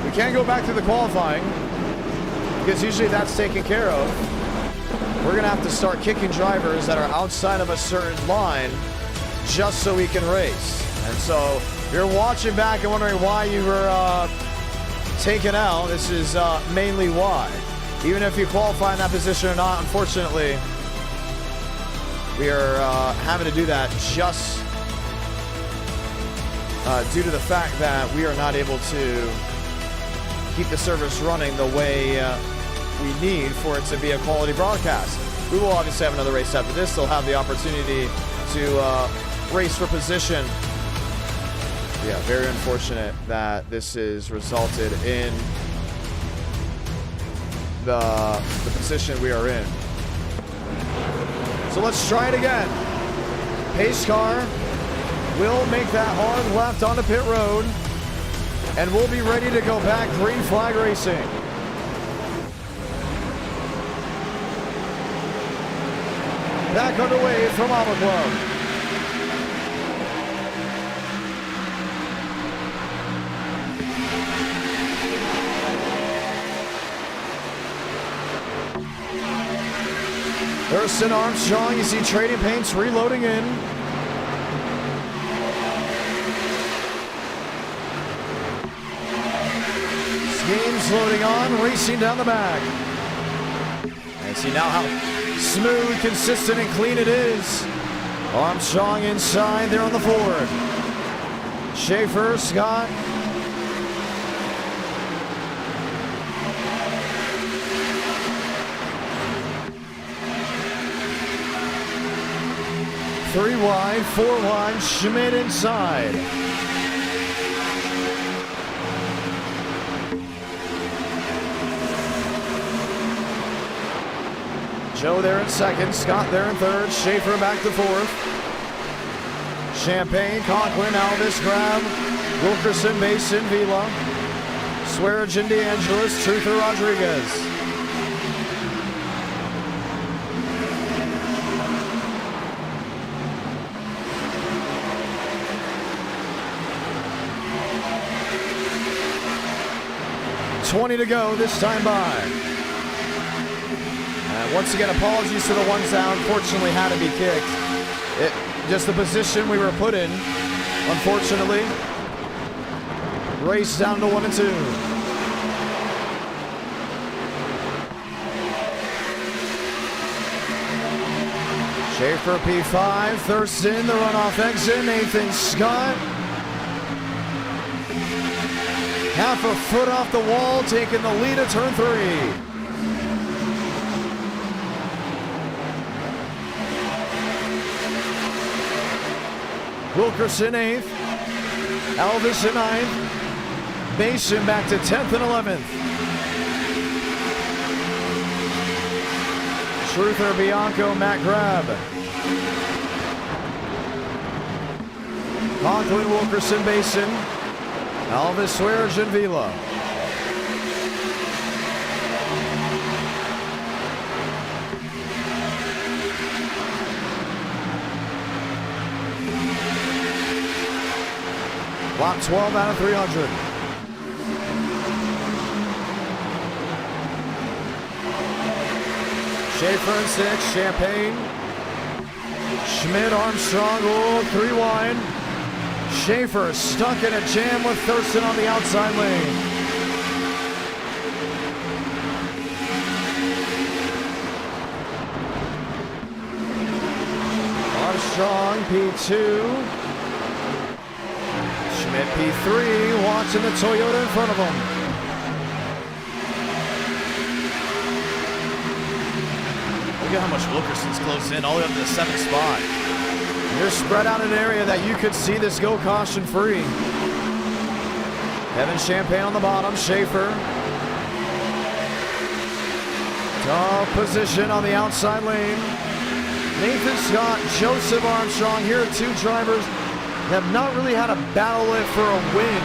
we can't go back to the qualifying because usually that's taken care of. We're going to have to start kicking drivers that are outside of a certain line just so we can race. And so if you're watching back and wondering why you were taken out, this is mainly why. Even if you qualify in that position or not, unfortunately, we are having to do that just due to the fact that we are not able to keep the service running the way we need for it to be a quality broadcast. We will obviously have another race after this. They'll have the opportunity to race for position. Yeah, very unfortunate that this has resulted in the position we are in. So let's try it again. Pace car will make that hard left onto pit road, and we'll be ready to go back green flag racing. Back underway from Auto Club. Thurston, Armstrong, you see Trading Paints reloading in. Schemes loading on, racing down the back. And see now how smooth, consistent, and clean it is. Armstrong inside there on the Ford. Schaefer, Scott. Three wide, 4 wide, Schmidt inside. Joe there in second, Scott there in third, Schaefer back to fourth. Champagne, Conklin, Alvis, Grab, Wilkerson, Mason, Vila, Swearigan, DeAngelis, Truther, Rodriguez. $20 to go this time by. Once again, apologies to the ones that unfortunately had to be kicked. Just the position we were put in, unfortunately. Race down to 1 and 2. Schaefer P5, Thurston, the runoff exit, Nathan Scott. Half a foot off the wall, taking the lead at turn 3. Wilkerson 8th, Elvis in 9th, Mason back to 10th and 11th. Truther, Bianco, Matt Grab. Conklin, Wilkerson, Mason, Elvis, Swearigan, Vila. Block 12 out of 300. Schaefer in 6, Champagne. Schmidt, Armstrong, oh, 3 wide. Schaefer stuck in a jam with Thirston on the outside lane. Armstrong, P2. Schmidt P3, watching the Toyota in front of him.
Look at how much Wilkerson's close in, all the way up to the 7th spot.
You're spread out in an area that you could see this go caution free. Evan Champagne on the bottom, Schaefer. Top position on the outside lane. Nathan Scott, Joseph Armstrong, here are 2 drivers have not really had a battle it for a win.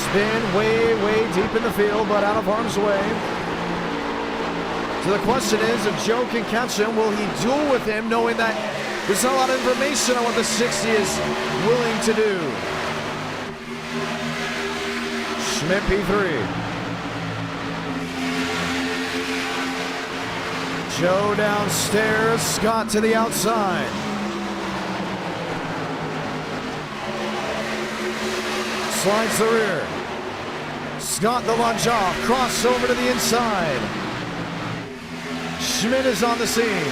Spin way, way deep in the field, but out of harm's way. So the question is, if Joe can catch him, will he duel with him, knowing that there's not a lot of information on what the 60 is willing to do? Schmidt P3. Joe downstairs, Scott to the outside. Slides the rear. Scott the lunge off, cross over to the inside. Schmidt is on the scene.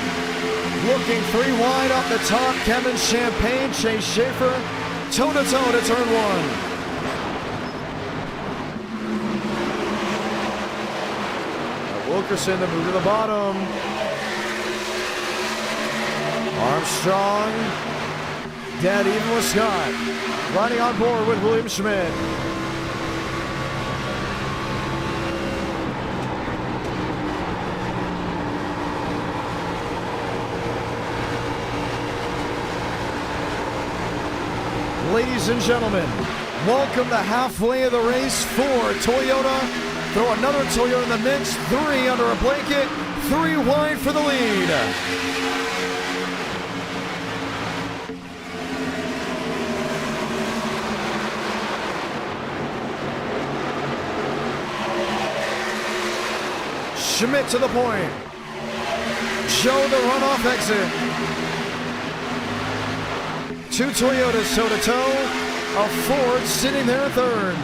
Looking 3 wide up the top, Kevin Champagne, Chase Schaefer, toe-to-toe to turn 1. Wilkerson to move to the bottom. Armstrong Dead even with Scott. Riding on board with William Schmidt. Ladies and gentlemen, welcome to halfway of the race for Toyota. Throw another Toyota in the mix. 3 under a blanket. 3 wide for the lead. Schmidt to the point. Joe the runoff exit. 2 Toyotas toe to toe. A Ford sitting there third.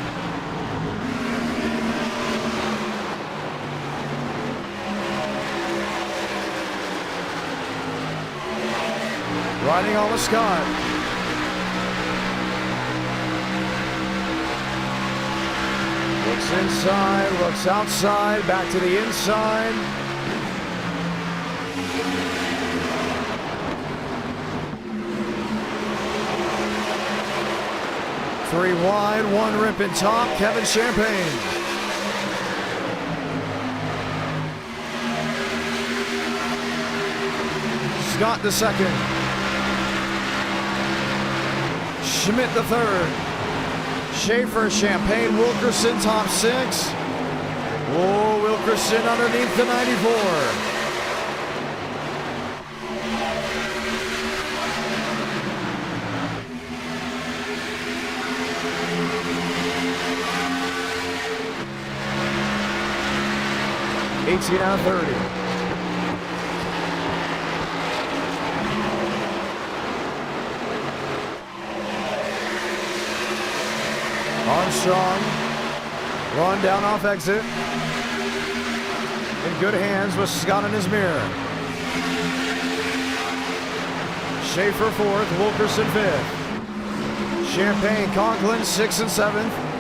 Riding on with Scott. Looks inside, looks outside, back to the inside. Three wide, 1 ripping top, Kevin Champagne. Scott the second. Schmidt the third. Schaefer, Champagne, Wilkerson top 6. Whoa, Wilkerson underneath the 94. Out of 30. Armstrong, run down off exit. In good hands with Scott in his mirror. Schaefer 4th, Wilkerson 5th. Champagne, Conklin 6th and 7th.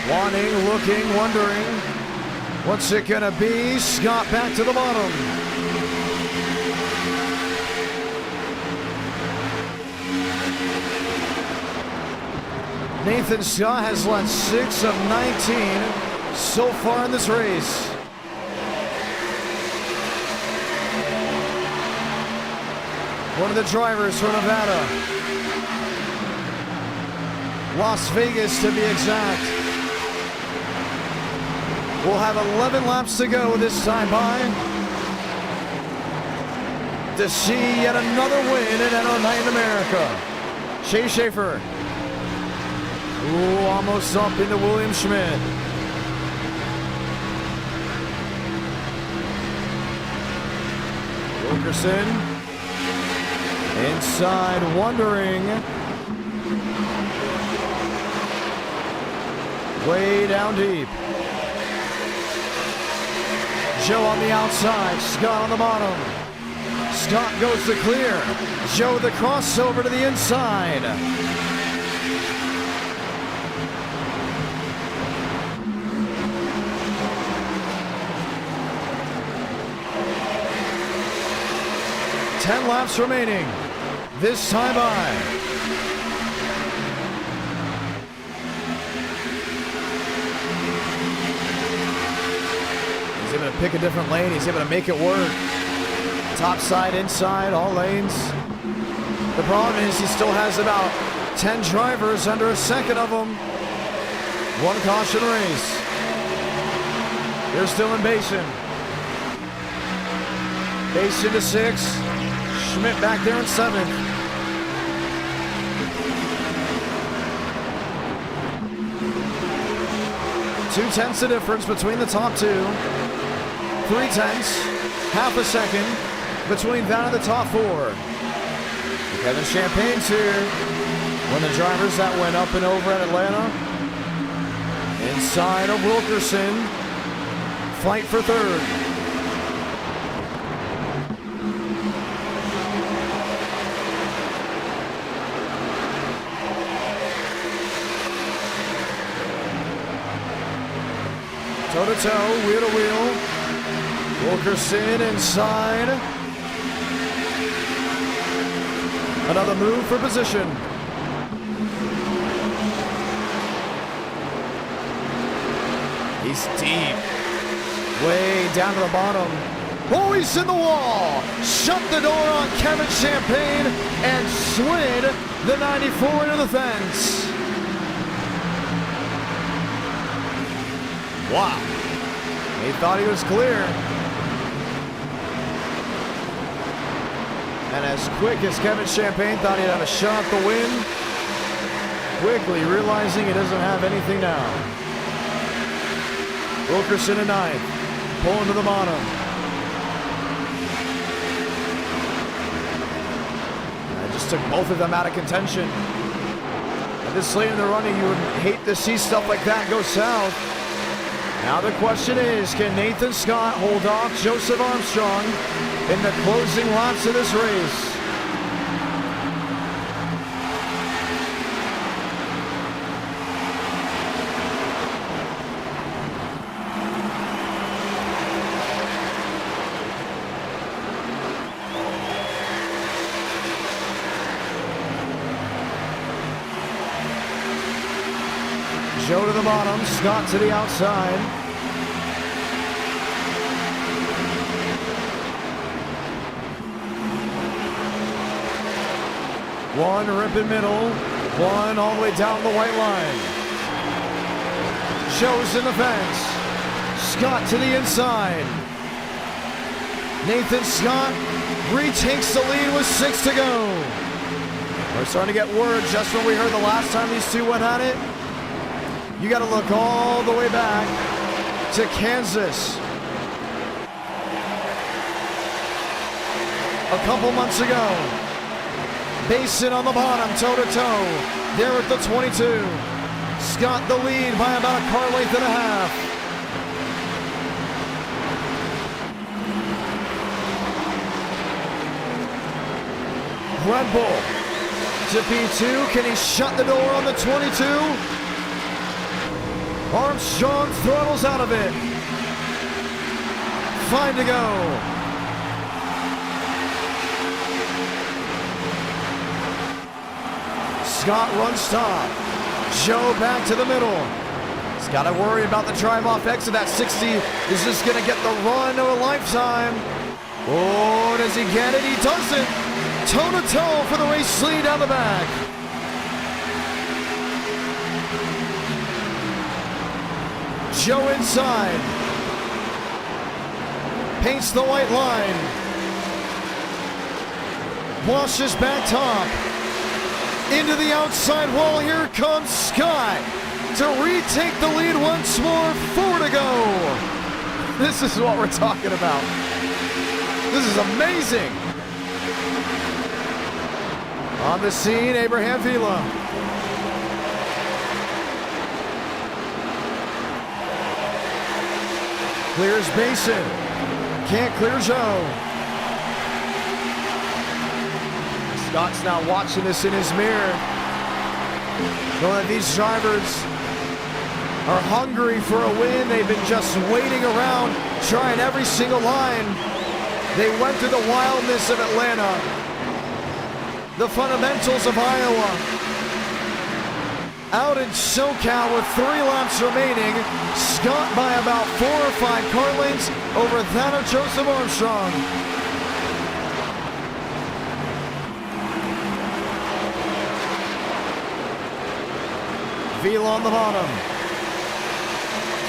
Wanting, looking, wondering. What's it gonna be? Scott back to the bottom. Nathan Scott has led 6 of 19 so far in this race. One of the drivers from Nevada. Las Vegas to be exact. We'll have 11 laps to go this time by to see yet another win in our night in America. Schaefer. Ooh, almost up into William Schmidt. Wilkerson. Inside, wondering. Way down deep. Joe on the outside, Scott on the bottom. Scott goes to clear. Joe the crossover to the inside. Ten laps remaining. This time by. He's able to pick a different lane. He's able to make it work. Top side, inside, all lanes. The problem is he still has about 10 drivers under a second of them. One caution race. They're still in Basin. Basin to 6. Schmidt back there in 7th. Two tenths the difference between the top two. 3 tenths, half a second between that and the top 4. Kevin Champagne's here. One of the drivers that went up and over at Atlanta. Inside of Wilkerson. Fight for 3rd. Toe to toe, wheel to wheel. Wilkerson inside. Another move for position.
He's deep.
Way down to the bottom. Oh, he's in the wall. Shut the door on Kevin Champagne and slid the 94 into the fence.
Wow.
He thought he was clear. And as quick as Kevin Champagne thought he'd have a shot to win, quickly realizing he doesn't have anything now. Wilkerson in ninth, pulling to the bottom. I just took both of them out of contention. At this late in the running, you would hate to see stuff like that go south. Now the question is, can Nathan Scott hold off Joseph Armstrong in the closing laps of this race? Joe to the bottom, Scott to the outside. One rip in middle, one all the way down the white line. Joe's in the fence. Scott to the inside. Nathan Scott retakes the lead with 6 to go. We're starting to get word just when we heard the last time these two went at it. You got to look all the way back to Kansas. A couple months ago. Basin on the bottom, toe-to-toe. There at the 22. Scott the lead by about a car length and a half. Red Bull to P2. Can he shut the door on the 22? Armstrong throttles out of it. 5 to go. Scott runs top. Joe back to the middle. He's got to worry about the drive-off exit. That 60 is just going to get the run of a lifetime. Oh, does he get it? He doesn't. Toe-to-toe for the race lead down the back. Joe inside. Paints the white line. Washes back top. Into the outside wall. Here comes Scott to retake the lead once more. 4 to go. This is what we're talking about. This is amazing. On the scene, Abraham Vila. Clears Basin. Can't clear Joe. Scott's now watching this in his mirror. Knowing that these drivers are hungry for a win. They've been just waiting around, trying every single line. They went through the wildness of Atlanta, the fundamentals of Iowa. Out in SoCal with 3 laps remaining, Scott by about 4 or 5 car lengths over that of Joseph Armstrong. Vila on the bottom.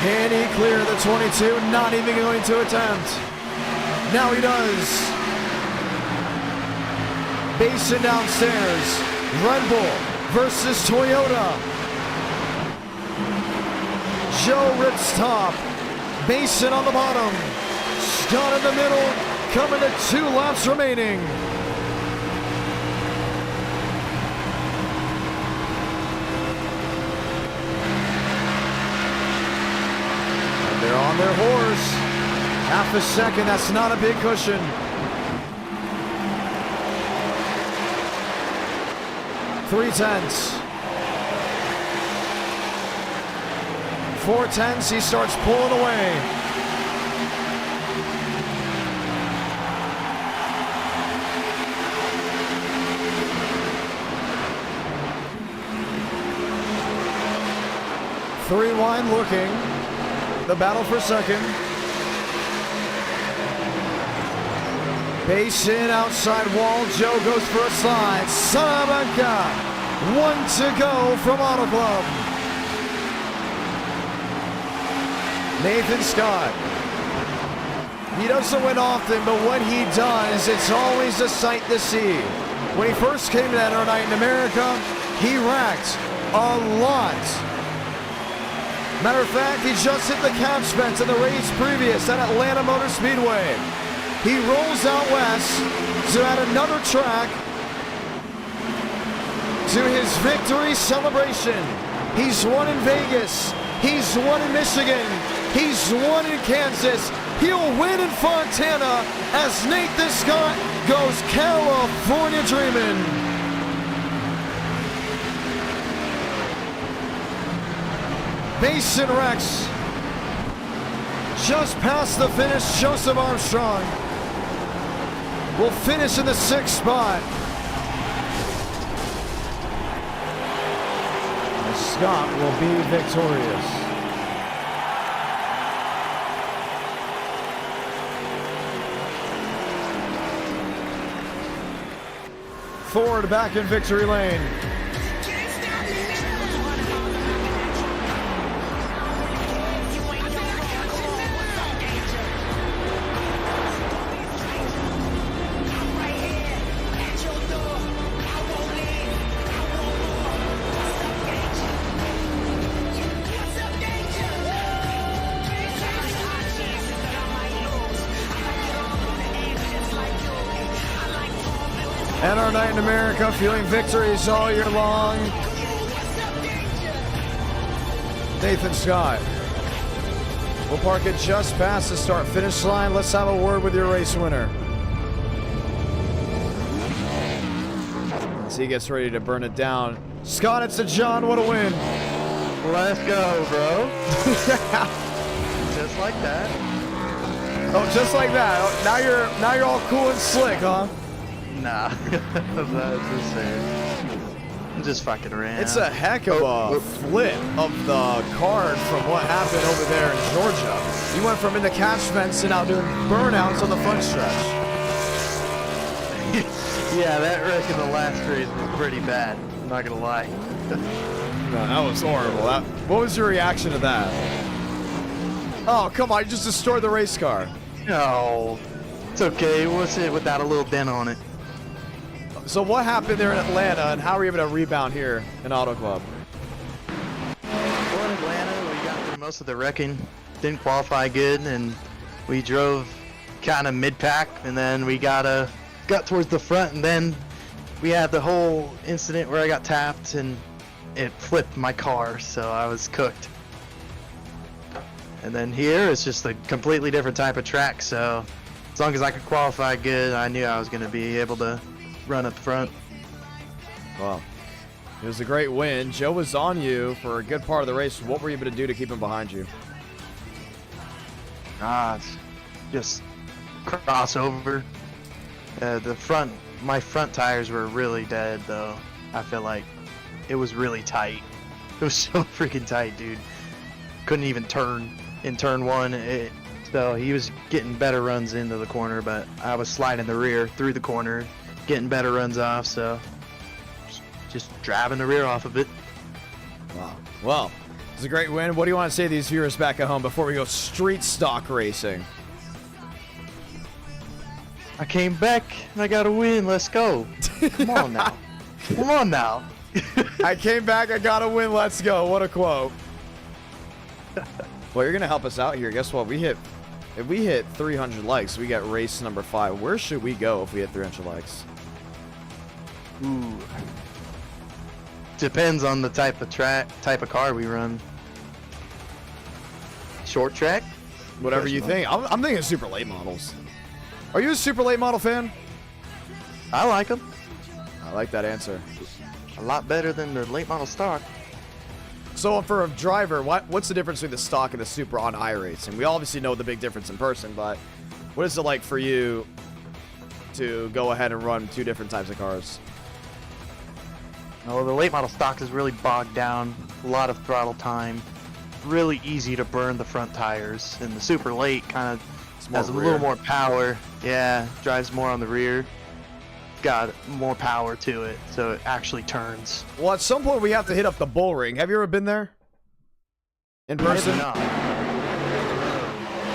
Can he clear the 22? Not even going to attempt. Now he does. Basin downstairs. Red Bull versus Toyota. Joe rips top. Basin on the bottom. Scott in the middle. Coming to 2 laps remaining. And they're on their horse. Half a second, that's not a big cushion. Three tenths. 4 tenths, he starts pulling away. Three wide looking. The battle for second. Base in, outside wall. Joe goes for a slide. Salamanca. One to go from Auto Club. Nathan Scott. He doesn't win often, but when he does, it's always a sight to see. When he first came to that night in America, he racked a lot. Matter of fact, he just hit the cap fence in the race previous at Atlanta Motor Speedway. He rolls out west to add another track to his victory celebration. He's won in Vegas. He's won in Michigan. He's won in Kansas. He'll win in Fontana as Nathan Scott goes California dreaming. Mason Rex just past the finish. Joseph Armstrong will finish in the 6th spot. And Scott will be victorious. Ford back in victory lane. And our night in America, feeling victories all year long. Nathan Scott. We'll park it just past the start-finish line. Let's have a word with your race winner. As he gets ready to burn it down. Scott, it's a John. What a win.
Let's go, bro. Just like that.
Oh, just like that. Oh, now you're all cool and slick, huh?
Nah, that's just saying. Just fucking around.
It's a heck of a flip of the card from what happened over there in Georgia. You went from in the catch fence to now doing burnouts on the front stretch.
Yeah, that wreck in the last race was pretty bad. I'm not gonna lie.
No, that was horrible. What was your reaction to that? Oh, come on, you just destroyed the race car.
No, it's okay. What's it without a little dent on it?
So what happened there in Atlanta, and how were you able to rebound here in Auto Club?
Well, in Atlanta, we got through most of the wrecking. Didn't qualify good, and we drove kind of mid-pack, and then we got towards the front, and then we had the whole incident where I got tapped, and it flipped my car, so I was cooked. And then here, it's just a completely different type of track, so as long as I could qualify good, I knew I was going to be able to run up front.
Well, it was a great win. Joe was on you for a good part of the race. What were you able to do to keep him behind you?
It's just crossover. My front tires were really dead, though. I feel like it was really tight. It was so freaking tight, dude. Couldn't even turn in turn one. So he was getting better runs into the corner, but I was sliding the rear through the corner, getting better runs off, so just driving the rear off of it.
Wow. Well, it was a great win. What do you want to say to these viewers back at home before we go street stock racing?
I came back and I got a win. Let's go. Come on now. Come on now.
I came back, I got a win. Let's go. What a quote. Well, you're going to help us out here. Guess what? If we hit 300 likes, we get race number 5. Where should we go if we hit 300 likes?
Ooh. Depends on the type of car we run. Short track?
Whatever you think. I'm thinking super late models. Are you a super late model fan?
I like them.
I like that answer.
A lot better than the late model stock.
So for a driver, what's the difference between the stock and the super on iRacing? We obviously know the big difference in person, but what is it like for you to go ahead and run 2 different types of cars?
Oh, the late model stock is really bogged down. A lot of throttle time. really easy to burn the front tires, and the super late kind of
more
has a
rear.
little more power. Yeah, drives more on the rear. Got more power to it, so it actually turns.
Well, at some point we have to hit up the bull ring. Have you ever been there? In person?
Maybe not.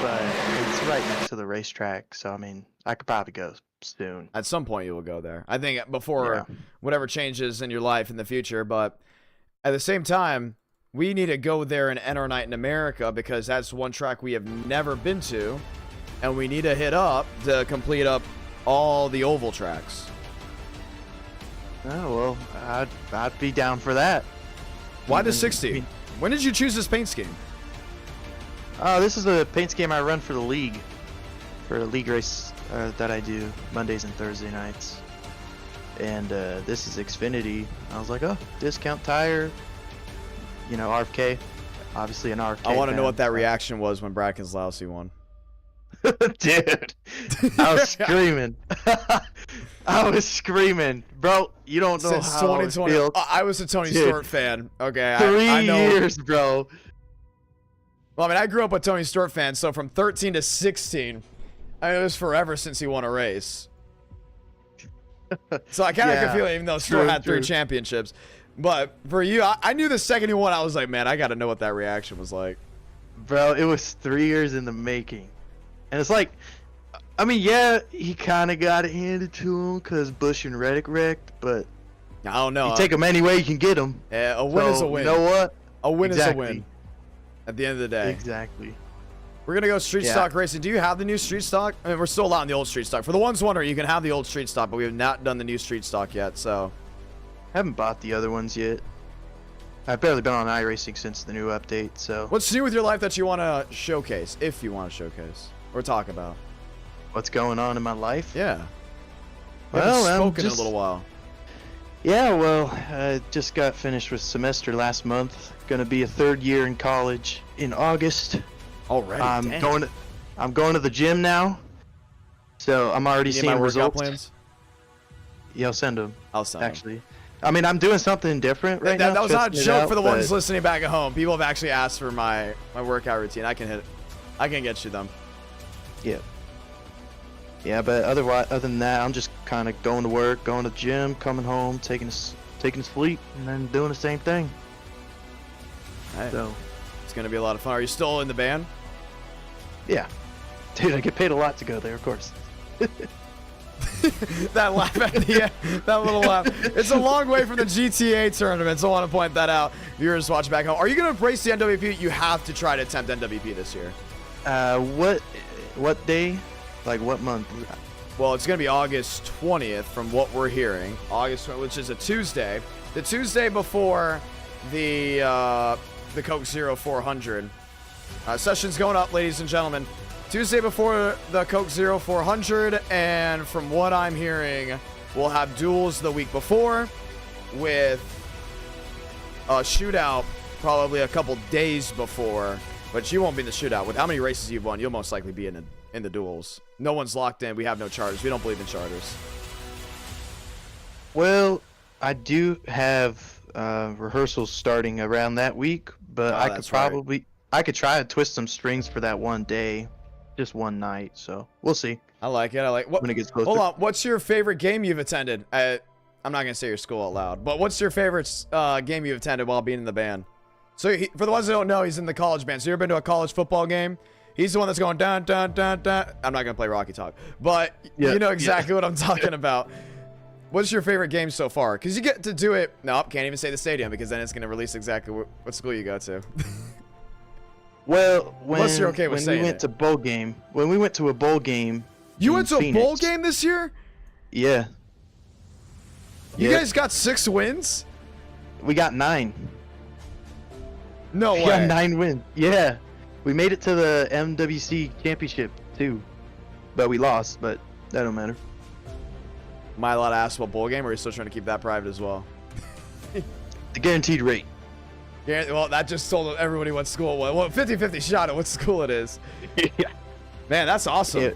But it's right next to the racetrack, so I mean, I could probably go soon.
At some point you will go there. I think before
Yeah.
whatever changes in your life in the future, but at the same time, we need to go there and enter Night in America because that's one track we have never been to, and we need to hit up to complete up all the oval tracks.
Oh well, I'd be down for that.
Why the
Even-
60? When did you choose this paint scheme?
Oh, this is a paint scheme I run for the league, for a league race that I do Mondays and Thursday nights. And this is Xfinity. I was like, oh, discount tire. You know, RFK. Obviously an RFK.
I want to know
fan,
what that
so-
reaction was when Brad Keselowski won.
Dude, I was screaming. I was screaming, bro. You don't know
Since
how
2020,
it feels.
I was a Tony
Dude.
Stewart fan. Okay,
3
I know.
years, bro.
Well, I mean, I grew up a Tony Stewart fan, so from 13 to 16, I mean, it was forever since he won a race. So I kind of
Yeah,
can feel it, even though Stewart
true,
had 3
true.
championships. But for you, I knew the second he won, I was like, man, I got to know what that reaction was like.
Bro, it was 3 years in the making. And it's like, I mean, yeah, he kind of got it handed to him because Bush and Reddick wrecked, but
I don't know.
you take them any way you can get them.
A win is a win.
You know what?
A win
Exactly.
is a win. At the end of the day.
Exactly.
We're going to go street
Yeah.
stock racing. Do you have the new street stock? I mean, we're still allowing the old street stock. For the ones wondering, you can have the old street stock, but we have not done the new street stock yet, so.
Haven't bought the other ones yet. I've barely been on iRacing since the new update, so.
What's new with your life that you want to showcase, if you want to showcase, or talk about?
What's going on in my life?
Yeah. We haven't
Well, I'm
spoken in
just-
a little while.
Yeah, well, I just got finished with semester last month. Gonna be a 3rd year in college in August.
Already,
I'm
dang.
going to the gym now. So I'm already
You need
seeing
my workout
results.
plans?
Yeah, I'll send them.
I'll send 'em.
Actually, I mean, I'm doing something different right now.
That was not a
testing it
joke
out,
for the ones
but-
listening back at home. People have actually asked for my workout routine. I can hit it. I can get you them.
Yeah. Yeah, but other than that, I'm just kind of going to work, going to the gym, coming home, taking a sleep, and then doing the same thing.
Hey,
So,
it's gonna be a lot of fun. Are you still in the band?
yeah. Dude, I get paid a lot to go there, of course.
That laugh at the end, that little laugh. It's a long way from the GTA tournament, so I want to point that out. Viewers watching back home, are you gonna embrace the NWP? You have to try to attempt NWP this year.
What day? Like what month?
Well, it's going to be August 20th from what we're hearing. August 20th, which is a Tuesday. The Tuesday before the Coke Zero 400. Session's going up, ladies and gentlemen. Tuesday before the Coke Zero 400, and from what I'm hearing, we'll have duels the week before with a shootout probably a couple days before. But you won't be in the shootout. With how many races you've won, you'll most likely be in the duels. No one's locked in. We have no charters. We don't believe in charters.
Well, I do have rehearsals starting around that week, but
Oh,
I could
that's right.
probably I could try to twist some strings for that one day, just one night. So we'll see
I like it. I like what?
when it gets closer.
Hold on. What's your favorite game you've attended? I'm not gonna say your school out loud, but what's your favorite game you've attended while being in the band? So for the ones that don't know, he's in the college band. So you ever been to a college football game? He's the one that's going dun dun dun dun. I'm not gonna play Rocky Talk, but
Yeah,
you know exactly what I'm talking about. What's your favorite game so far? Because you get to do it. Nope, can't even say the stadium because then it's gonna release exactly what school you go to.
Well, when,
Unless you're okay with
when
saying
we went
it.
to bowl game, when we went to a bowl game,
You
in
went to a bowl
Phoenix-
game this year?
Yeah.
You
Yeah.
guys got 6 wins?
We got 9.
No
We
way.
got 9 wins. Yeah. We made it to the MWC championship too, but we lost. But that don't matter.
Am I allowed to ask what bowl game, or are you still trying to keep that private as well?
The guaranteed rate.
Yeah, well, that just told everybody what school it was. Well, 50-50 shot at what school it is.
Yeah.
Man, that's awesome.
Yeah.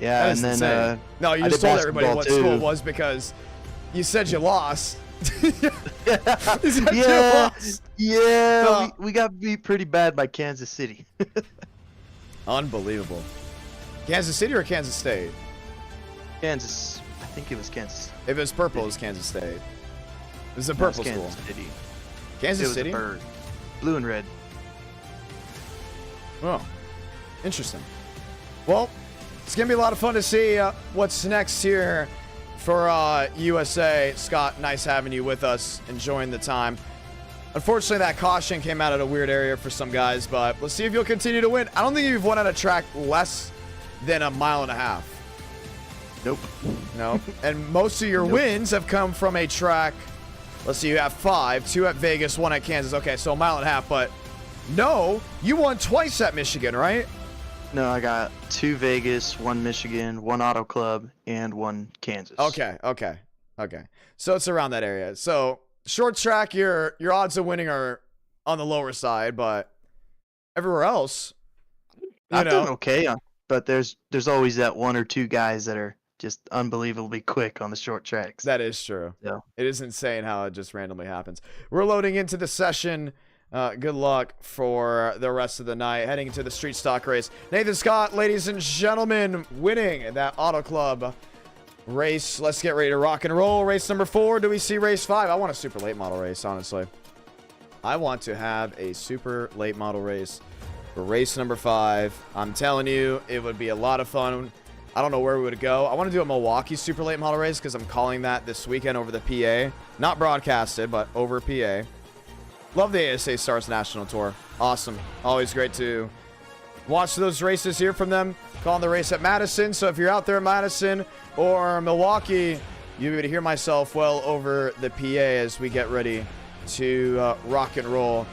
Yeah,
That
and
is
then
insane. No, you
I
just
did
told everybody
basketball,
what school
too.
it was because you said you lost. He's at
Yeah,
2 loss.
yeah,
No.
we got beat pretty bad by Kansas City.
Unbelievable. Kansas City or Kansas State?
Kansas, I think it was Kansas.
If it was purple, it was Kansas State. It was a
No, it's
purple school.
Kansas City.
Kansas
it was
City?
a bird. Blue and red.
Oh, interesting. Well, it's going to be a lot of fun to see what's next here for USA. Scott, nice having you with us, enjoying the time. Unfortunately, that caution came out at a weird area for some guys, but let's see if you'll continue to win. I don't think you've won at a track less than a mile and a half.
Nope.
No. And most of your wins have come from a track. Let's see, you have 5, 2 at Vegas, 1 at Kansas. Okay, so a mile and a half, but no, you won twice at Michigan, right?
No, I got 2 Vegas, 1 Michigan, 1 Auto Club, and 1 Kansas.
Okay. So it's around that area. So short track, your odds of winning are on the lower side, but everywhere else,
I've done okay, but there's always that 1 or 2 guys that are just unbelievably quick on the short tracks.
that is true.
Yeah.
It is insane how it just randomly happens. We're loading into the session. Good luck for the rest of the night. Heading into the street stock race. Nathan Scott, ladies and gentlemen, winning that Auto Club race. Let's get ready to rock and roll. Race number 4. Do we see race 5? I want a super late model race, honestly. I want to have a super late model race for race number 5. I'm telling you, it would be a lot of fun. I don't know where we would go. I want to do a Milwaukee super late model race because I'm calling that this weekend over the PA. Not broadcasted, but over PA. Love the ASA Stars National Tour. Awesome. Always great to watch those races, hear from them. Calling the race at Madison. So if you're out there in Madison or Milwaukee, you'll be able to hear myself well over the PA as we get ready to rock and roll.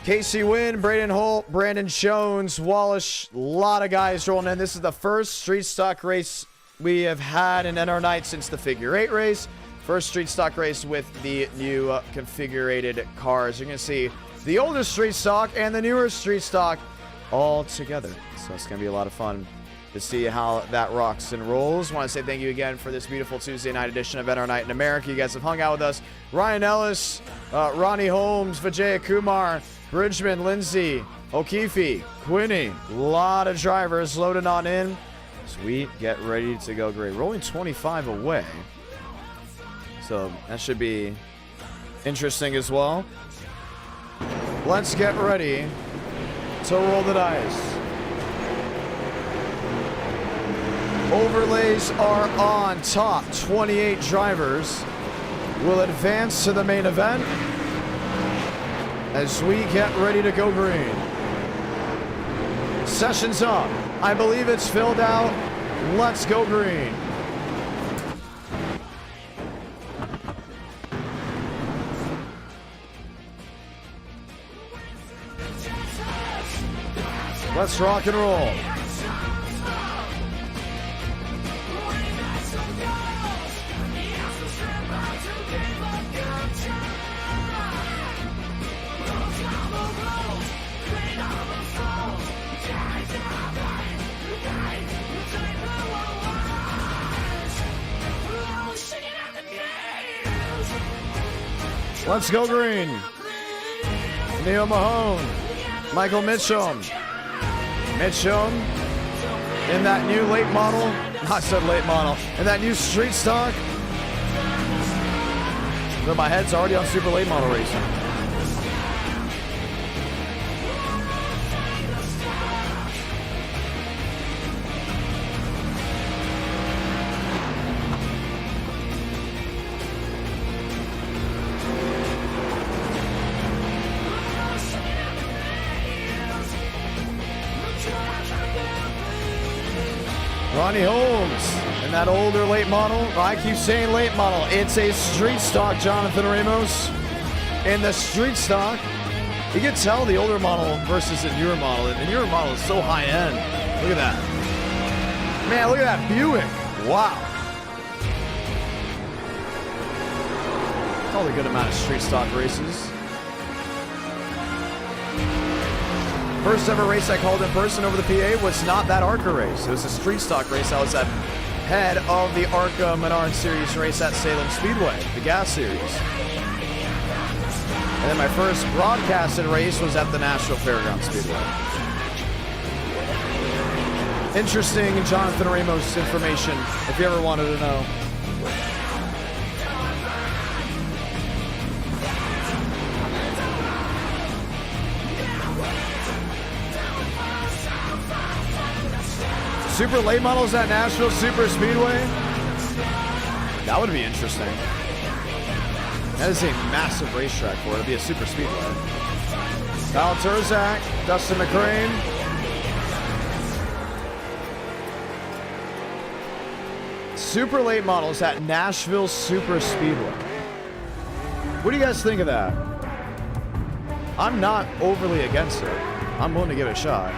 Casey Wynn, Braden Holt, Brandon Jones, Wallace, a lot of guys rolling in. This is the first street stock race we have had in NR Night since the Figure 8 race. First street stock race with the new configurated cars. You're going to see the older street stock and the newer street stock all together. So it's going to be a lot of fun to see how that rocks and rolls. Want to say thank you again for this beautiful Tuesday night edition of NR Night in America. You guys have hung out with us. Ryan Ellis, Ronnie Holmes, Vijay Kumar, Bridgman, Lindsay, O'Keefe, Quinny. A lot of drivers loading on in as we get ready to go great. Rolling 25 away. So that should be interesting as well. Let's get ready to roll the dice. Overlays are on top. 28 drivers will advance to the main event as we get ready to go green. Session's up. I believe it's filled out. Let's go green. Let's rock and roll. Let's go green. Neil Mahone, Michael Mitchum. Mitchum in that new late model. I said late model. In that new street stock. But my head's already on super late model racing. Ronnie Holmes in that older late model. I keep saying late model. It's a street stock, Jonathan Ramos. In the street stock, you can tell the older model versus the newer model. The newer model is so high end. Look at that. Man, look at that Buick. Wow. Probably a good amount of street stock races. First ever race I called in person over the PA was not that ARCA race. It was a street stock race I was at ahead of the ARCA Menard Series race at Salem Speedway, the gas series. And then my first broadcasted race was at the Nashville Fairgrounds Speedway. Interesting Jonathan Ramos information, if you ever wanted to know. Super late models at Nashville Super Speedway? That would be interesting. That is a massive racetrack for it. It'd be a super speedway. Kyle Turzak, Dustin McCrane. Super late models at Nashville Super Speedway. What do you guys think of that? I'm not overly against it. I'm willing to give it a shot.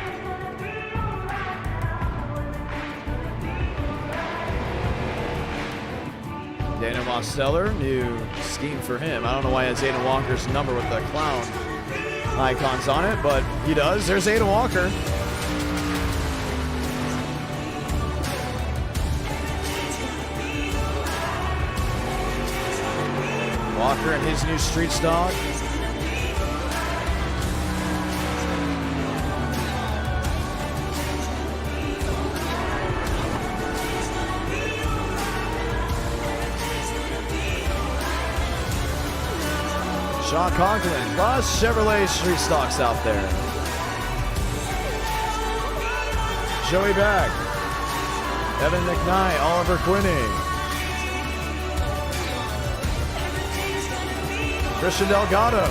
Daniel Mosteller, new scheme for him. I don't know why he has Aidan Walker's number with the clown icons on it, but he does. There's Aidan Walker. Walker and his new street stock. Sean Conklin, a lot of Chevrolet street stocks out there. Joey Beck, Evan McKnight, Oliver Quinney, Christian Delgado.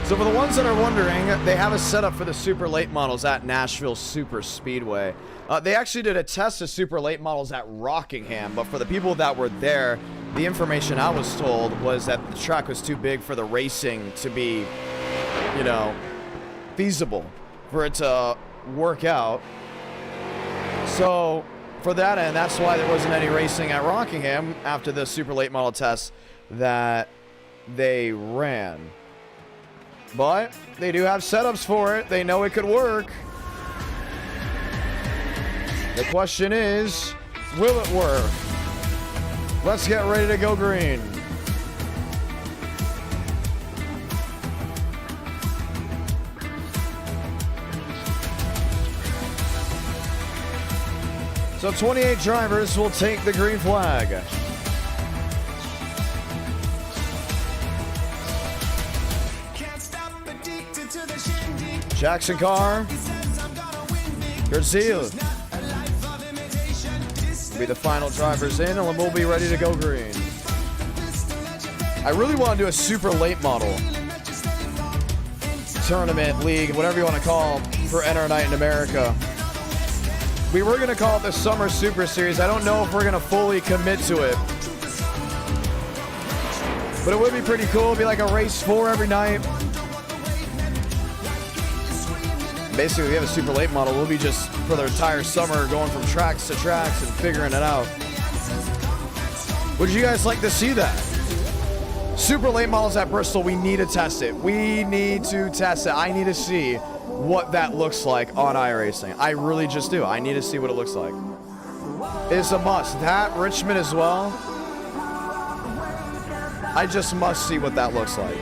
So for the ones that are wondering, they have a setup for the super late models at Nashville Super Speedway. They actually did a test of super late models at Rockingham, but for the people that were there, the information I was told was that the track was too big for the racing to be, you know, feasible for it to work out. So for that end, that's why there wasn't any racing at Rockingham after the super late model test that they ran. But they do have setups for it. They know it could work. The question is, will it work? Let's get ready to go green. So 28 drivers will take the green flag. Jackson Carr, Grzil will be the final drivers in, and we'll be ready to go green. I really want to do a super late model tournament, league, whatever you want to call, for NR Night in America. We were going to call it the Summer Super Series. I don't know if we're going to fully commit to it, but it would be pretty cool. It'd be like a race 4 every night. Basically, we have a super late model. We'll be just, for the entire summer, going from tracks to tracks and figuring it out. Would you guys like to see that? Super late models at Bristol, we need to test it. We need to test it. I need to see what that looks like on iRacing. I really just do. I need to see what it looks like. It's a must. That, Richmond as well. I just must see what that looks like.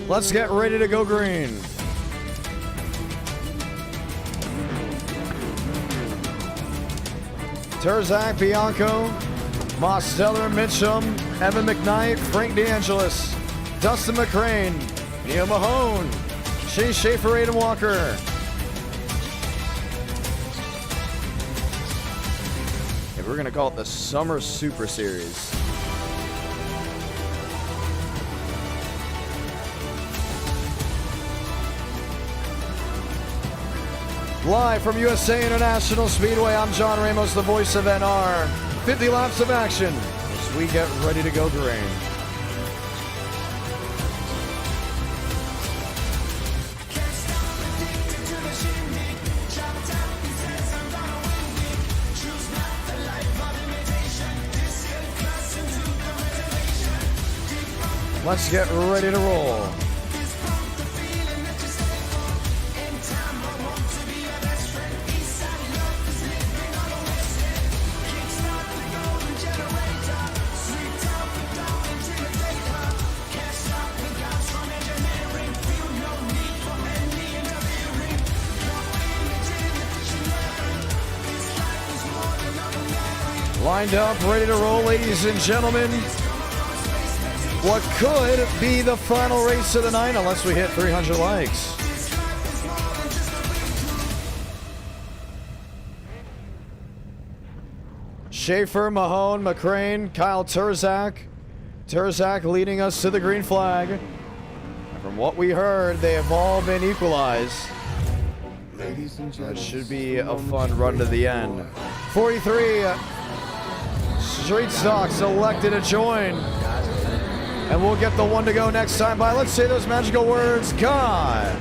Let's get ready to go green. Turzak, Bianco, Mosteller, Mitchum, Evan McKnight, Frank DeAngelis, Dustin McCrane, Neil Mahone, Shea Schaefer, Aidan Walker. And we're going to call it the Summer Super Series. Live from USA International Speedway, I'm John Ramos, the voice of NR. 50 laps of action as we get ready to go green. Let's get ready to roll. Lined up, ready to roll, ladies and gentlemen. What could be the final race of the night unless we hit 300 likes. Schaefer, Mahone, McCrane, Kyle Turzak. Turzak leading us to the green flag. And from what we heard, they have all been equalized. That should be a fun run to the end. 43 Street Stock selected to join. And we'll get the one to go next time by, let's say those magical words, God,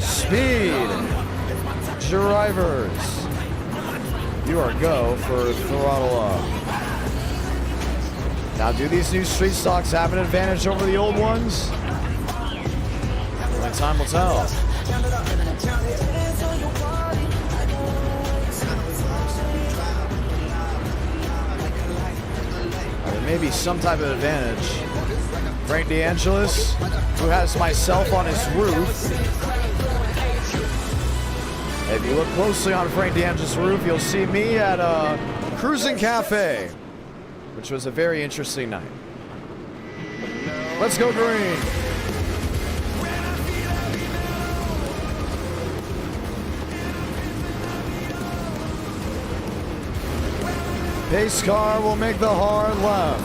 Speed, Drivers. You are go for throttle up. Now, do these new Street Stocks have an advantage over the old ones? Only time will tell. Maybe some type of advantage. Frank DeAngelis, who has myself on his roof. If you look closely on Frank DeAngelis' roof, you'll see me at a Cruising Cafe, which was a very interesting night. Let's go green. Pace car will make the hard left.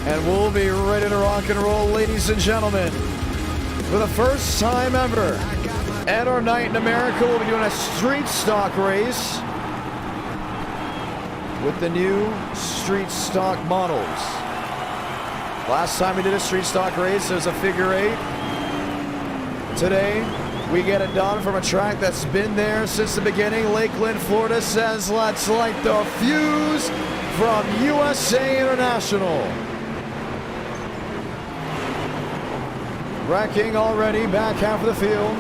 And we'll be ready to rock and roll, ladies and gentlemen. For the first time ever at our night in America, we'll be doing a street stock race with the new street stock models. Last time we did a street stock race, it was a figure eight. Today, we get it done from a track that's been there since the beginning. Lakeland, Florida says, let's light the fuse from USA International. Wrecking already, back half of the field.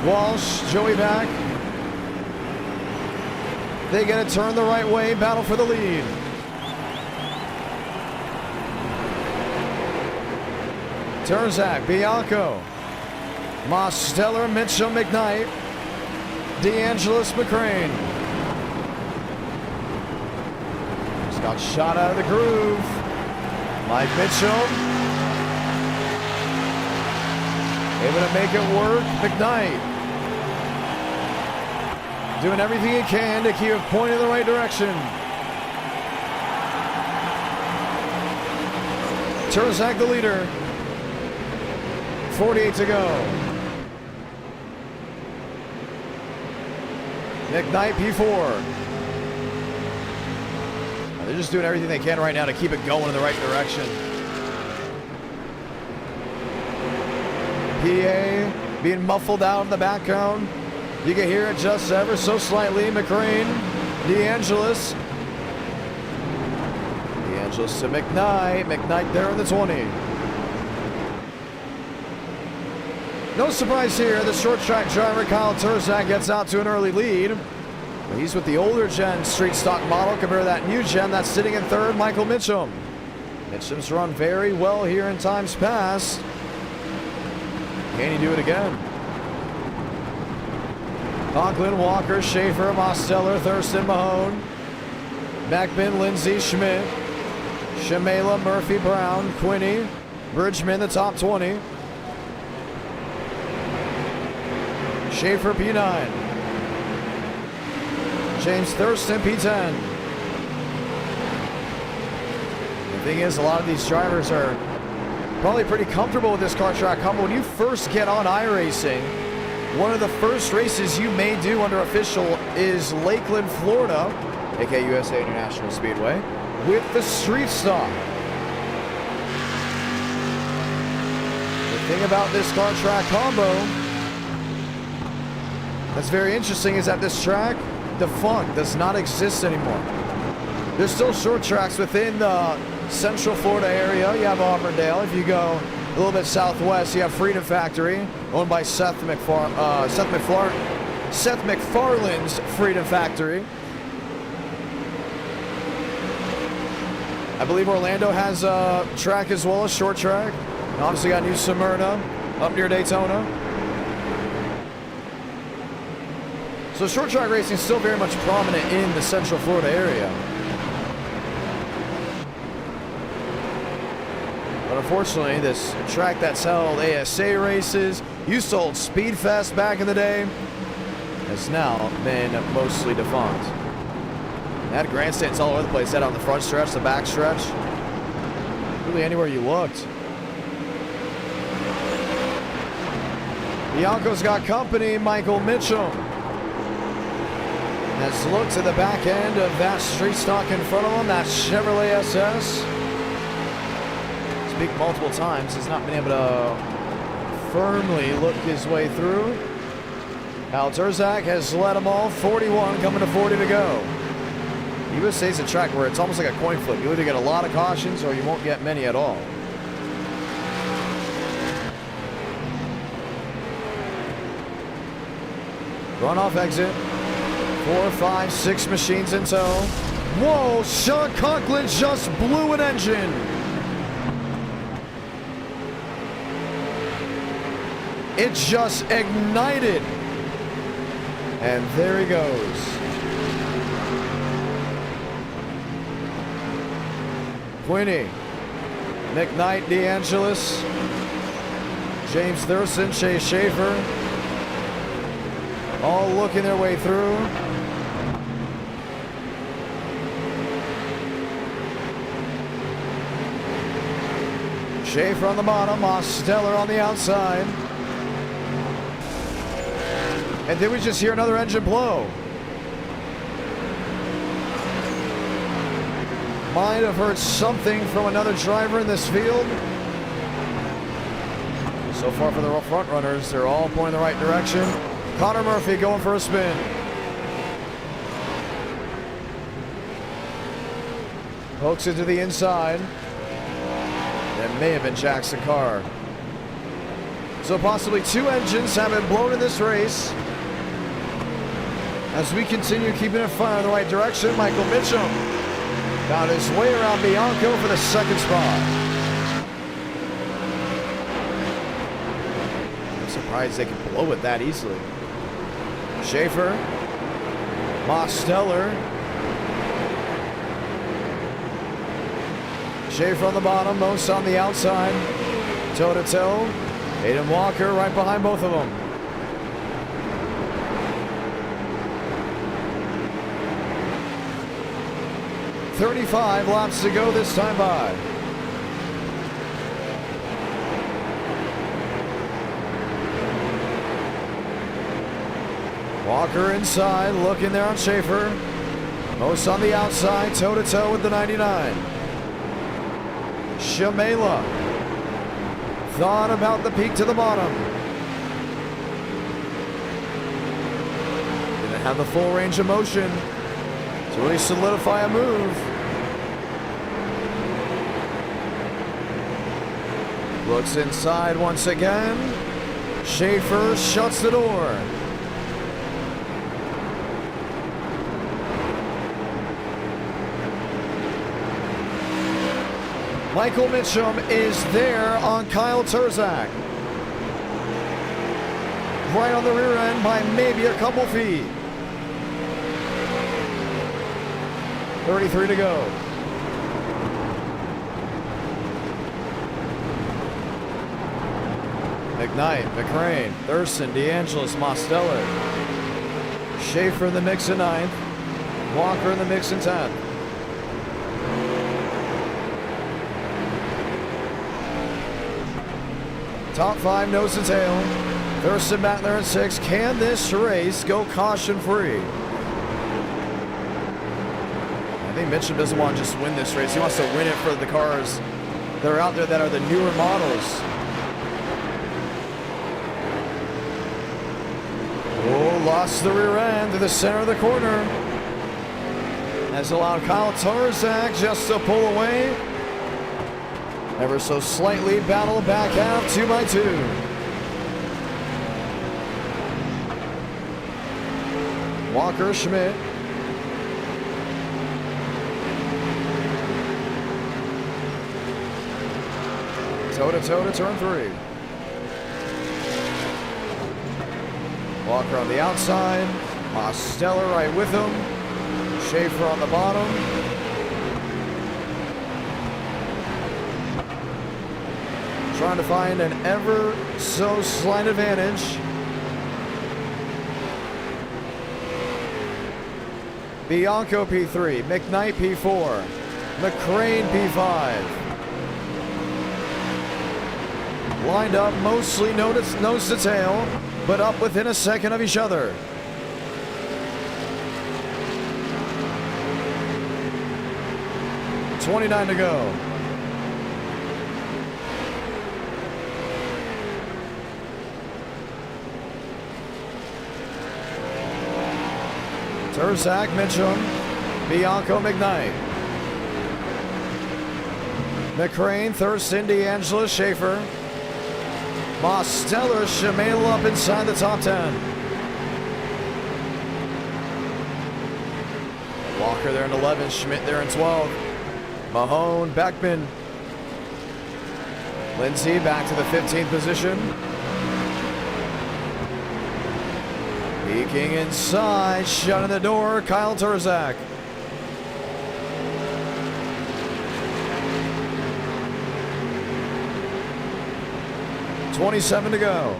Walsh, Joey back. They get it turned the right way, battle for the lead. Turzak, Bianco, Mosteller, Mitchell, McKnight, DeAngelis, McCrane. Just got shot out of the groove. Mike Mitchell. Able to make it work. McKnight. Doing everything he can to keep it pointing in the right direction. Turzak the leader. 48 to go. McKnight P4. They're just doing everything they can right now to keep it going in the right direction. PA being muffled out in the background. You can hear it just ever so slightly. McCrane, DeAngelis. DeAngelis to McKnight. McKnight there in the 20. No surprise here, the short track driver Kyle Turzak gets out to an early lead. He's with the older gen street stock model compared to that new gen that's sitting in third, Michael Mitchum. Mitchum's run very well here in times past. Can he do it again? Conklin, Walker, Schaefer, Mosteller, Thurston, Mahone. Backbin, Lindsay, Schmidt. Shamela, Murphy, Brown, Quinney. Bridgman, the top 20. Schaefer, P9. James Thirston, P10. The thing is, a lot of these drivers are probably pretty comfortable with this car track combo. When you first get on iRacing, one of the first races you may do under official is Lakeland, Florida, aka USA International Speedway, with the street stock. The thing about this car track combo that's very interesting is that this track, defunct, does not exist anymore. There's still short tracks within the Central Florida area. You have Auburndale. If you go a little bit southwest, you have Freedom Factory, owned by Seth MacFarlane's Freedom Factory. I believe Orlando has a track as well, a short track. And obviously got New Smyrna up near Daytona. So short track racing is still very much prominent in the Central Florida area. But unfortunately, this track that's held ASA races, used to hold Speedfest back in the day, has now been mostly defunct. They had grandstands all over the place. That on the front stretch, the back stretch, really anywhere you looked. Bianco's got company. Michael Mitchum has looked at the back end of that street stock in front of him, that Chevrolet SS. Speak multiple times, has not been able to firmly look his way through. Kyle Terzak has led them all. 41 coming to 40 to go. USA is a track where it's almost like a coin flip. You either get a lot of cautions or you won't get many at all. Runoff exit. 4, 5, 6 machines in tow. Whoa, Sean Conklin just blew an engine. It just ignited. And there he goes. Quinny, Nick Knight, DeAngelis, James Thurston, Chase Schaefer, all looking their way through. Schaefer on the bottom, Osteller on the outside. And did we just hear another engine blow? Might have heard something from another driver in this field. So far for the front runners, they're all pointing the right direction. Connor Murphy going for a spin. Pokes it to the inside. That may have been Jackson Carr. So possibly 2 engines have been blown in this race. As we continue keeping it fire in the right direction, Michael Mitchum got his way around Bianco for the second spot. I'm surprised they could blow it that easily. Schaefer, Mosteller. Schaefer on the bottom, Most on the outside. Toe to toe. Aiden Walker right behind both of them. .35 laps to go this time by. Walker inside, looking there on Schaefer. Most on the outside, toe to toe with the 99. Shamela thought about the peak to the bottom. Didn't have the full range of motion to really solidify a move. Looks inside once again. Schaefer shuts the door. Michael Mitchum is there on Kyle Terzak. Right on the rear end by maybe a couple feet. 33 to go. McKnight, McCrane, Thurston, DeAngelis, Mosteller. Schaefer in the mix in 9th. Walker in the mix in 10th. Top 5 nose to tail. Thurston back there at 6. Can this race go caution free? I think Mitchum doesn't want to just win this race. He wants to win it for the cars that are out there that are the newer models. Oh, lost the rear end to the center of the corner. Has allowed Kyle Tarzak just to pull away. Ever so slightly battle back half 2x2. Walker Schmidt. Toe-to-toe to turn 3. Walker on the outside. Mosteller right with him. Schaefer on the bottom. Trying to find an ever so slight advantage. Bianco P3, McKnight P4, McCrane P5. Lined up mostly nose to tail, but up within a second of each other. .29 to go. Tarzak, Mitchum, Bianco, McKnight. McCrane, Thurston, D'Angelo, Schaefer. Mosteller, Shimano up inside the top 10. Walker there in 11, Schmidt there in 12. Mahone, Beckman. Lindsay back to the 15th position. Peeking inside, shutting the door, Kyle Tarzak. .27 to go.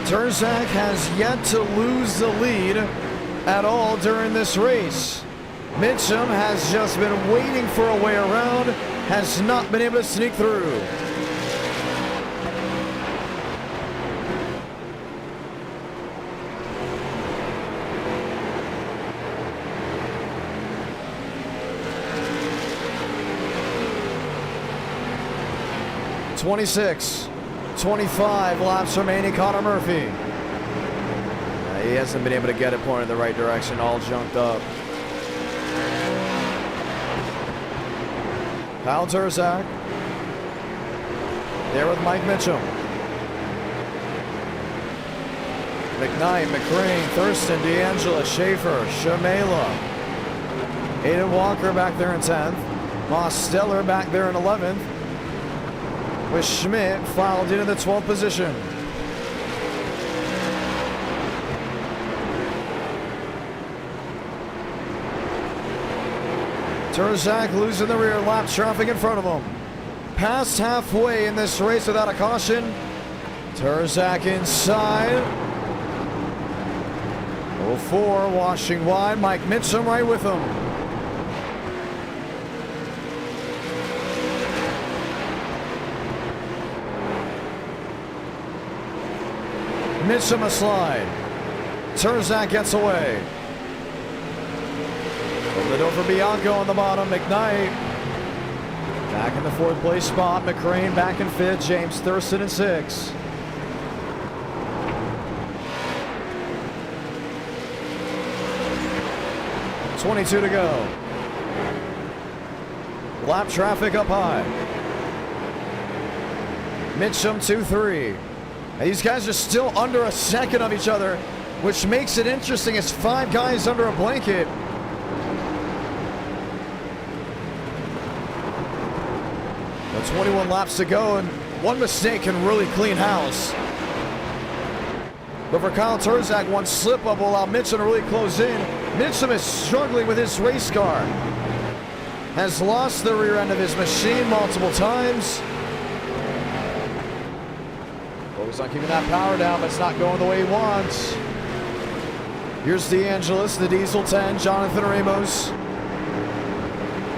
Tarzak has yet to lose the lead at all during this race. Mitchum has just been waiting for a way around, has not been able to sneak through. .26, 25 laps remaining, Connor Murphy. He hasn't been able to get it pointed in the right direction, all junked up. Kyle Tarzak there with Mike Mitchum. McKnight, McCrane, Thurston, D'Angelo, Schaefer, Shimano. Aiden Walker back there in 10th. Mosteller back there in 11th. With Schmidt filed into the 12th position. Tarzak losing the rear, lap traffic in front of him. Past halfway in this race without a caution. Tarzak inside. 04 washing wide, Mike Mitchum right with him. Mitchum a slide. Tarzak gets away. Over the door for Bianco on the bottom. McKnight back in the 4th place spot. McCrane back in 5th. James Thirston in 6th. .22 to go. Lap traffic up high. Mitchum 2-3. And these guys are still under a second of each other, which makes it interesting. It's 5 guys under a blanket. But 21 laps to go, and one mistake can really clean house. But for Kyle Tarzak, one slip-up will allow Mitchum to really close in. Mitchum is struggling with his race car. Has lost the rear end of his machine multiple times. Focus on keeping that power down, but it's not going the way he wants. Here's DeAngelis, the Diesel 10, Jonathan Ramos.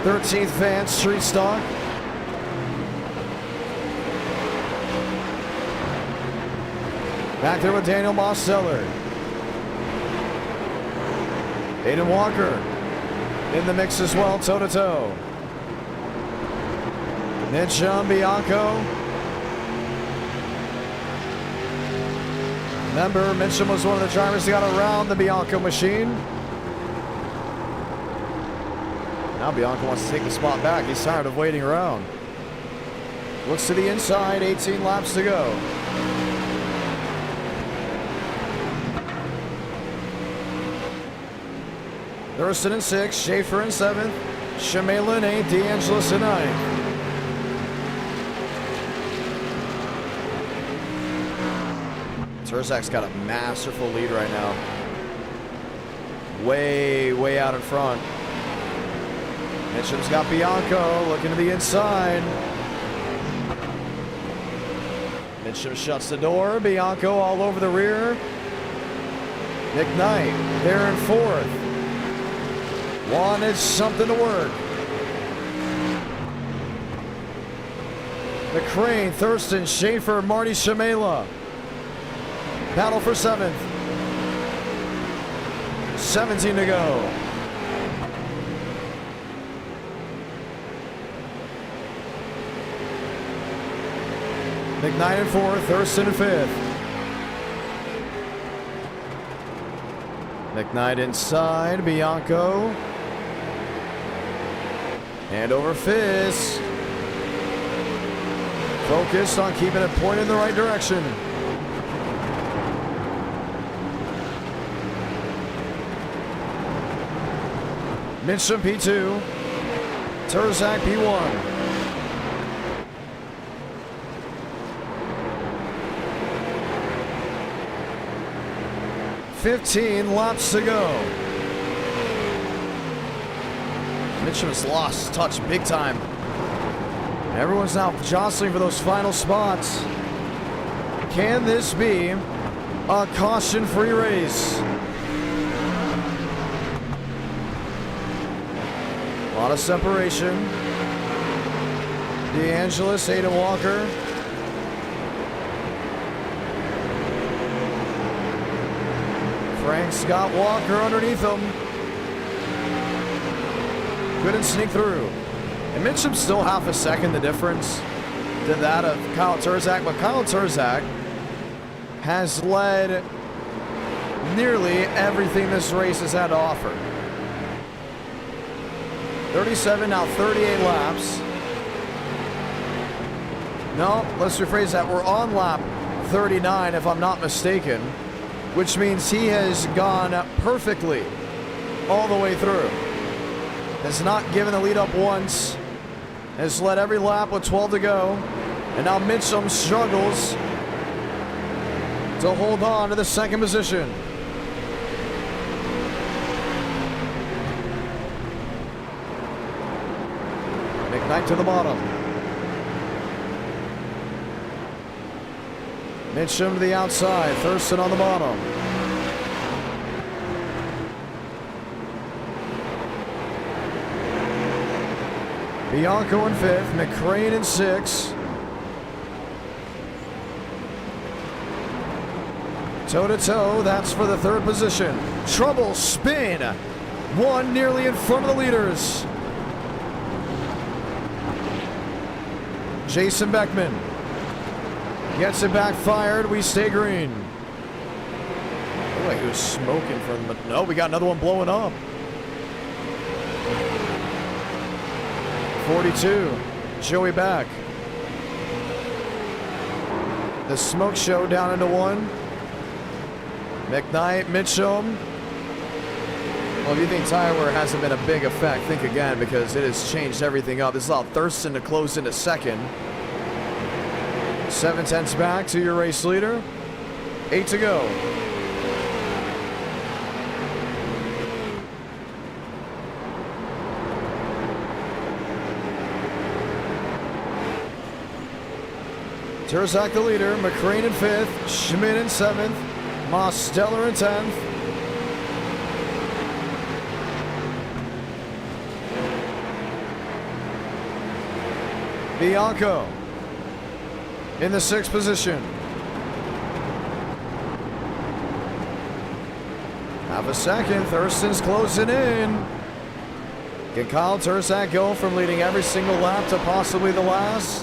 13th Vance, Street Stock. Back there with Daniel Mosteller. Aiden Walker in the mix as well, toe-to-toe. Mitchum, Bianco. Remember, Mitchum was one of the drivers that got around the Bianco machine. Now Bianco wants to take the spot back. He's tired of waiting around. Looks to the inside, 18 laps to go. Thurston in 6th, Schaefer in 7th, Shamela in 8th, DeAngelis in 9th. Terzak's got a masterful lead right now. Way out in front. Mitchum's got Bianco looking to the inside. Mitchum shuts the door. Bianco all over the rear. McKnight there in 4th. Wanted something to work. McCrane, Thurston, Schaefer, Marty Shamela. Battle for 7th. 17 to go. McKnight in 4th, Thurston in 5th. McKnight inside, Bianco. Hand over fist. Focused on keeping it pointed in the right direction. Mitchum P2. Terzak P1. $15 laps to go. Mitchum has lost touch big time. Everyone's now jostling for those final spots. Can this be a caution-free race? A lot of separation. DeAngelis, Aiden Walker. Frank Scott Walker underneath him. Couldn't sneak through. And Mitchum's still half a second the difference to that of Kyle Terzak, but Kyle Terzak has led nearly everything this race has had to offer. 37, now 38 laps. No, let's rephrase that. We're on lap 39 if I'm not mistaken, which means he has gone perfectly all the way through. Has not given the lead up once. Has led every lap with 12 to go. And now Mitchum struggles to hold on to the second position. McKnight to the bottom. Mitchum to the outside. Thirston on the bottom. Bianco in 5th. McCrane in 6th. Toe-to-toe, that's for the 3rd position. Trouble spin. One nearly in front of the leaders. Jason Beckman gets it backfired. We stay green. Oh, wait, he was smoking from the... No, we got another one blowing up. 42. Joey back. The smoke show down into 1. McKnight, Mitchum. Well, if you think tire wear hasn't been a big effect, think again, because it has changed everything up. This allowed Thurston to close into 2nd. 7/10 back to your race leader. 8 to go. Terzak the leader, McCrane in 5th, Schmidt in 7th, Mosteller in 10th. Bianco in the 6th position. Half a second, Thurston's closing in. Can Kyle Thirston go from leading every single lap to possibly the last?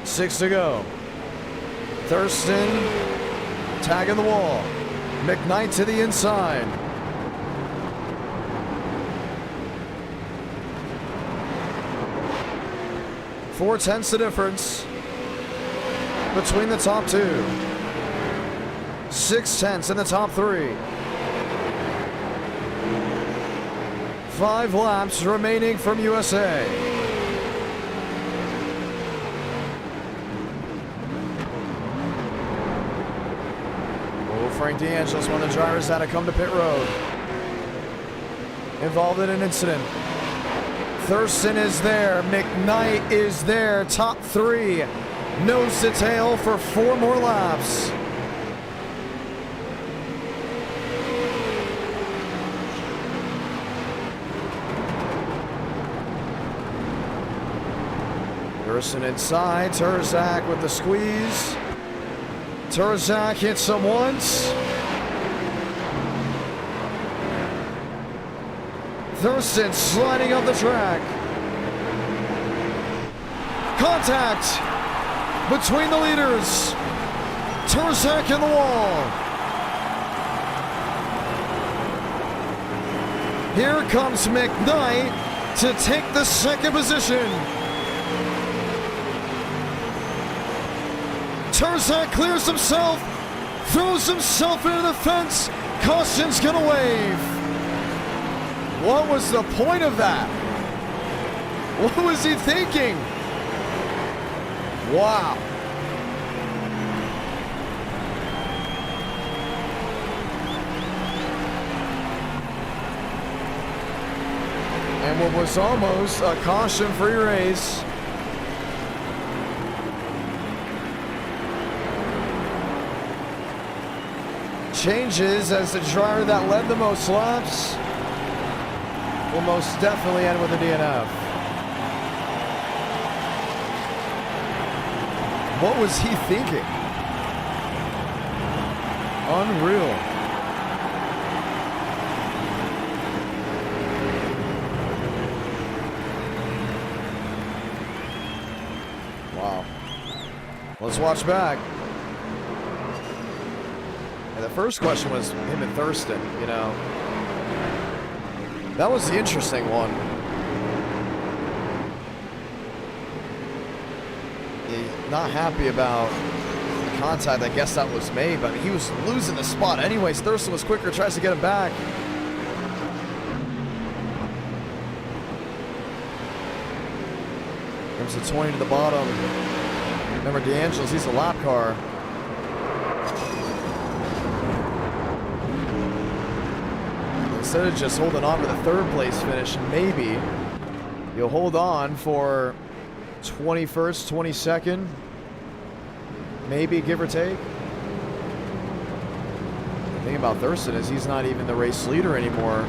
Six to go. Thirston tagging the wall. McKnight to the inside. Four-tenths the difference between the top two. 6/10 in the top three. 5 laps remaining from USA. Oh, Frank DeAngelis, one of the drivers, had to come to pit road. Involved in an incident. Thirston is there. McKnight is there. Top 3. Nose to tail for 4 more laps. Thirston inside. Thirston with the squeeze. Thirston hits him once. Thirston sliding up the track. Contact between the leaders. Thirston in the wall. Here comes McKnight to take the second position. Thirston clears himself, throws himself into the fence. Caution's gonna wave. What was the point of that? What was he thinking? Wow. And what was almost a caution-free race. Changes as the driver that led the most laps will most definitely end with a DNF. What was he thinking? Unreal. Wow. Let's watch back. And the first question was him and Thirston, you know. That was the interesting one. He's not happy about the contact, I guess that was made, but he was losing the spot anyways. Thirston was quicker, tries to get him back. Comes to 20 to the bottom. Remember DeAngelis, he's a lap car. Instead of just holding on to the third place finish, maybe you'll hold on for 21st, 22nd, maybe, give or take. The thing about Thirston is he's not even the race leader anymore.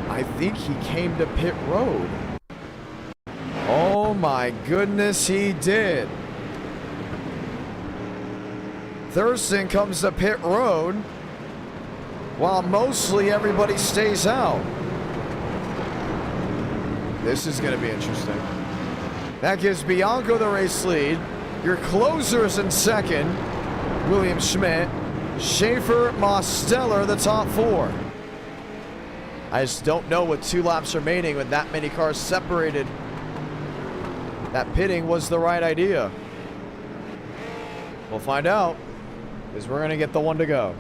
I think he came to pit road. Oh my goodness, he did. Thirston comes to pit road while mostly everybody stays out. This is going to be interesting. That gives Bianco the race lead. Your closers in second, William Schmidt. Schaefer, Mosteller, the top 4. I just don't know with 2 laps remaining with that many cars separated, that pitting was the right idea. We'll find out, because we're going to get the one to go.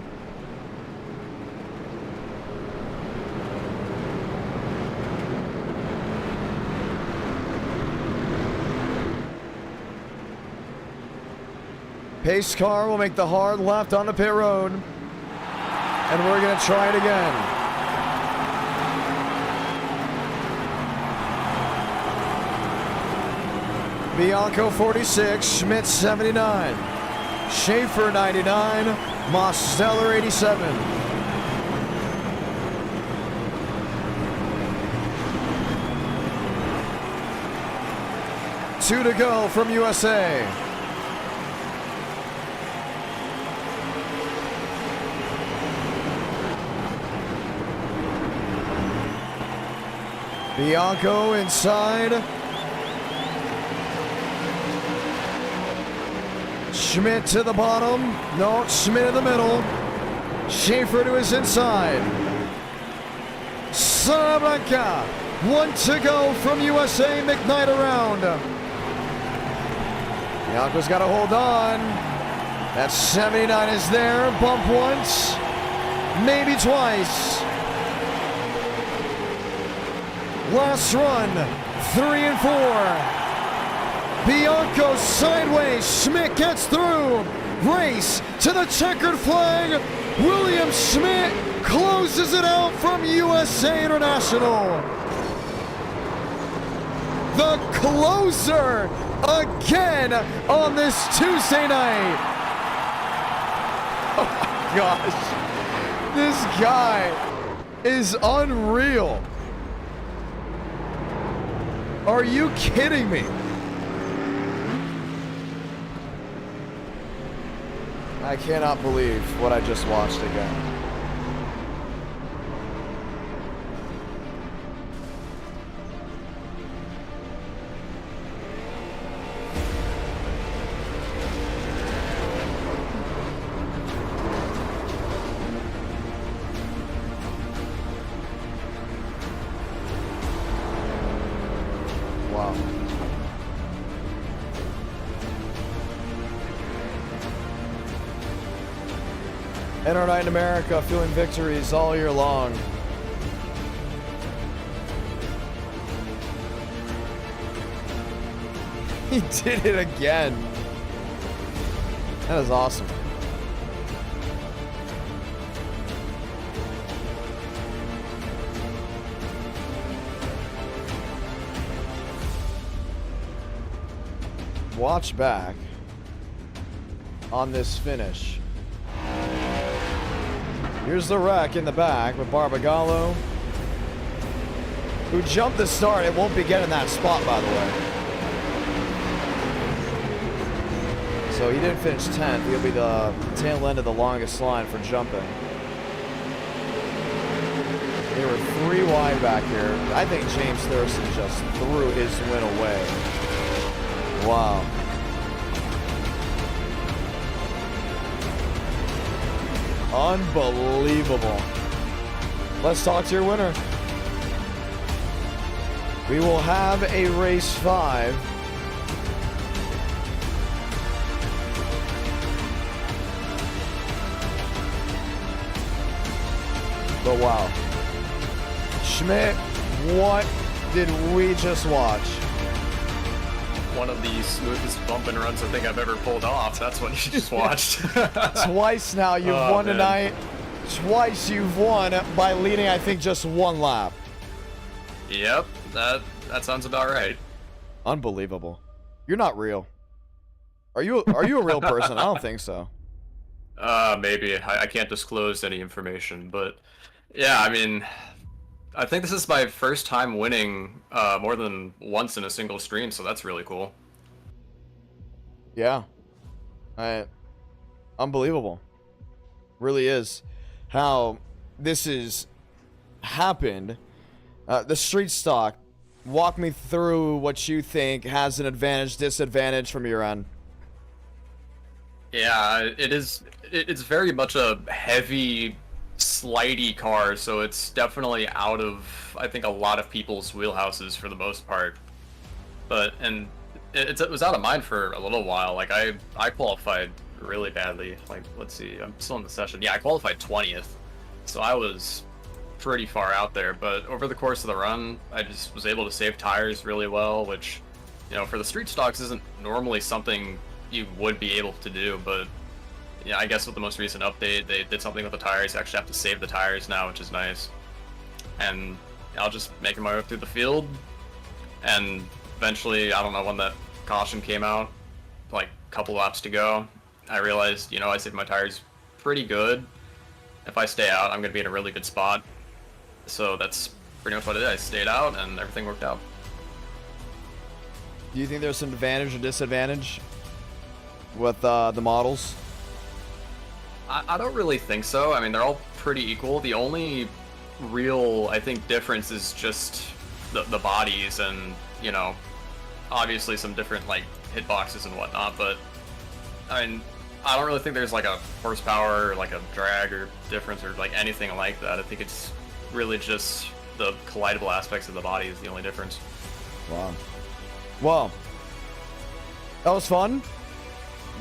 Pace car will make the hard left onto pit road. And we're going to try it again. Bianco 46, Schmidt 79. Schaefer 99, Mosteller 87. Two to go from USA. Bianco inside. Schmidt to the bottom. No, Schmidt in the middle. Schaefer to his inside. Salamanca. 1 to go from USA. McKnight around. Bianco's got to hold on. That 79 is there. Bump once. Maybe twice. Last run. 3 and 4. Bianco sideways. Schmidt gets through. Race to the checkered flag. William Schmidt closes it out from USA International. The closer again on this Tuesday night. Oh my gosh. This guy is unreal. Are you kidding me? I cannot believe what I just watched again. Wow. Enter Night in America, feeling victories all year long. He did it again. That is awesome. Watch back on this finish. Here's the wreck in the back with Barbagallo, who jumped the start. It won't be getting that spot, by the way. So he didn't finish 10th. He'll be the tail end of the longest line for jumping. They were 3 wide back here. I think James Thurston just threw his win away. Wow. Unbelievable. Let's talk to your winner. We will have a race 5. But wow. Schmidt, what did we just watch?
One of the smoothest bump and runs I think I've ever pulled off. That's what you just watched.
Twice now you've won tonight. Twice you've won by leading, I think, just 1 lap.
Yep, that sounds about right.
Unbelievable. You're not real. Are you a real person? I don't think so.
Maybe. I can't disclose any information, but yeah, I mean, I think this is my first time winning more than once in a single stream, so that's really cool.
Yeah. Unbelievable. Really is. How this has happened. The street stock, walk me through what you think has an advantage, disadvantage from your end.
Yeah, it's very much a heavy, slidey car, so it's definitely out of, I think, a lot of people's wheelhouses for the most part. And it was out of mine for a little while. Like, I qualified really badly. Like, let's see, I'm still in the session. Yeah, I qualified 20th, so I was pretty far out there. But over the course of the run, I just was able to save tires really well, which, you know, for the street stocks isn't normally something you would be able to do, but yeah, I guess with the most recent update, they did something with the tires. You actually have to save the tires now, which is nice. And I was just making my way through the field, and eventually, I don't know when that caution came out, like a couple laps to go, I realized, you know, I saved my tires pretty good. If I stay out, I'm going to be in a really good spot. So that's pretty much what I did. I stayed out, and everything worked out.
Do you think there's some advantage or disadvantage with the models?
I don't really think so. I mean, they're all pretty equal. The only real, I think, difference is just the bodies and, you know, obviously some different like hitboxes and whatnot, but I mean, I don't really think there's like a horsepower or like a drag or difference or like anything like that. I think it's really just the collidable aspects of the body is the only difference.
Wow. Well, that was fun.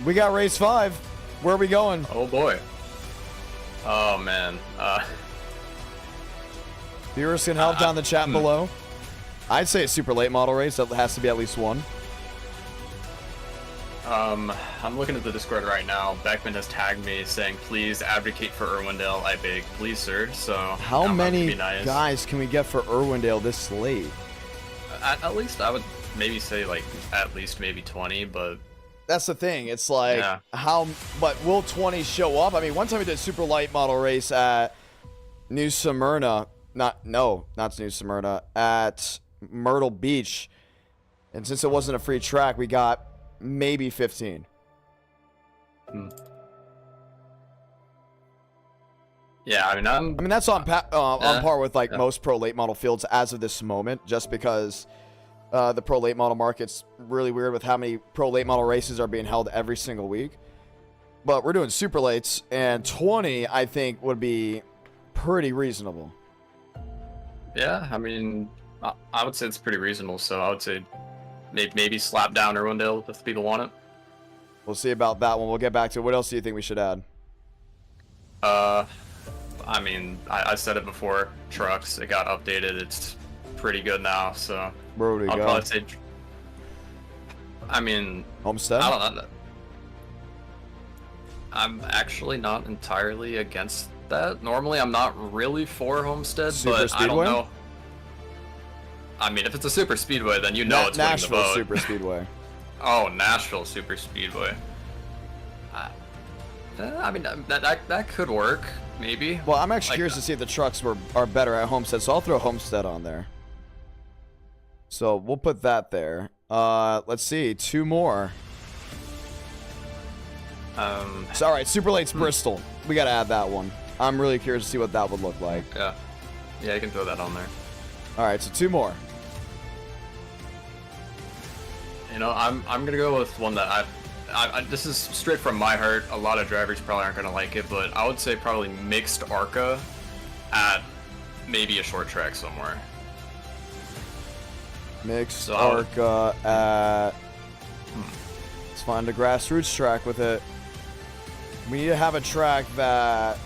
We got race 5. Where are we going?
Oh boy. Oh man.
Viewers can help down the chat below. I'd say a super late model race. That has to be at least one.
I'm looking at the Discord right now. Beckman has tagged me saying, please advocate for Irwindale, I beg. Please, sir. So
how many
nice.
guys can we get for Irwindale this late?
At least I would maybe say like at least maybe 20, but
that's the thing. It's like but will 20 show up? I mean, one time we did a super light model race at New Smyrna. Not New Smyrna, at Myrtle Beach. And since it wasn't a free track, we got maybe 15.
Yeah, I mean,
that's on par with like most pro late model fields as of this moment, just because the pro late model market's really weird with how many pro late model races are being held every single week. But we're doing super lates, and 20 I think would be pretty reasonable.
Yeah, I mean, I would say it's pretty reasonable. So I would say maybe slap down Irwindale if people want it.
We'll see about that one. We'll get back to it. What else do you think we should add?
I mean, I said it before. Trucks, it got updated. It's pretty good now. So
where would we go?
Probably say. I mean,
Homestead.
I don't know. I'm actually not entirely against that. Normally, I'm not really for Homestead, but I don't know. I mean, if it's a super speedway, then you know it's winning the vote.
Nashville Super Speedway.
Oh, Nashville Super Speedway. I mean, that could work, maybe.
Well, I'm actually curious to see if the trucks are better at Homestead, so I'll throw Homestead on there. So we'll put that there. Let's see, 2 more. So, all right, Super Late's Bristol. We got to add that one. I'm really curious to see what that would look like.
Yeah, you can throw that on there.
All right, so 2 more.
You know, I'm gonna go with one that this is straight from my heart. A lot of drivers probably aren't gonna like it, but I would say probably mixed ARCA at maybe a short track somewhere.
Mixed ARCA at. Let's find a grassroots track with it. We need to have a track that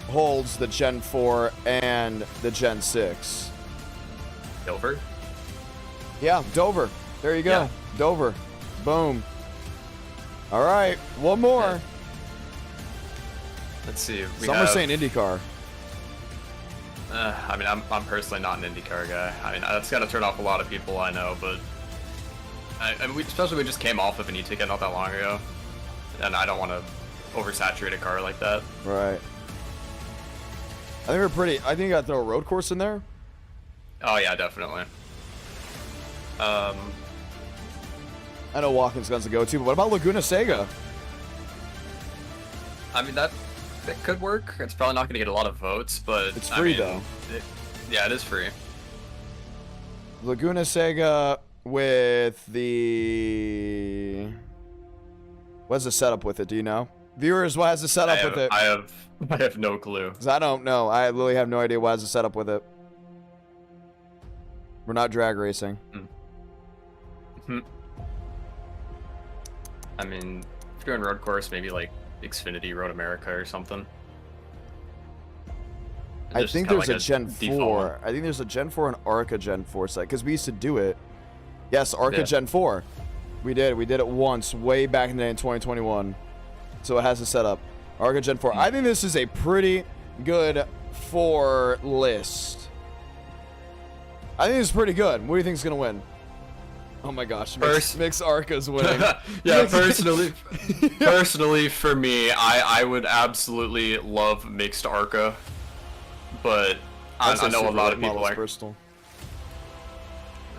holds the Gen 4 and the Gen 6.
Dover?
Yeah, Dover. There you go. Yeah. Dover. Boom. All right, one more.
Yeah. Let's see.
Some are saying IndyCar.
I mean, I'm personally not an IndyCar guy. I mean, that's got to turn off a lot of people I know, but especially we just came off of an e-ticket not that long ago, and I don't want to oversaturate a car like that.
Right. I think we're pretty. I think you got to throw a road course in there.
Oh yeah, definitely.
I know Watkins Gun's a go-to, but what about Laguna Seca?
I mean, that could work. It's probably not going to get a lot of votes, but
it's free though.
Yeah, it is free.
Laguna Seca with the. What's the setup with it? Do you know? Viewers, what has the setup with it?
I have no clue.
'Cause I don't know. I literally have no idea what has the setup with it. We're not drag racing.
I mean, if you're doing road course, maybe like Xfinity Road America or something.
I think there's a Gen 4. I think there's a Gen 4 and ARCA Gen 4 set, because we used to do it. Yes, ARCA Gen 4. We did it once, way back in the day in 2021. So it has a setup. ARCA Gen 4. I think this is a pretty good 4 list. I think it's pretty good. What do you think is going to win? Oh my gosh, Mix ARCA's winning.
Yeah, personally for me, I would absolutely love mixed ARCA, but I know a lot of people like
Bristol.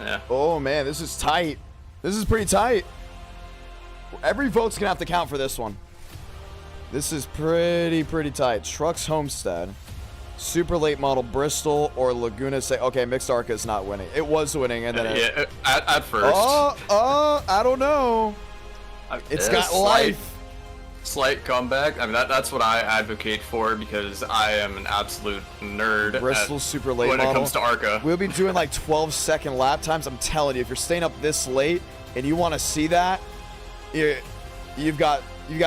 Yeah.
Oh man, this is tight. This is pretty tight. Every vote's gonna have to count for this one. This is pretty tight. Trucks Homestead. Super late model Bristol or Laguna Seca. Okay, mixed ARCA is not winning. It was winning, and then
Yeah, at first.
I don't know. It's got life.
Slight comeback. I mean, that's what I advocate for because I am an absolute nerd.
Bristol super late
when
model.
it comes to ARCA.
We'll be doing like 12-second lap times. I'm telling you, if you're staying up this late and you want to see that, you've got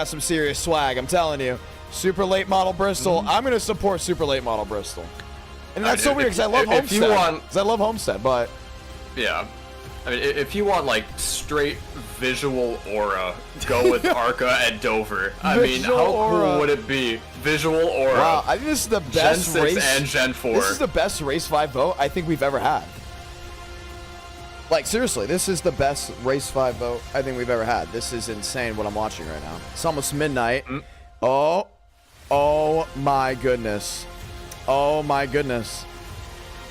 some serious swag. I'm telling you. Super late model Bristol. I'm going to support super late model Bristol. And that's so weird because I love Homestead. I love Homestead, but
yeah. I mean, if you want like straight visual aura, go with ARCA and Dover. I mean, how cool would it be? Visual aura.
Wow, I think this is the best
Gen 6
race
and Gen 4.
This is the best race 5 vote I think we've ever had. Like seriously, this is the best race 5 vote I think we've ever had. This is insane what I'm watching right now. It's almost midnight. Oh my goodness. Oh my goodness.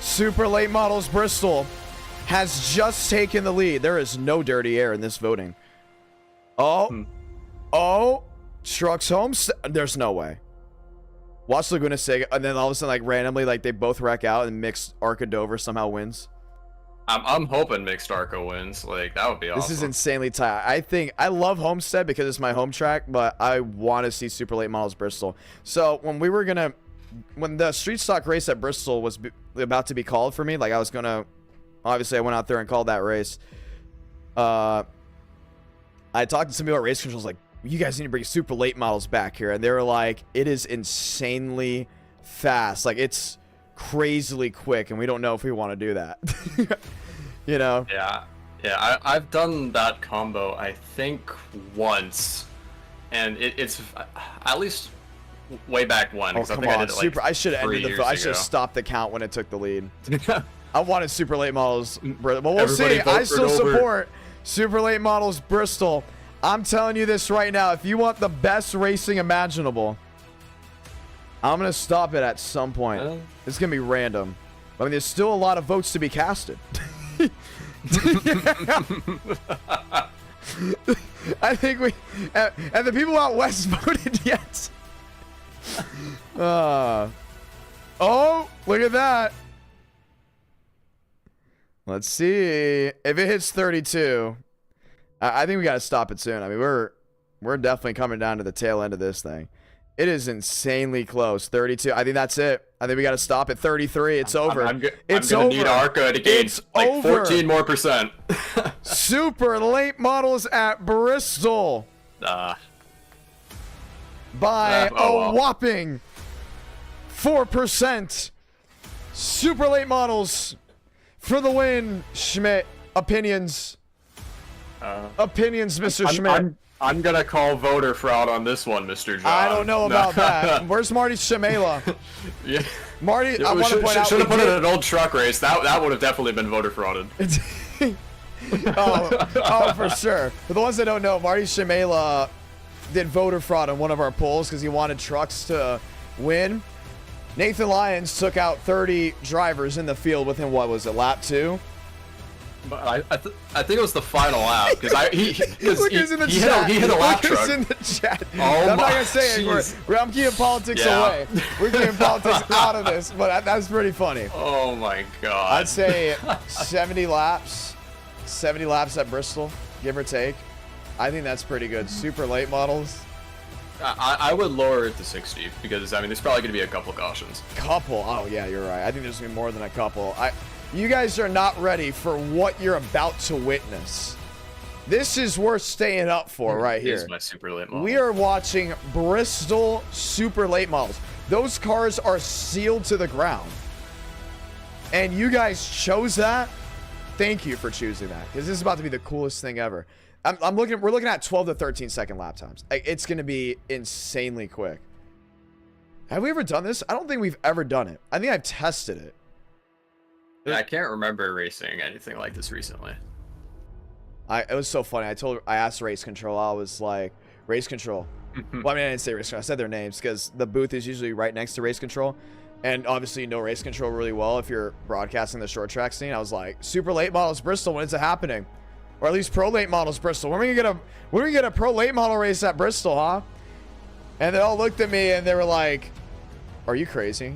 Super late models Bristol has just taken the lead. There is no dirty air in this voting. Trucks home. There's no way. Watch Laguna Seca, and then all of a sudden, like randomly, like they both wreck out, and mixed ARCA Dover somehow wins.
I'm hoping mixed ARCA wins. Like that would be awesome.
This is insanely tight. I love Homestead because it's my home track, but I want to see super late models Bristol. So when the street stock race at Bristol was about to be called for me, like I was gonna. Obviously, I went out there and called that race. I talked to some people at race controls like, you guys need to bring super late models back here. And they were like, it is insanely fast. Like, it's crazily quick, and we don't know if we want to do that. You know?
Yeah. Yeah, I've done that combo, I think, once. And it's at least way back when.
Oh,
I
come
think
on.
I did it, like,
I should have ended the vote. I should have
ago.
stopped the count when it took the lead. I wanted super late models. Well, we'll
Everybody
see.
vote
I
for
still
Dover.
support super late models Bristol. I'm telling you this right now. If you want the best racing imaginable, I'm going to stop it at some point. It's going to be random. I mean, there's still a lot of votes to be casted. I think and the people out west voted yet. Oh, look at that. Let's see if it hits 32. I think we got to stop it soon. I mean, we're definitely coming down to the tail end of this thing. It is insanely close. 32. I think that's it. I think we got to stop at 33. It's over.
I'm
it's
gonna
over.
need ARCA to gain like
over.
14 more percent.
Super late models at Bristol by a whopping 4%. Super late models for the win. Schmidt, opinions. Opinions, Mr. Schmidt.
I'm gonna call voter fraud on this one, Mr. John.
I don't know about that. Where's Marty Shamela?
Yeah.
Marty, I want to point out.
Should have put it in an old truck race. That would have definitely been voter frauded.
oh, for sure. For the ones that don't know, Marty Shamela did voter fraud on one of our polls because he wanted trucks to win. Nathan Lyons took out 30 drivers in the field within, what was it, lap 2?
But I think it was the final lap because he hit a lap truck.
In the chat.
Oh
I'm not gonna say
geez.
it. I'm keeping politics away. We're keeping politics out of this, but that's pretty funny.
Oh my god.
I'd say 70 laps. 70 laps at Bristol, give or take. I think that's pretty good. Super late models.
I would lower it to 60 because I mean there's probably gonna be a couple cautions.
Couple? Oh yeah, you're right. I think there's gonna be more than a couple. You guys are not ready for what you're about to witness. This is worth staying up for right here.
This is my super late model.
We are watching Bristol super late models. Those cars are sealed to the ground. And you guys chose that. Thank you for choosing that, because this is about to be the coolest thing ever. We're looking at 12 to 13 second lap times. It's going to be insanely quick. Have we ever done this? I don't think we've ever done it. I think I've tested it.
Yeah, I can't remember racing anything like this recently.
It was so funny. I asked race control. I was like, race control. Well, I mean, I didn't say race control. I said their names because the booth is usually right next to race control. And obviously you know race control really well if you're broadcasting the short track scene. I was like, super late models Bristol, when is it happening? Or at least pro late models Bristol. When are we gonna get a pro late model race at Bristol, huh? And they all looked at me and they were like, Are you crazy?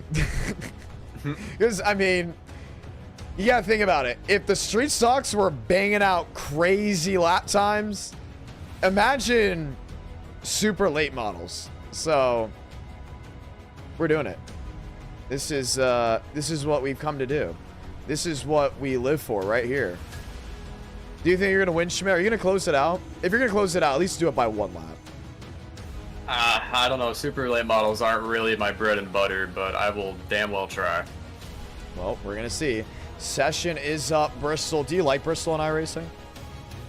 Because, I mean, you gotta think about it. If the street stocks were banging out crazy lap times, imagine super late models. So, we're doing it. This is what we've come to do. This is what we live for right here. Do you think you're gonna win, Schmidt? Are you gonna close it out? If you're gonna close it out, at least do it by 1 lap.
I don't know. Super late models aren't really my bread and butter, but I will damn well try.
Well, we're gonna see. Session is up. Bristol. Do you like Bristol in iRacing?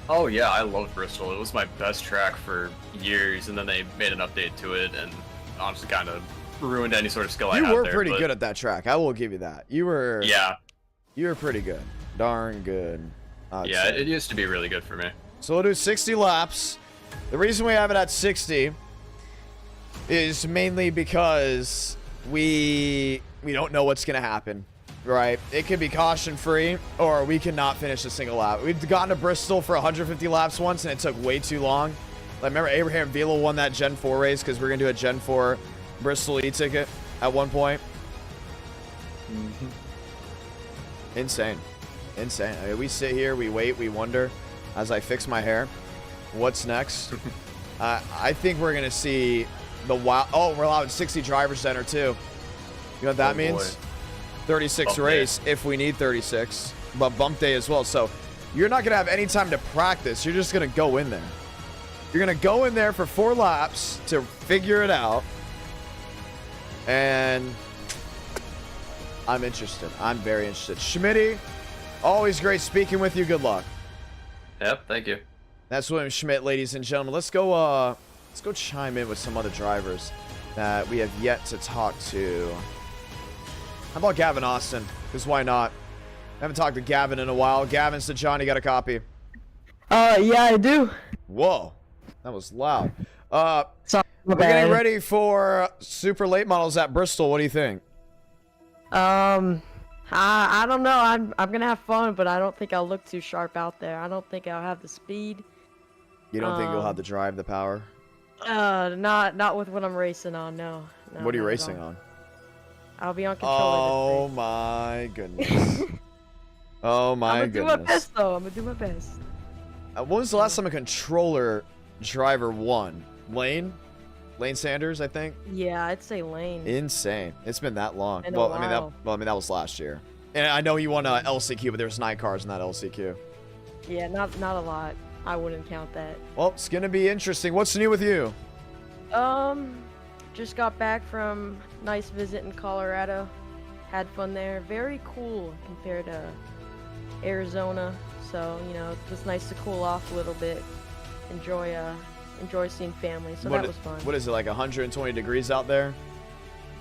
Oh yeah, I love Bristol. It was my best track for years, and then they made an update to it, and honestly kind of ruined any sort of skill I had there.
You were pretty good at that track. I will give you that. You were.
Yeah.
You were pretty good. Darn good.
Yeah, it used to be really good for me.
So we'll do 60 laps. The reason we have it at 60 is mainly because we don't know what's gonna happen, right? It could be caution free, or we cannot finish a single lap. We've gotten to Bristol for 150 laps once, and it took way too long. Like, remember Abraham Vila won that Gen 4 race because we're gonna do a Gen 4 Bristol e-ticket at one point. Insane. Insane. I mean, we sit here, we wait, we wonder as I fix my hair. What's next? I think we're gonna see the wild. Oh, we're allowed 60 drivers to enter too. You know what that means? 36
Bump
race
day.
if we need 36, but bump day as well. So you're not gonna have any time to practice. You're just gonna go in there. You're gonna go in there for 4 laps to figure it out. And I'm interested. I'm very interested. Schmitty, always great speaking with you. Good luck.
Yep, thank you.
That's William Schmidt, ladies and gentlemen. Let's go chime in with some other drivers that we have yet to talk to. How about Gavin Austin? Because why not? I haven't talked to Gavin in a while. Gavin said, John, you got a copy?
Yeah, I do.
Whoa. That was loud.
Sorry, my
We're getting
bad.
ready for super late models at Bristol. What do you think?
I don't know. I'm gonna have fun, but I don't think I'll look too sharp out there. I don't think I'll have the speed.
You don't think you'll have the drive, the power?
Not with what I'm racing on. No.
What are you
not at
racing
all.
on?
I'll be on controller.
Oh my goodness. Oh my
I'm gonna do my best though. I'm gonna do my best.
When was the last time a controller driver won? Lane Sanders, I think.
Yeah, I'd say Lane.
Insane. It's been that long.
Been a
Well, I mean
while.
that was last year. And I know he won a LCQ, but there was 9 cars in that LCQ.
Yeah, not a lot. I wouldn't count that.
Well, it's gonna be interesting. What's new with you?
Just got back from nice visit in Colorado. Had fun there. Very cool compared to Arizona. So, you know, it was nice to cool off a little bit. Enjoy seeing family. So that was fun.
What is it, like 120 degrees out there?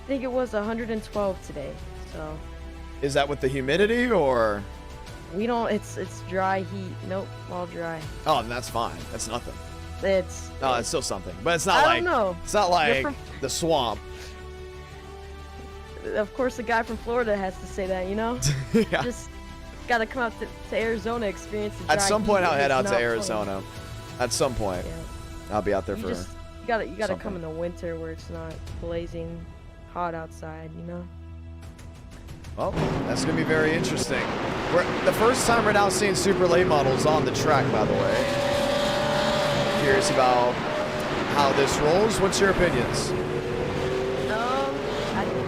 I think it was 112 today. So
Is that with the humidity or?
we don't. It's dry heat. Nope, all dry.
Oh, then that's fine. That's nothing.
It's.
No, it's still something. But it's not
I
like
don't know.
it's not like
from-
the swamp.
Of course, the guy from Florida has to say that. You know.
Yeah.
Just gotta come out to Arizona, experience the dry
At some point,
heat.
I'll head
It's
out
not
to
fun.
Arizona. At some point,
Yeah.
I'll be out there
You
for.
just you gotta
something.
come in the winter where it's not blazing hot outside. You know.
Well, that's gonna be very interesting. We're the first time we're now seeing super late models on the track, by the way. Curious about how this rolls. What's your opinions?
I think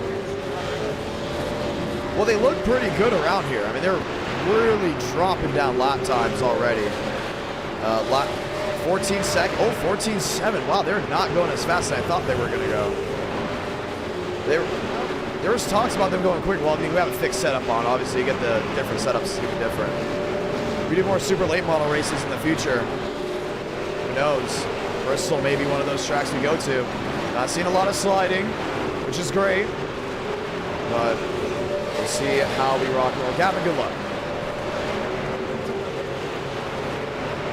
Well, they look pretty good around here. I mean, they're really dropping down lap times already. Lap 14 sec. Oh, 14.7. Wow, they're not going as fast as I thought they were gonna go. There was talks about them going quick. Well, I mean, we have a fixed setup on. Obviously, you get the different setups to be different. If we do more super late model races in the future, who knows? Bristol may be one of those tracks we go to. Not seeing a lot of sliding, which is great, but we'll see how we rock and roll. Gavin, good luck.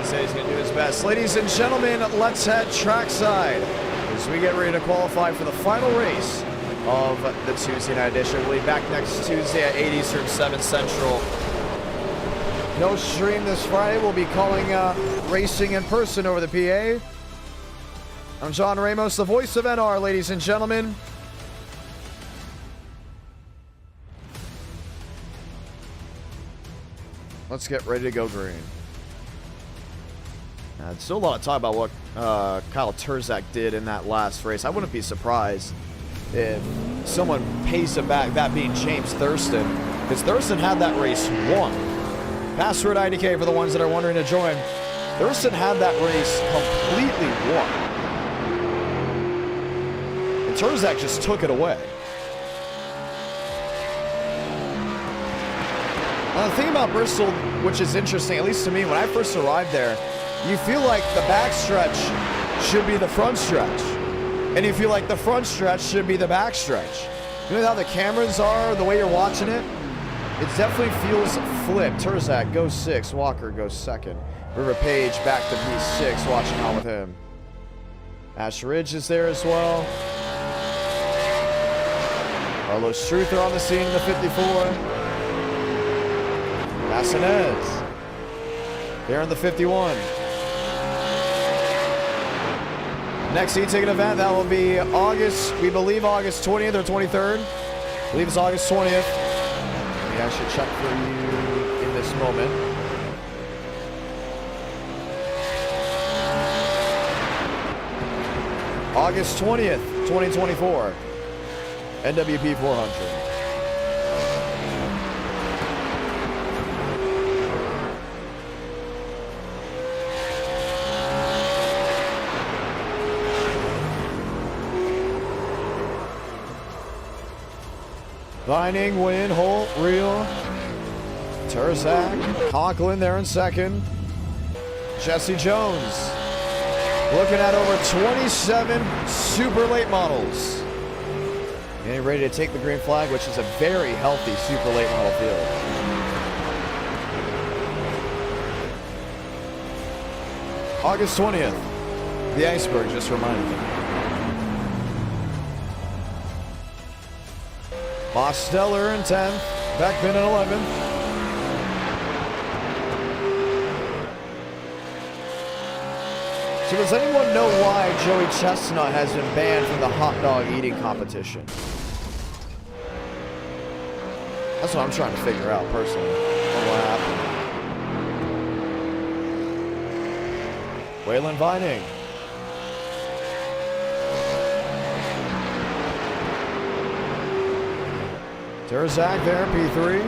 He said he's going to do his best. Ladies and gentlemen, let's head trackside as we get ready to qualify for the final race of the Tuesday night edition. We'll be back next Tuesday at 8 Eastern, 7 Central. No stream this Friday. We'll be calling racing in person over the PA. I'm John Ramos, the voice of NR, ladies and gentlemen. Let's get ready to go green. It's still a lot of talk about what Kyle Terzak did in that last race. I wouldn't be surprised if someone pays it back, that being James Thurston, because Thurston had that race won. Password IDK for the ones that are wondering to join. Thurston had that race completely won. And Terzak just took it away. Now, the thing about Bristol, which is interesting, at least to me, when I first arrived there, you feel like the back stretch should be the front stretch. And you feel like the front stretch should be the back stretch. You know how the cameras are, the way you're watching it? It definitely feels flipped. Terzak goes 6, Walker goes 2nd. River Page back to P6, watching on with him. Ash Ridge is there as well. Carlos Struther on the scene in the 54. Massinez there in the 51. Next e-ticket event, that will be August, we believe August 20th or 23rd. I believe it's August 20th. Maybe I should check for you in this moment. August 20th, 2024. NWP 400. Vining, Wynn, Holt, Real, Terzak, Conklin there in second. Jesse Jones looking at over 27 super late models. Getting ready to take the green flag, which is a very healthy super late model field. August 20th, the iceberg just reminded me. Mosteller in 10th, Beckman in 11th. So does anyone know why Joey Chestnut has been banned from the hot dog eating competition? That's what I'm trying to figure out personally. What happened? Waylon Vining. Terzak there, P3.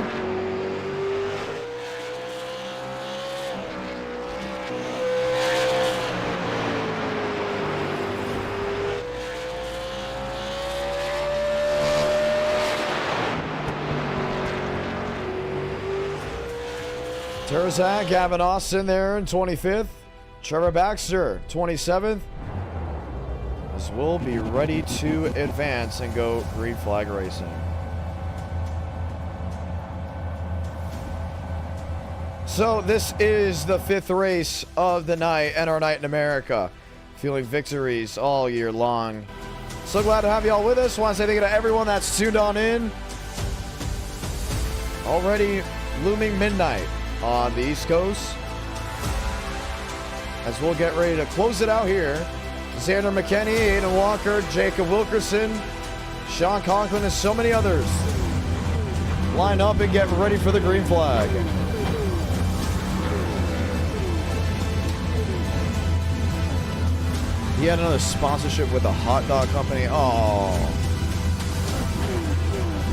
Terzak, Gavin Austin there in 25th. Trevor Baxter, 27th. As we'll be ready to advance and go green flag racing. So this is the 5th race of the night and our night in America. Feeling victories all year long. So glad to have you all with us. Want to say thank you to everyone that's tuned on in. Already looming midnight on the East Coast. As we'll get ready to close it out here. Xander McKinney, Aiden Walker, Jacob Wilkerson, Sean Conklin, and so many others. Line up and get ready for the green flag. He had another sponsorship with a hot dog company. Oh,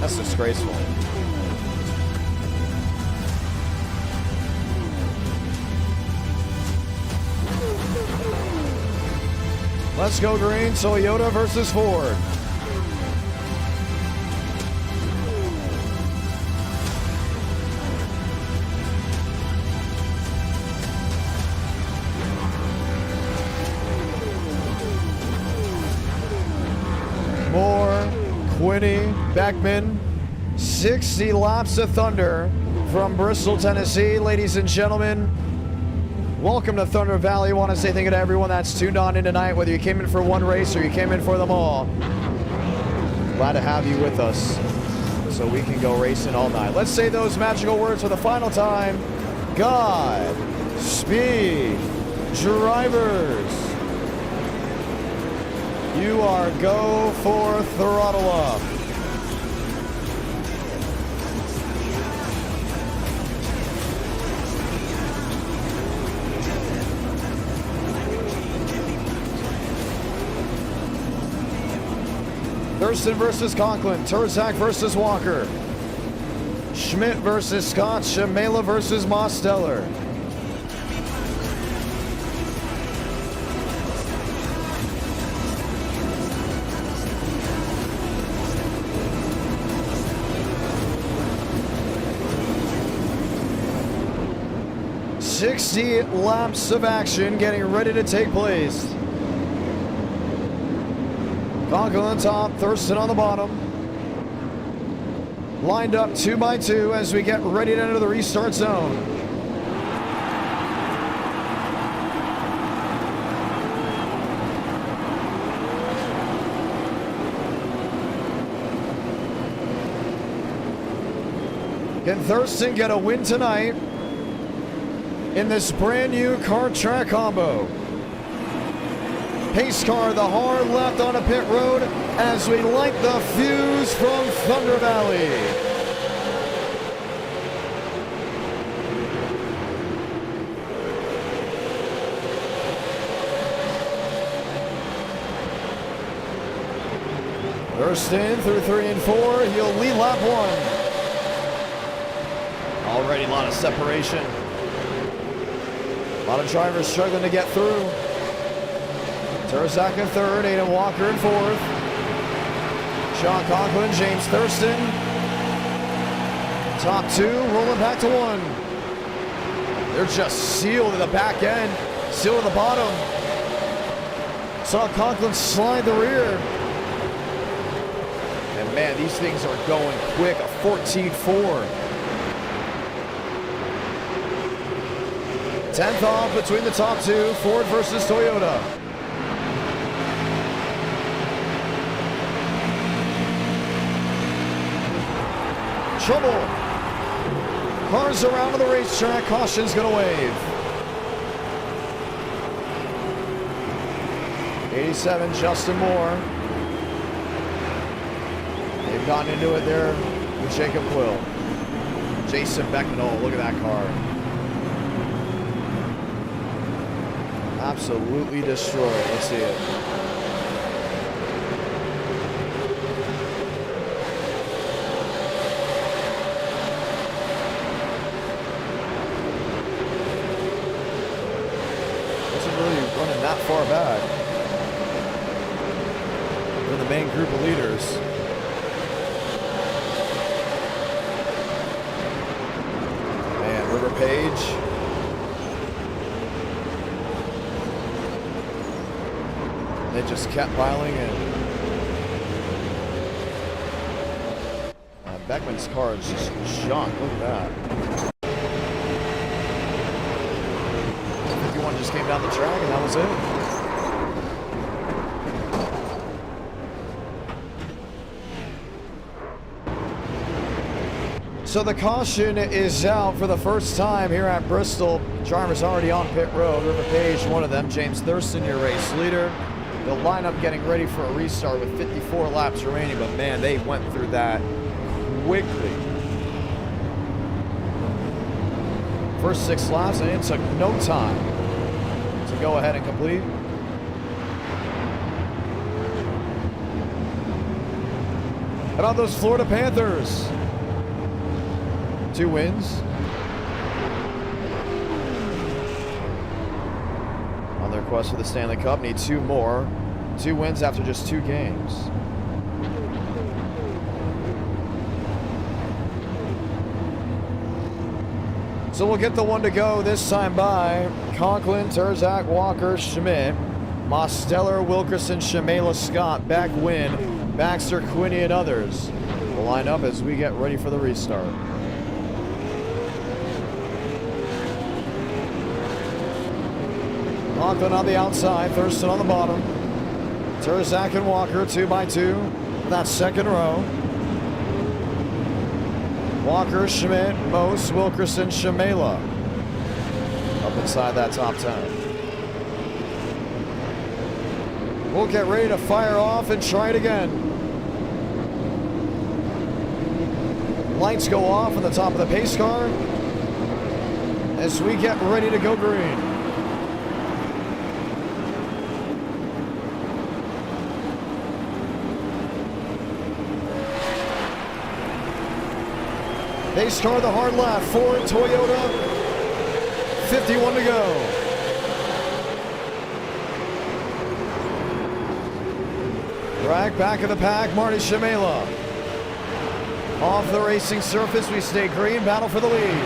that's disgraceful. Let's go green. Toyota versus Ford. Moore, Quinney, Beckman, 60 laps of thunder from Bristol, Tennessee. Ladies and gentlemen, welcome to Thunder Valley. I want to say thank you to everyone that's tuned on in tonight, whether you came in for one race or you came in for them all. Glad to have you with us so we can go racing all night. Let's say those magical words for the final time. God speed drivers. You are go for throttle up. Thurston versus Conklin. Turzak versus Walker. Schmidt versus Scott. Shamela versus Mosteller. "60 laps of action getting ready to take place. Conklin on top, Thurston on the bottom. Lined up 2 by 2 as we get ready to enter the restart zone. Can Thurston get a win tonight in this brand new kart track combo? Pace car, the hard left on a pit road as we light the fuse from Thunder Valley. Thurston through 3 and 4, he'll lead lap 1. Already a lot of separation. A lot of drivers struggling to get through. Turzak in 3rd, Aiden Walker in 4th. Sean Conklin, James Thurston. Top 2, rolling back to 1. They're just sealed in the back end, sealed in the bottom. Saw Conklin slide the rear. And man, these things are going quick, a 14-4. 10th off between the top 2, Ford versus Toyota. Trouble. Cars around to the racetrack. Caution's going to wave. 87, Justin Moore. They've gotten into it there with Jacob Quill. Jason Becknell, look at that car. Absolutely destroyed. Let's see it. Running that far back. They're the main group of leaders. Man, River Page. They just kept piling in. Beckman's car is just shot. Look at that. Just came down the track and that was it. So the caution is out for the first time here at Bristol. Drivers already on pit road. River Page, one of them. James Thurston, your race leader. They'll line up getting ready for a restart with 54 laps remaining, but man, they went through that quickly. First 6 laps and it took no time to go ahead and complete. How about those Florida Panthers? 2 wins. On their quest for the Stanley Cup, need 2 more. 2 wins after just 2 games. So we'll get the one to go this time by Conklin, Turzak, Walker, Schmidt, Mosteller, Wilkerson, Shamela, Scott, Beck, Wynn, Baxter, Quinney, and others will line up as we get ready for the restart. Conklin on the outside, Thurston on the bottom. Turzak and Walker 2 by 2 in that second row. Walker, Schmidt, Mose, Wilkerson, Shamela up inside that top 10. We'll get ready to fire off and try it again. Lights go off on the top of the pace car as we get ready to go green. They start the hard left. Ford, Toyota, 51 to go. Drag back of the pack, Marty Shimela. Off the racing surface, we stay green, battle for the lead.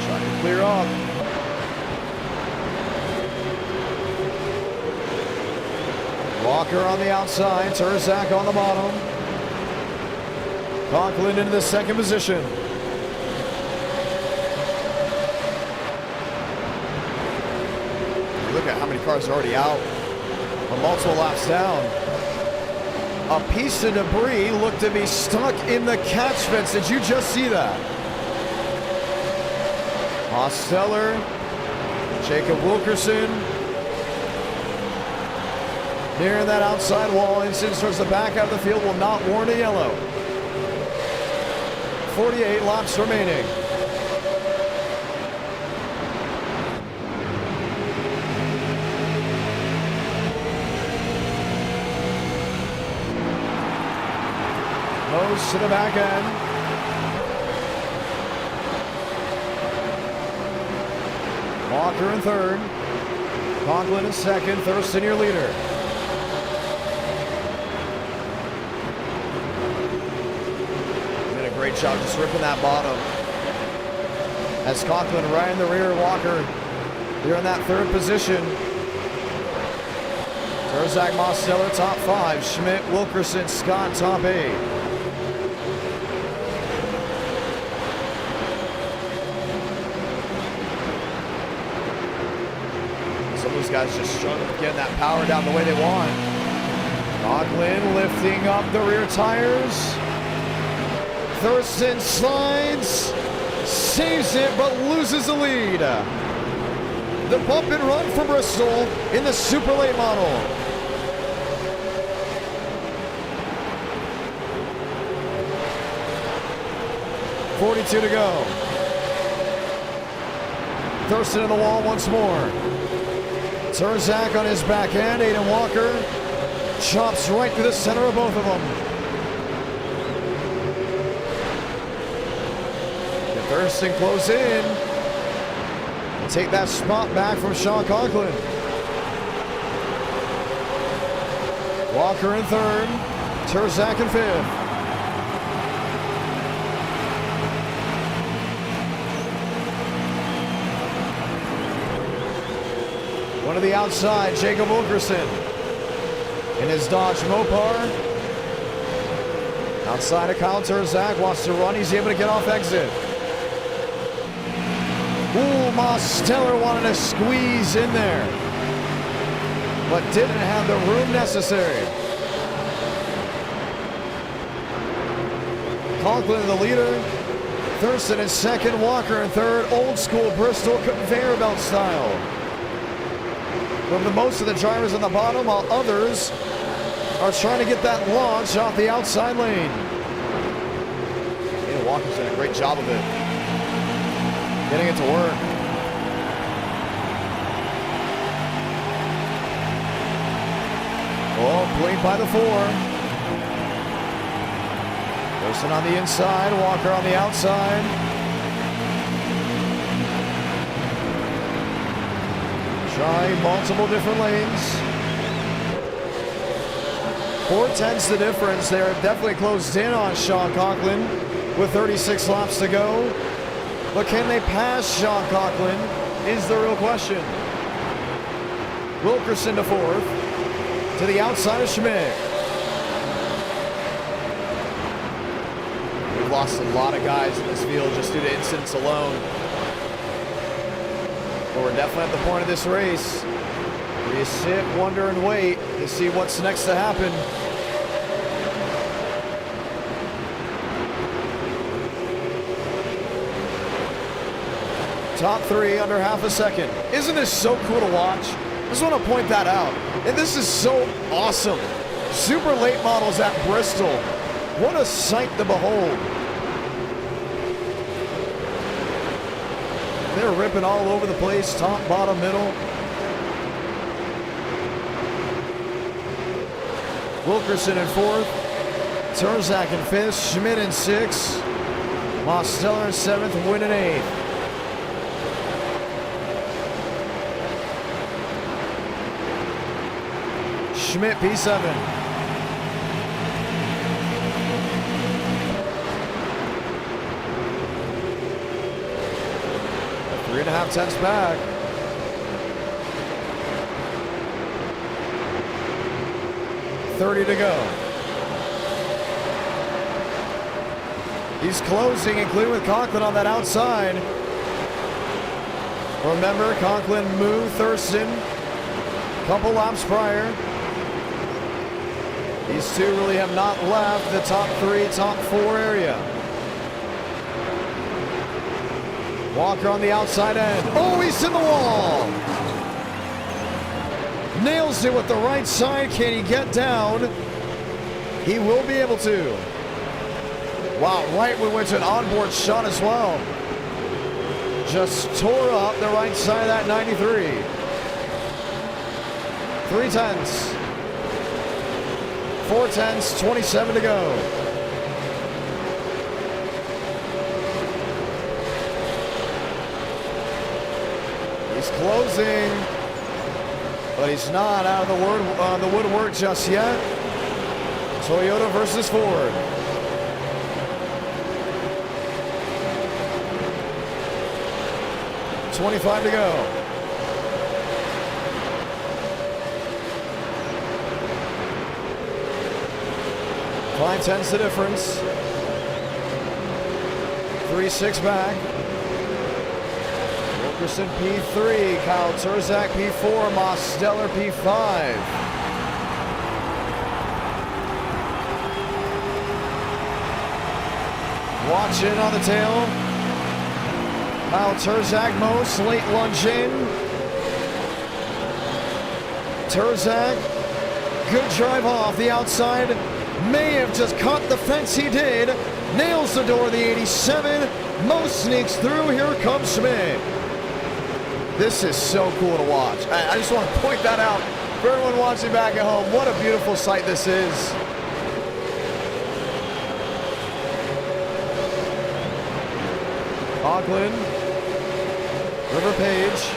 Trying to clear up. Walker on the outside, Turzak on the bottom. Conklin into the second position. Look at how many cars are already out. We're multiple laps down. A piece of debris looked to be stuck in the catch fence. Did you just see that? Hosteller, Jacob Wilkerson. Near that outside wall, instance towards the back out of the field will not warrant a yellow. 48 laps remaining. Close to the back end. Walker in third. Conklin in second. Thurston your leader. Did a great job just ripping that bottom. As Conklin right in the rear of Walker. They're in that third position. Turzak, Mosteller top 5. Schmidt, Wilkerson, Scott top 8. These guys just struggling getting that power down the way they want. Conklin lifting up the rear tires. Thurston slides, saves it, but loses the lead. The bump and run for Bristol in the super late model. .42 to go. Thurston in the wall once more. Turzak on his back end, Aiden Walker chops right through the center of both of them. Can Thurston close in and take that spot back from Sean Conklin. Walker in third, Turzak in fifth. One to the outside, Jacob Wilkerson in his Dodge Mopar. Outside of Kyle Turzak, wants to run, he's able to get off exit. Ooh, Mosteller wanted to squeeze in there, but didn't have the room necessary. Conklin in the leader, Thurston in second, Walker in third, old school Bristol conveyor belt style. From the most of the drivers on the bottom, while others are trying to get that launch off the outside lane. Yeah, Walker's done a great job of it. Getting it to work. Oh, blink by the 4. Thurston on the inside, Walker on the outside. Trying multiple different lanes. 4/10's the difference. They're definitely closed in on Sean Conklin with 36 laps to go. But can they pass Sean Conklin is the real question. Wilkerson to fourth, to the outside of Schmidt. We've lost a lot of guys in this field just due to incidents alone. But we're definitely at the point of this race where you sit, wonder, and wait to see what's next to happen. Top 3 under half a second. Isn't this so cool to watch? I just want to point that out. And this is so awesome. Super late models at Bristol. What a sight to behold. They're ripping all over the place, top, bottom, middle. Wilkerson in fourth. Terzak in 5th, Schmidt in 6th, Mosteller in 7th, Wynn in 8th. Schmidt P7. 3.5 tenths back. .30 to go. He's closing, including with Conklin on that outside. Remember, Conklin moved Thurston a couple laps prior. These two really have not left the top 3, top 4 area. Walker on the outside end. Oh, he's in the wall. Nails it with the right side. Can he get down? He will be able to. Wow, right we went to an onboard shot as well. Just tore up the right side of that 93. 3 tenths. 4 tenths, 27 to go. He's closing, but he's not out of the woodwork just yet. Toyota versus Ford. .25 to go. Five tenths the difference. 3-6 back. Wilkerson P3, Kyle Terzak P4, Mosteller P5. Watching on the tail. Kyle Terzak most late lunge in. Terzak, good drive off the outside. May have just caught the fence, he did. Nails the door, the 87. Mo sneaks through, here comes Schmidt. This is so cool to watch. I just want to point that out for everyone watching back at home. What a beautiful sight this is. Conklin, River Page,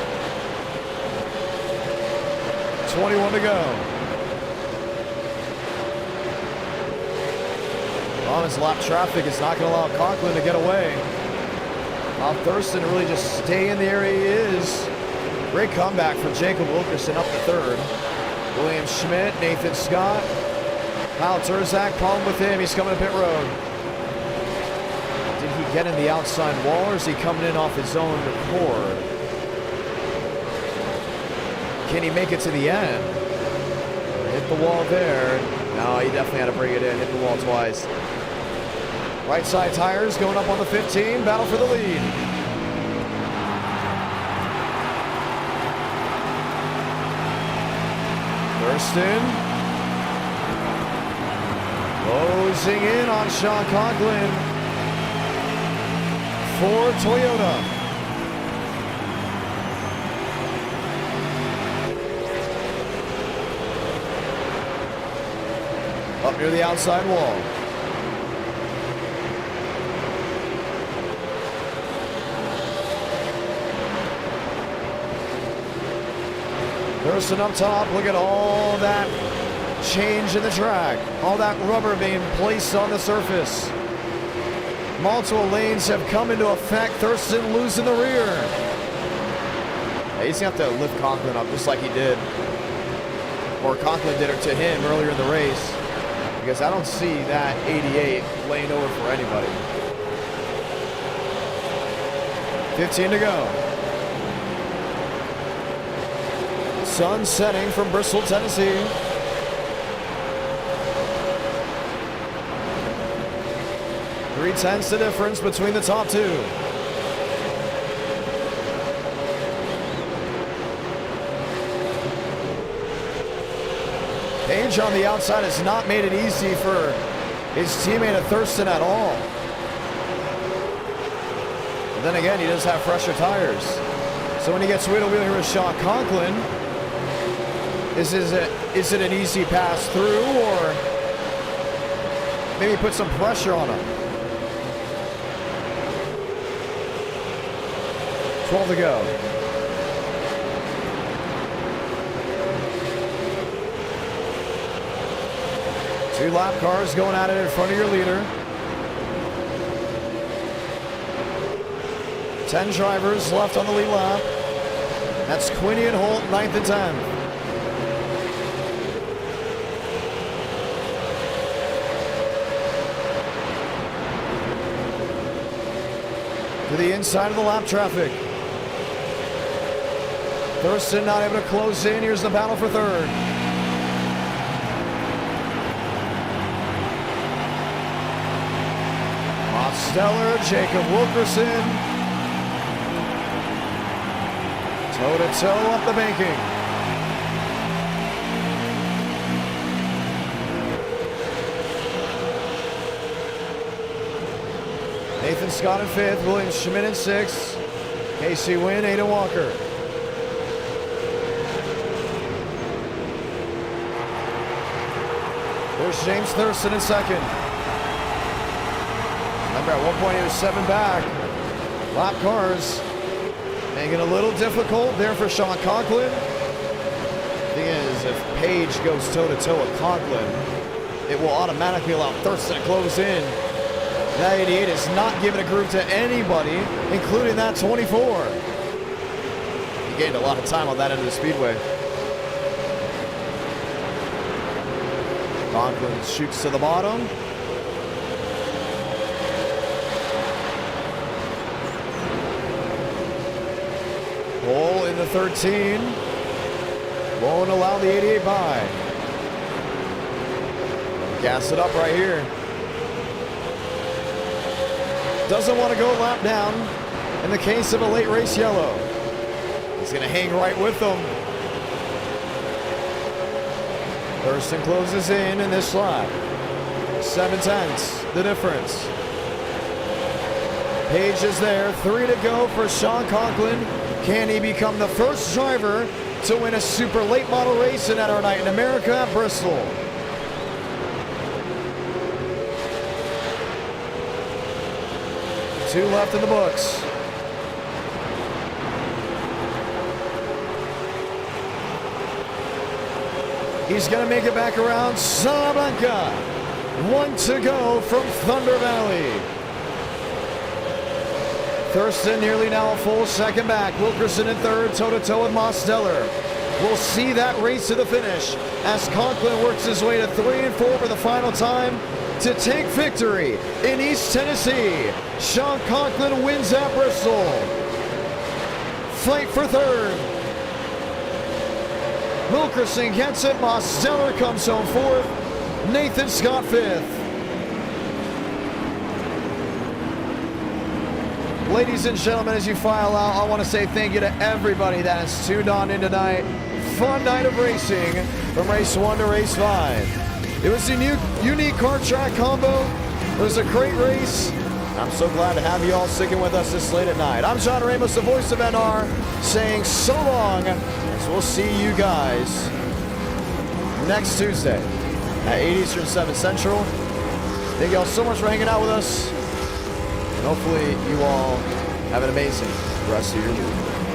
21 to go. His lap traffic is not going to allow Conklin to get away. Thurston really just stay in the area he is. Great comeback from Jacob Wilkerson up to 3rd. William Schmidt, Nathan Scott. Kyle Terzak, problem with him. He's coming to pit road. Did he get in the outside wall or is he coming in off his own accord? Can he make it to the end? Hit the wall there. No, he definitely had to bring it in. Hit the wall twice. Right side tires going up on the 15. Battle for the lead. Thirston. Closing in on Sean Conklin. For Toyota. Up near the outside wall. Thurston up top, look at all that change in the track. All that rubber being placed on the surface. Multiple lanes have come into effect. Thurston losing the rear. Yeah, he's going to have to lift Conklin up just like he did. Or Conklin did it to him earlier in the race. Because I don't see that 88 laying over for anybody. 15 to go. Sun setting from Bristol, Tennessee. Three tenths the difference between the top two. Page on the outside has not made it easy for his teammate at Thirston at all. But then again, he does have fresher tires. So when he gets wheel to wheel here with Sean Conklin, is it an easy pass through, or maybe put some pressure on him. 12 to go. Two lap cars going at it in front of your leader. 10 drivers left on the lead lap. That's Quinney and Holt, 9th and 10th. To the inside of the lap traffic. Thirston not able to close in. Here's the battle for third. Mosteller, Jacob Wilkerson. Toe-to-toe up the banking. Nathan Scott in 5th, William Schmidt in 6th, Casey Wynn, Aiden Walker. There's James Thurston in 2nd. Remember, at one point he was 7 back. Lap cars making it a little difficult there for Sean Conklin. Thing is, if Page goes toe-to-toe with Conklin, it will automatically allow Thurston to close in. That 88 is not giving a group to anybody, including that 24. He gained a lot of time on that end of the speedway. Conklin shoots to the bottom. Hole in the 13. Won't allow the 88 by. Gas it up right here. Doesn't want to go lap down in the case of a late race yellow. He's going to hang right with them. Thurston closes in this lap. 7/10, the difference. Page is there, 3 to go for Sean Conklin. Can he become the first driver to win a super late model race in our night in America at Bristol? Two left in the books. He's going to make it back around Salamanca. 1 to go from Thunder Valley. Thurston nearly now a full second back. Wilkerson in 3rd, toe-to-toe with Mosteller. We'll see that race to the finish as Conklin works his way to 3 and 4 for the final time to take victory in East Tennessee. Sean Conklin wins at Bristol. Fight for 3rd. Wilkerson gets it. Mosteller comes home 4th. Nathan Scott 5th. Ladies and gentlemen, as you file out, I want to say thank you to everybody that has tuned on in tonight. Fun night of racing from race 1 to race 5. It was a unique car track combo. It was a great race. I'm so glad to have you all sticking with us this late at night. I'm John Ramos, the voice of NR, saying so long, as we'll see you guys next Tuesday at 8 Eastern, 7 Central. Thank you all so much for hanging out with us. And hopefully you all have an amazing rest of your week.